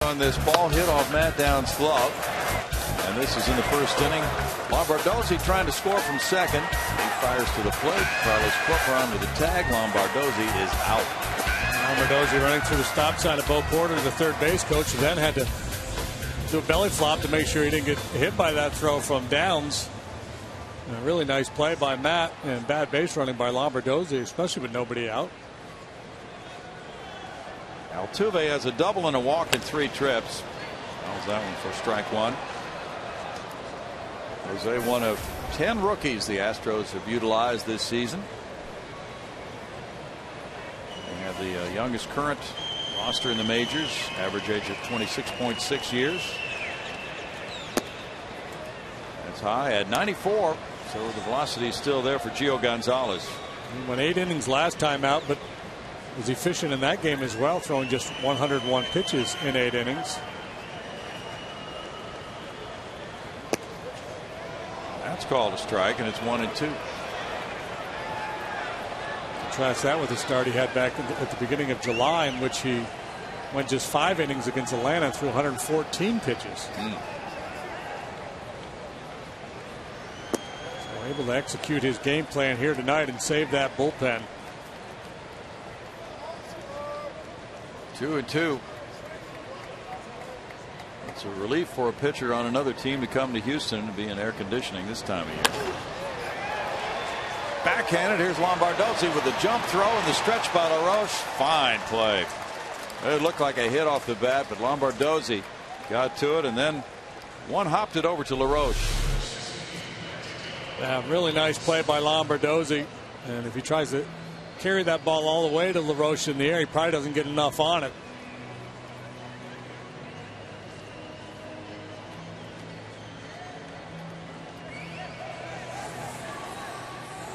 On this ball hit off Matt Downs' glove, and this is in the 1st inning. Lombardozzi trying to score from second. He fires to the plate. Carlos Corcoran with a tag. Lombardozzi is out. Lombardozzi running through the stop sign of Bo Porter, the third base coach, who then had to do a belly flop to make sure he didn't get hit by that throw from Downs. And a really nice play by Matt, and bad base running by Lombardozzi, especially with nobody out. Altuve has a double and a walk in 3 trips. How's that one for strike 1? Jose, one of 10 rookies the Astros have utilized this season. They have the youngest current roster in the majors, average age of 26.6 years. That's high at 94, so the velocity is still there for Gio Gonzalez. He went 8 innings last time out, but was efficient in that game as well, throwing just 101 pitches in 8 innings. That's called a strike, and it's 1-2. Contrast that with the start he had back at the beginning of July, in which he went just 5 innings against Atlanta and threw 114 pitches. So able to execute his game plan here tonight and save that bullpen. 2-2. It's a relief for a pitcher on another team to come to Houston and be in air conditioning this time of year. Backhanded. Here's Lombardozzi with a jump throw and the stretch by LaRoche. Fine play. It looked like a hit off the bat, but Lombardozzi got to it and then one-hopped it over to LaRoche. Yeah, really nice play by Lombardozzi. And if he tries to carry that ball all the way to LaRoche in the air, he probably doesn't get enough on it.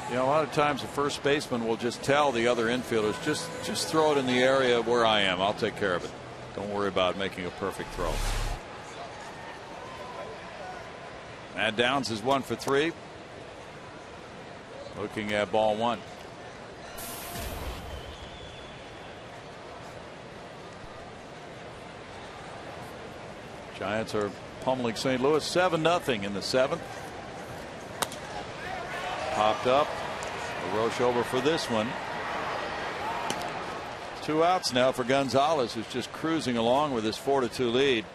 You know, a lot of times the first baseman will just tell the other infielders, just throw it in the area where I am. I'll take care of it. Don't worry about making a perfect throw. And Downs is 1 for 3. Looking at ball 1. Giants are pummeling St. Louis 7-0 in the 7th. Popped up. LaRoche over for this one. 2 outs now for Gonzalez, who's just cruising along with his 4-2 lead.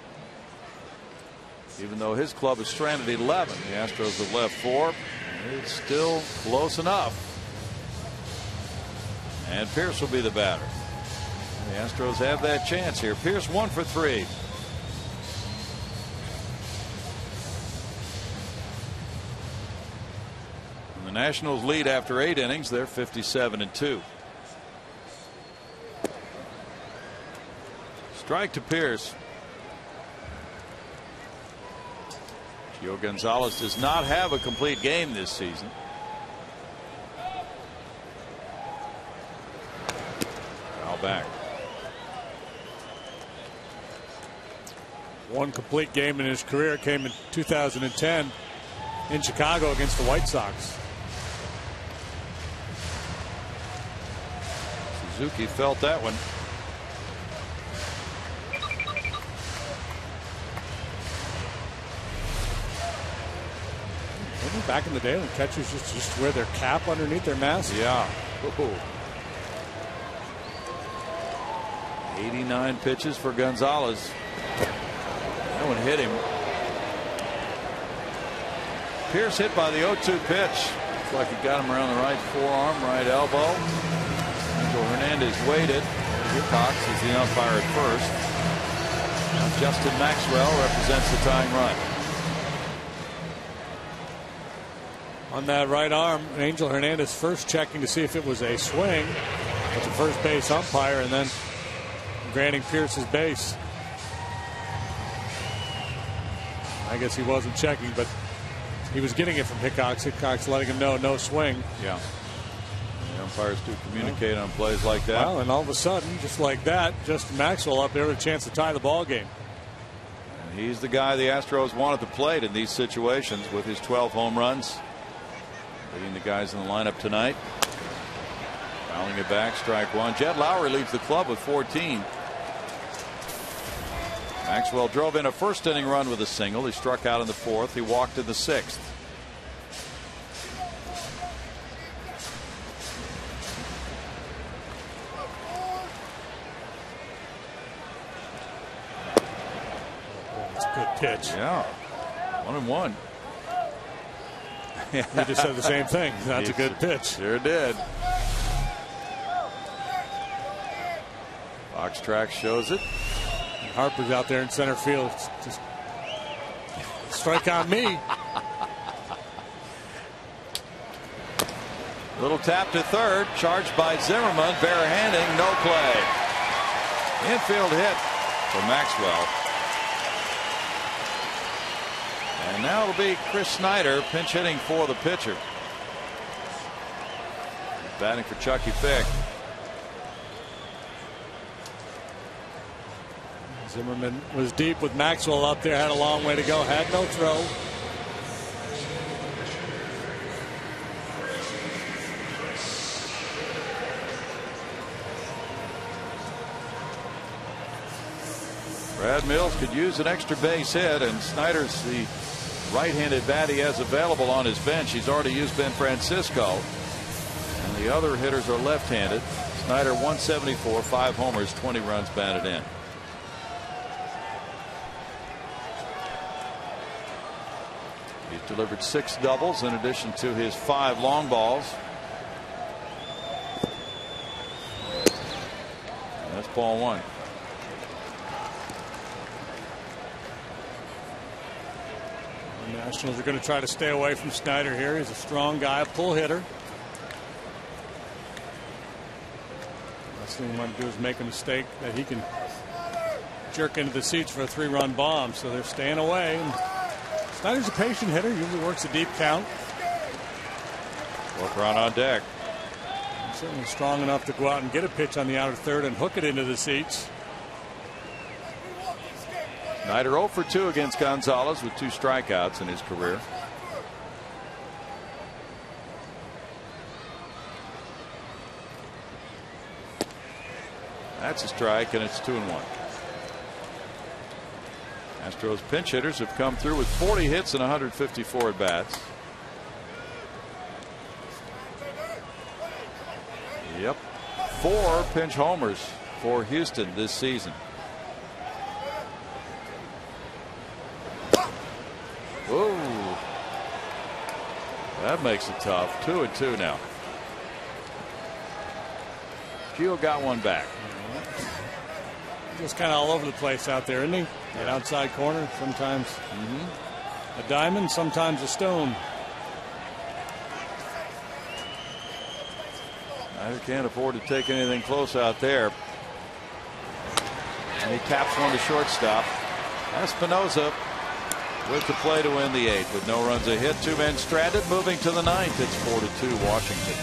Even though his club is stranded at 11, the Astros have left 4. It's still close enough. And Pierce will be the batter. The Astros have that chance here. Pierce 1 for 3. The Nationals lead after 8 innings. They're 57-2. Strike to Pierce. Gio Gonzalez does not have a complete game this season. Foul back. One complete game in his career came in 2010 in Chicago against the White Sox. Suzuki felt that one. Remember back in the day when catchers just wear their cap underneath their mask? Yeah. Ooh. 89 pitches for Gonzalez. That one hit him. Pierce hit by the 0-2 pitch. Looks like he got him around the right forearm, right elbow. Angel Hernandez waited. Cox is the umpire at first. Now Justin Maxwell represents the tying run. On that right arm, Angel Hernandez first checking to see if it was a swing with the first base umpire and then granting Pierce's base. I guess he wasn't checking, but he was getting it from Hickox. Hickox letting him know no swing. Yeah. The umpires do communicate on plays like that. Well, and all of a sudden, just like that, Justin Maxwell up there with a chance to tie the ball game. And he's the guy the Astros want at the plate in these situations with his 12 home runs. Leading the guys in the lineup tonight. Fouling it back, strike 1. Jed Lowry leads the club with 14. Maxwell drove in a first inning run with a single. He struck out in the 4th. He walked in the 6th. That's a good pitch. Yeah. 1-1. You just said the same thing. That's a good pitch. Sure did. Box track shows it. And Harper's out there in center field. It's just strike on me. Little tap to third, charged by Zimmerman, barehanding, no play. Infield hit for Maxwell. And now it'll be Chris Snyder pinch hitting for the pitcher. Batting for Chucky Fick. Zimmerman was deep with Maxwell up there, had a long way to go, had no throw. Brad Mills could use an extra base hit, and Snyder's the right-handed bat he has available on his bench. He's already used Ben Francisco, and the other hitters are left-handed. Snyder 174, 5 homers, 20 runs batted in. He's delivered 6 doubles in addition to his 5 long balls. And that's ball 1. The Nationals are going to try to stay away from Snyder here. He's a strong guy, a pull hitter. Last thing he wants to do is make a mistake that he can jerk into the seats for a 3-run bomb. So they're staying away. And Snyder's a patient hitter. Usually works a deep count. Work run on deck. He's certainly strong enough to go out and get a pitch on the outer third and hook it into the seats. Snyder 0 for 2 against Gonzalez with 2 strikeouts in his career. That's a strike, and it's 2-1. Astros pinch hitters have come through with 40 hits and 154 at bats. Yep, 4 pinch homers for Houston this season. Ooh, that makes it tough. 2-2 now. Gio got one back. Just kind of all over the place out there, isn't he? That outside corner, sometimes a diamond, sometimes a stone. I can't afford to take anything close out there. And he taps one to shortstop. Espinosa with the play to win the 8th with no runs a hit, 2 men stranded. Moving to the 9th, it's 4-2 Washington.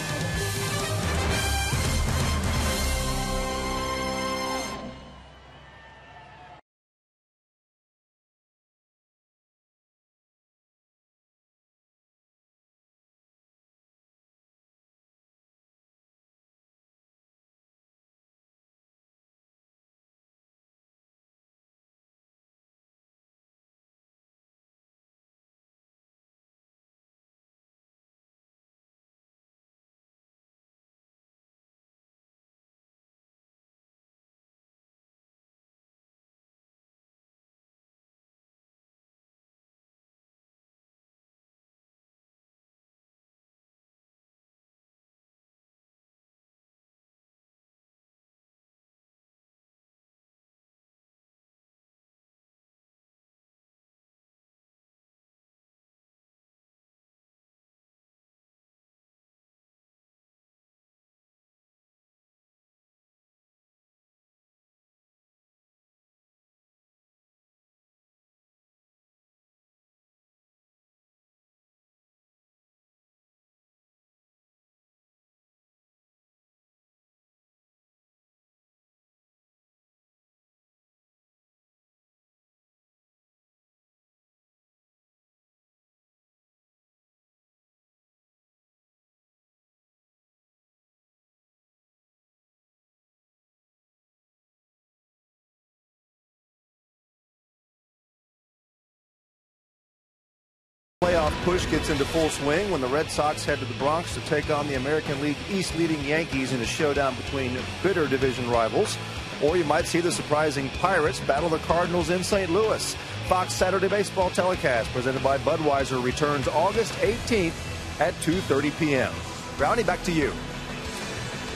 Playoff push gets into full swing when the Red Sox head to the Bronx to take on the American League East leading Yankees in a showdown between bitter division rivals. Or you might see the surprising Pirates battle the Cardinals in St. Louis. Fox Saturday Baseball telecast presented by Budweiser returns August 18th at 2:30 p.m. Brownie, back to you.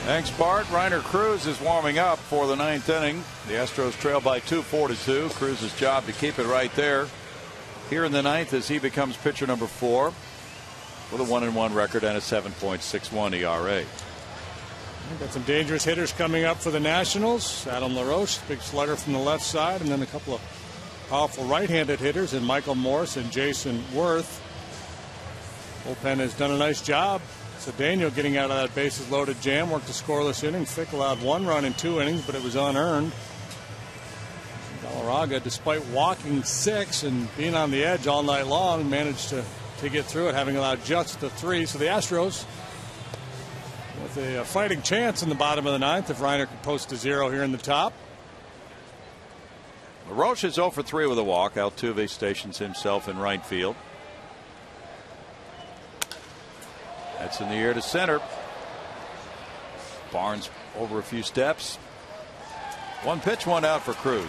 Thanks, Bart. Reiner Cruz is warming up for the 9th inning. The Astros trail by 2, 4-2. Cruz's job to keep it right there here in the 9th as he becomes pitcher number 4 with a 1-1 record and a 7.61 ERA. Got some dangerous hitters coming up for the Nationals. Adam LaRoche, big slugger from the left side, and then a couple of powerful right-handed hitters in Michael Morse and Jason Worth. Bullpen has done a nice job. Cedeno getting out of that bases loaded jam, worked a scoreless inning. Fick allowed 1 run in 2 innings, but it was unearned. Galarraga, despite walking 6 and being on the edge all night long, managed to get through it, having allowed just the 3. So the Astros with a fighting chance in the bottom of the 9th if Reiner could post a 0 here in the top. LaRoche is 0 for 3 with a walk. Altuve stations himself in right field. That's in the air to center. Barnes over a few steps. 1 pitch, 1 out for Cruz.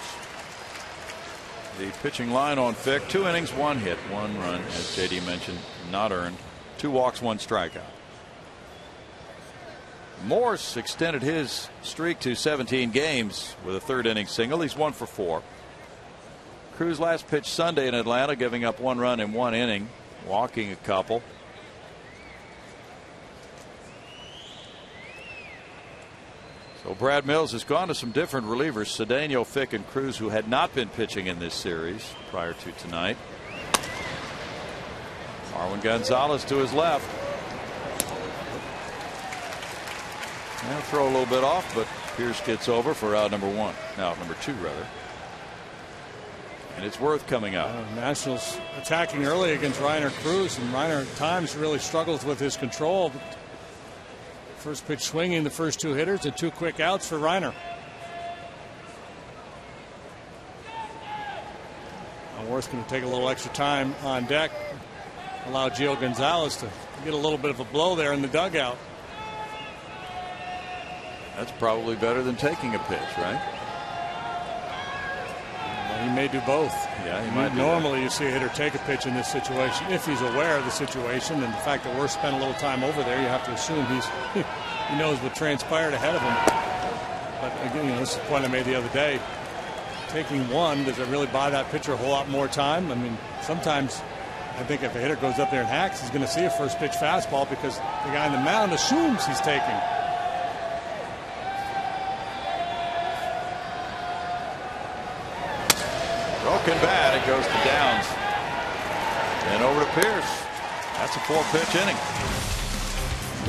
The pitching line on Fick, 2 innings, 1 hit, 1 run, as JD mentioned, not earned. 2 walks, 1 strikeout. Morse extended his streak to 17 games with a 3rd inning single. He's 1 for 4. Cruz last pitched Sunday in Atlanta, giving up 1 run in 1 inning, walking a couple. So Brad Mills has gone to some different relievers, Cedeno, Fick, and Cruz, who had not been pitching in this series prior to tonight. Marwin Gonzalez to his left. They'll throw a little bit off, but Pierce gets over for out number 1. Now out number 2, rather. And it's Worth coming out. Nationals attacking early against Reiner Cruz, and Reiner at times really struggles with his control. First pitch swinging the first 2 hitters and 2 quick outs for Reiner. Worth's going to take a little extra time on deck. Allow Gio Gonzalez to get a little bit of a blow there in the dugout. That's probably better than taking a pitch, right? Well, he may do both. Yeah, he might. Normally you see a hitter take a pitch in this situation if he's aware of the situation, and the fact that Worth spent a little time over there, you have to assume he knows what transpired ahead of him. But again, this is the point I made the other day. Taking 1, does it really buy that pitcher a whole lot more time? I mean, sometimes I think if a hitter goes up there and hacks, he's going to see a first pitch fastball because the guy on the mound assumes he's taking. Broken bat, it goes to Downs. And over to Pierce. That's a 4-pitch inning.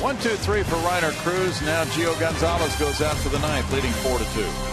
1, 2, 3 for Reiner Cruz. Now Gio Gonzalez goes out for the 9th, leading 4-2.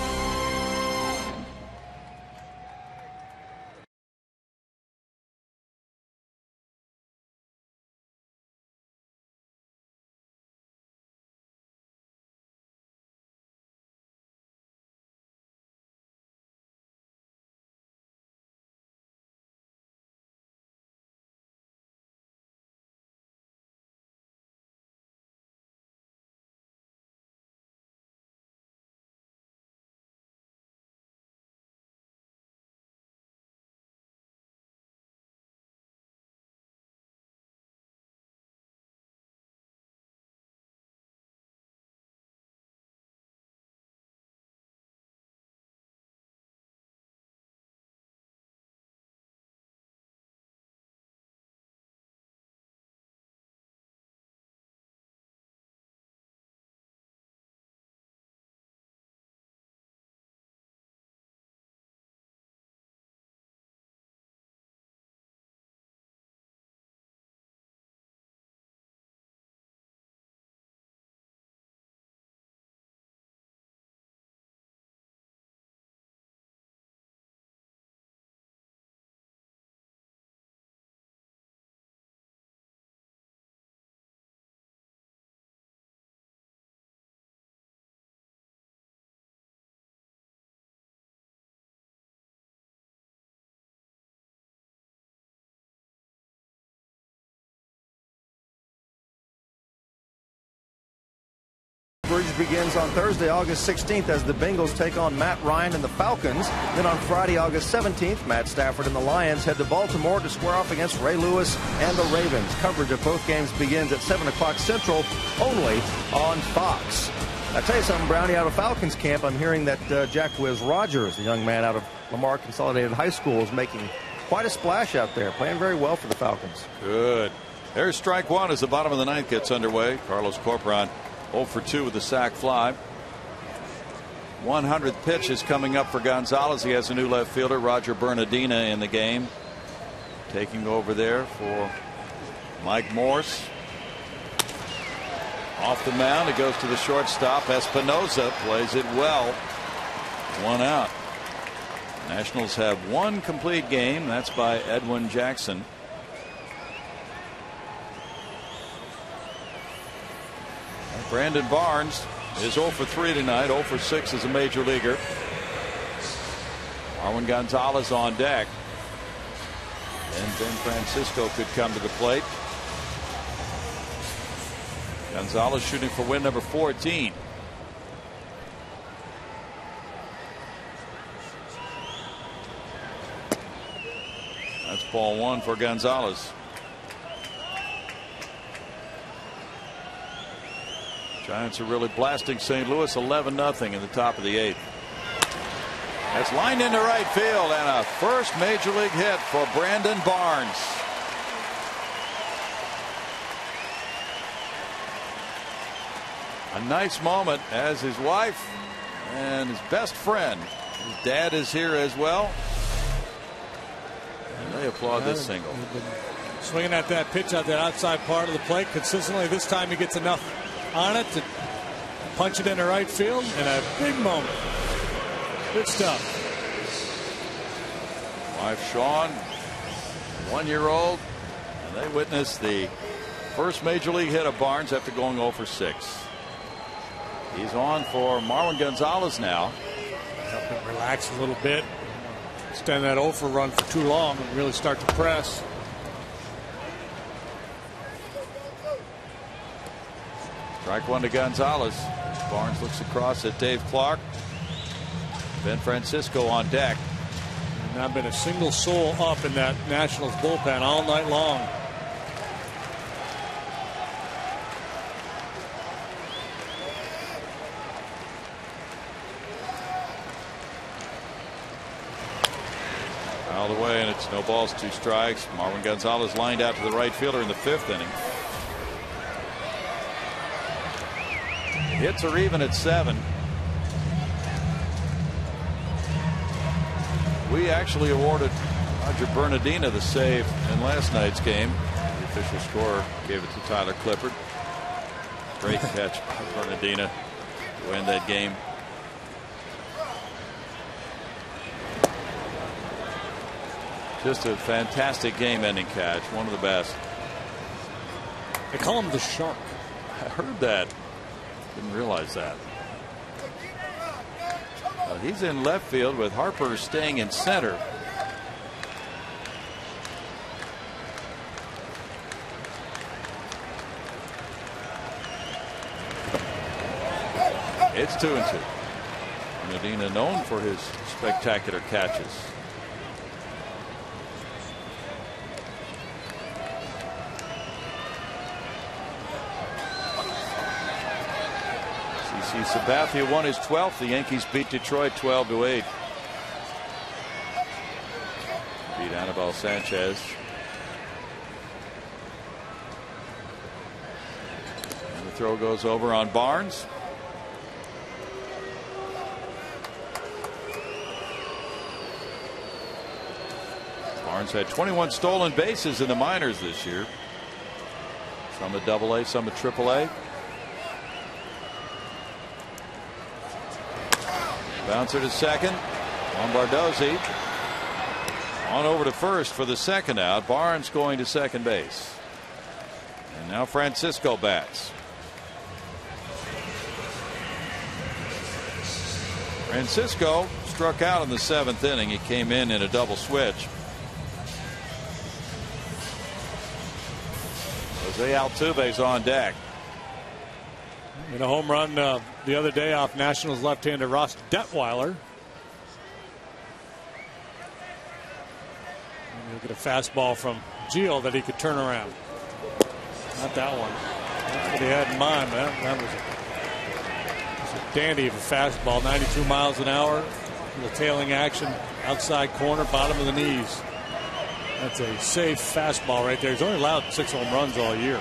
Begins on Thursday, August 16th, as the Bengals take on Matt Ryan and the Falcons. Then on Friday, August 17th, Matt Stafford and the Lions head to Baltimore to square off against Ray Lewis and the Ravens. Coverage of both games begins at 7 o'clock Central, only on Fox. I tell you something, Brownie, out of Falcons camp, I'm hearing that Jack Wiz Rogers, the young man out of Lamar Consolidated High School, is making quite a splash out there, playing very well for the Falcons. Good. There's strike one as the bottom of the ninth gets underway. Carlos Corporon 0 for 2 with a sac fly. 100th pitch is coming up for Gonzalez. He has a new left fielder, Roger Bernardina, in the game. Taking over there for Mike Morse. Off the mound, it goes to the shortstop. Espinoza plays it well. 1 out. Nationals have 1 complete game. That's by Edwin Jackson. Brandon Barnes is 0 for 3 tonight. 0 for 6 as a major leaguer. Marwin Gonzalez on deck. And Ben Francisco could come to the plate. Gonzalez shooting for win number 14. That's ball 1 for Gonzalez. Giants are really blasting St. Louis 11-0 in the top of the 8th. That's lined into right field, and a first major league hit for Brandon Barnes. A nice moment as his wife and his best friend, his dad, is here as well. And they applaud this single. Swinging at that pitch out that outside part of the plate consistently. This time he gets enough on it to punch it into right field, and a big moment. Good stuff. Wife Sean, 1-year-old, and they witnessed the first major league hit of Barnes after going 0 for 6. He's on for Marwin Gonzalez now. Help him relax a little bit. Extend that 0 for run for too long and really start to press. Strike 1 to Gonzalez. Barnes looks across at Dave Clark. Ben Francisco on deck. Not been a single soul up in that Nationals bullpen all night long. Fouled away, and it's no balls, 2 strikes. Marwin Gonzalez lined out to the right fielder in the 5th inning. Hits are even at 7. We actually awarded Roger Bernardina the save in last night's game. The official scorer gave it to Tyler Clippard. Great catch by Bernardina to win that game. Just a fantastic game-ending catch. One of the best. They call him the Shark. I heard that. Didn't realize that. He's in left field with Harper staying in center. It's 2-2. Medina known for his spectacular catches. Sabathia won his 12th. The Yankees beat Detroit 12-8. Beat Anibal Sanchez. And the throw goes over on Barnes. Barnes had 21 stolen bases in the minors this year. Some at AA, some at AAA. Bouncer to second. Lombardozzi on over to first for the second out. Barnes going to second base. And now Francisco bats. Francisco struck out in the 7th inning. He came in a double switch. Jose Altuve's on deck. In a home run the other day off Nationals left-hander Ross Detweiler. He'll get a fastball from Gio that he could turn around. Not that one. That's what he had in mind. That was dandy of a fastball, 92 miles an hour. The tailing action, outside corner, bottom of the knees. That's a safe fastball right there. He's only allowed 6 home runs all year.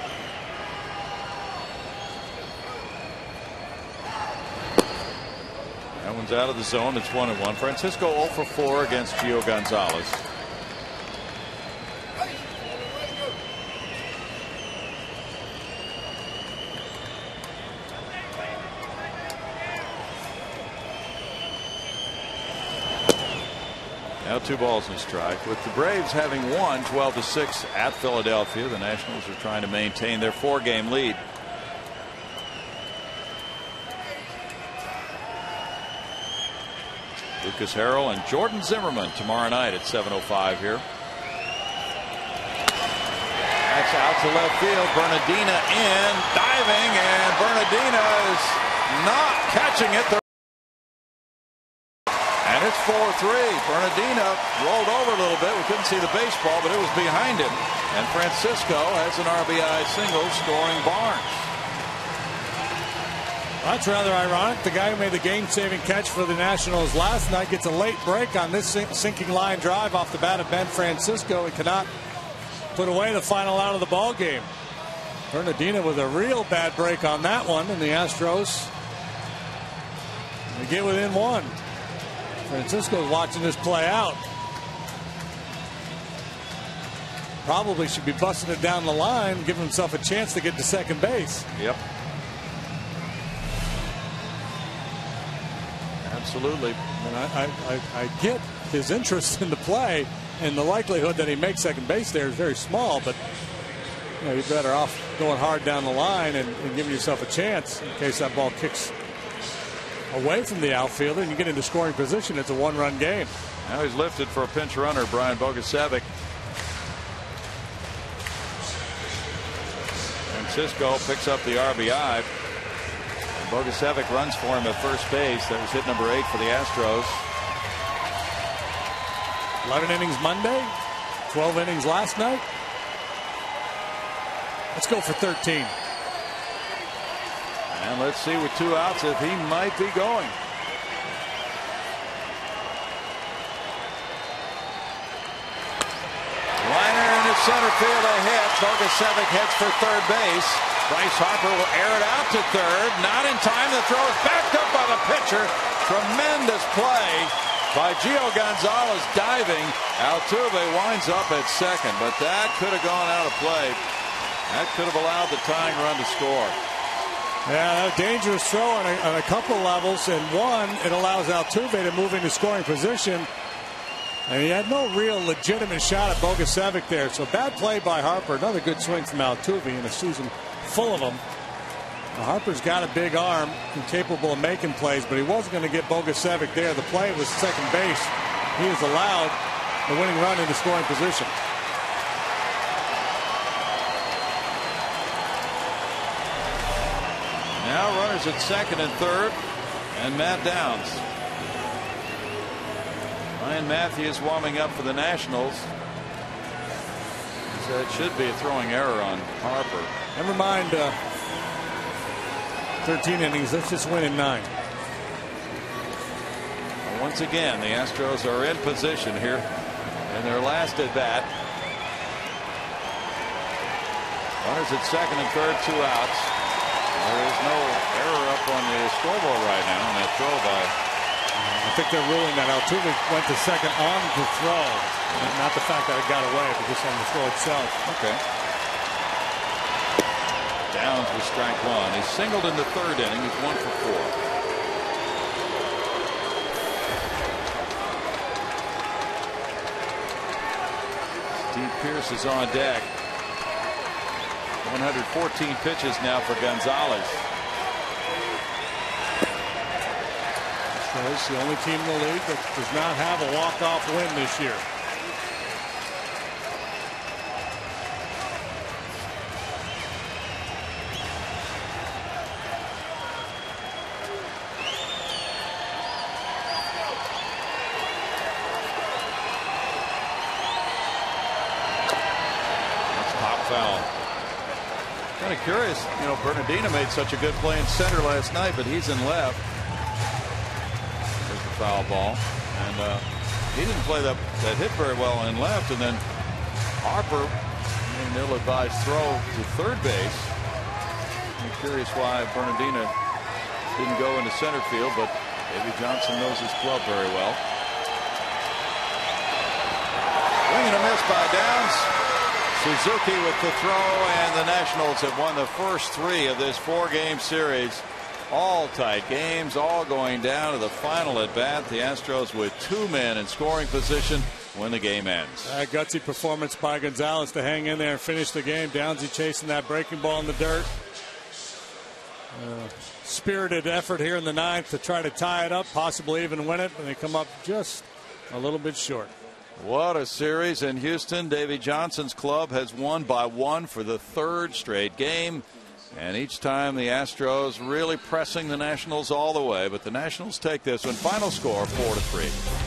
That one's out of the zone. It's 1-1. Francisco 0 for 4 against Gio Gonzalez. Now 2 balls and a strike. With the Braves having won 12-6 at Philadelphia, the Nationals are trying to maintain their 4-game lead. Lucas Harrell and Jordan Zimmerman tomorrow night at 7:05 here. That's out to left field. Bernardina in, diving, and Bernardina is not catching it. And it's 4-3. Bernardina rolled over a little bit. We couldn't see the baseball, but it was behind him. And Francisco has an RBI single, scoring Barnes. That's rather ironic. The guy who made the game-saving catch for the Nationals last night gets a late break on this sinking line drive off the bat of Ben Francisco. He cannot put away the final out of the ball game. Bernardina with a real bad break on that one, and the Astros they get within 1. Francisco's watching this play out. Probably should be busting it down the line, giving himself a chance to get to second base. Yep. Absolutely. And I get his interest in the play, and the likelihood that he makes second base there is very small, but you know, you're better off going hard down the line and giving yourself a chance in case that ball kicks away from the outfielder and you get into scoring position. It's a 1-run game. Now he's lifted for a pinch runner, Brian Bogusevic. Francisco picks up the RBI. Bogusevic runs for him at first base. That was hit number 8 for the Astros. 11 innings Monday, 12 innings last night. Let's go for 13. And let's see with 2 outs if he might be going. Liner into center field, a hit. Bogusevic heads for third base. Bryce Harper will air it out to third. Not in time. The throw is backed up by the pitcher. Tremendous play by Gio Gonzalez diving. Altuve winds up at second, but that could have gone out of play. That could have allowed the tying run to score. Yeah, a dangerous throw on a couple levels, and one, it allows Altuve to move into scoring position. And he had no real legitimate shot at Bogusevic there. So bad play by Harper. Another good swing from Altuve in a season full of them. Now, Harper's got a big arm and capable of making plays, but he wasn't going to get Bogusevic there. The play was second base. He was allowed the winning run into scoring position. Now runners at second and third, and Matt Downs. Ryan Matthews warming up for the Nationals. So it should be a throwing error on Harper. Never mind 13 innings. Let's just win in 9. Once again, the Astros are in position here in their last at bat. Runners at second and third, 2 outs. There is no error up on the scoreboard right now on that throw by. I think they're ruling that Altuve went to second on the throw. Not the fact that it got away, but just on the throw itself. Okay. Downs with strike 1. He singled in the third inning. He's 1 for 4. Steve Pearce is on deck. 114 pitches now for Gonzalez. Astros, the only team in the league that does not have a walk-off win this year. That's pop foul. Kind of curious, you know, Bernardina made such a good play in center last night, but he's in left. foul ball. And he didn't play that hit very well in left. And then Harper made an ill-advised throw to third base. I'm curious why Bernardina didn't go into center field, but Davey Johnson knows his club very well. Swing and a miss by Downs. Suzuki with the throw, and the Nationals have won the first 3 of this 4-game series. All tight games, all going down to the final at bat. The Astros with 2 men in scoring position when the game ends. A gutsy performance by Gonzalez to hang in there and finish the game. Downsy chasing that breaking ball in the dirt. Spirited effort here in the 9th to try to tie it up, possibly even win it, but they come up just a little bit short. What a series in Houston. Davey Johnson's club has won by 1 for the 3rd straight game. And each time the Astros really pressing the Nationals all the way. But the Nationals take this one. Final score 4-3.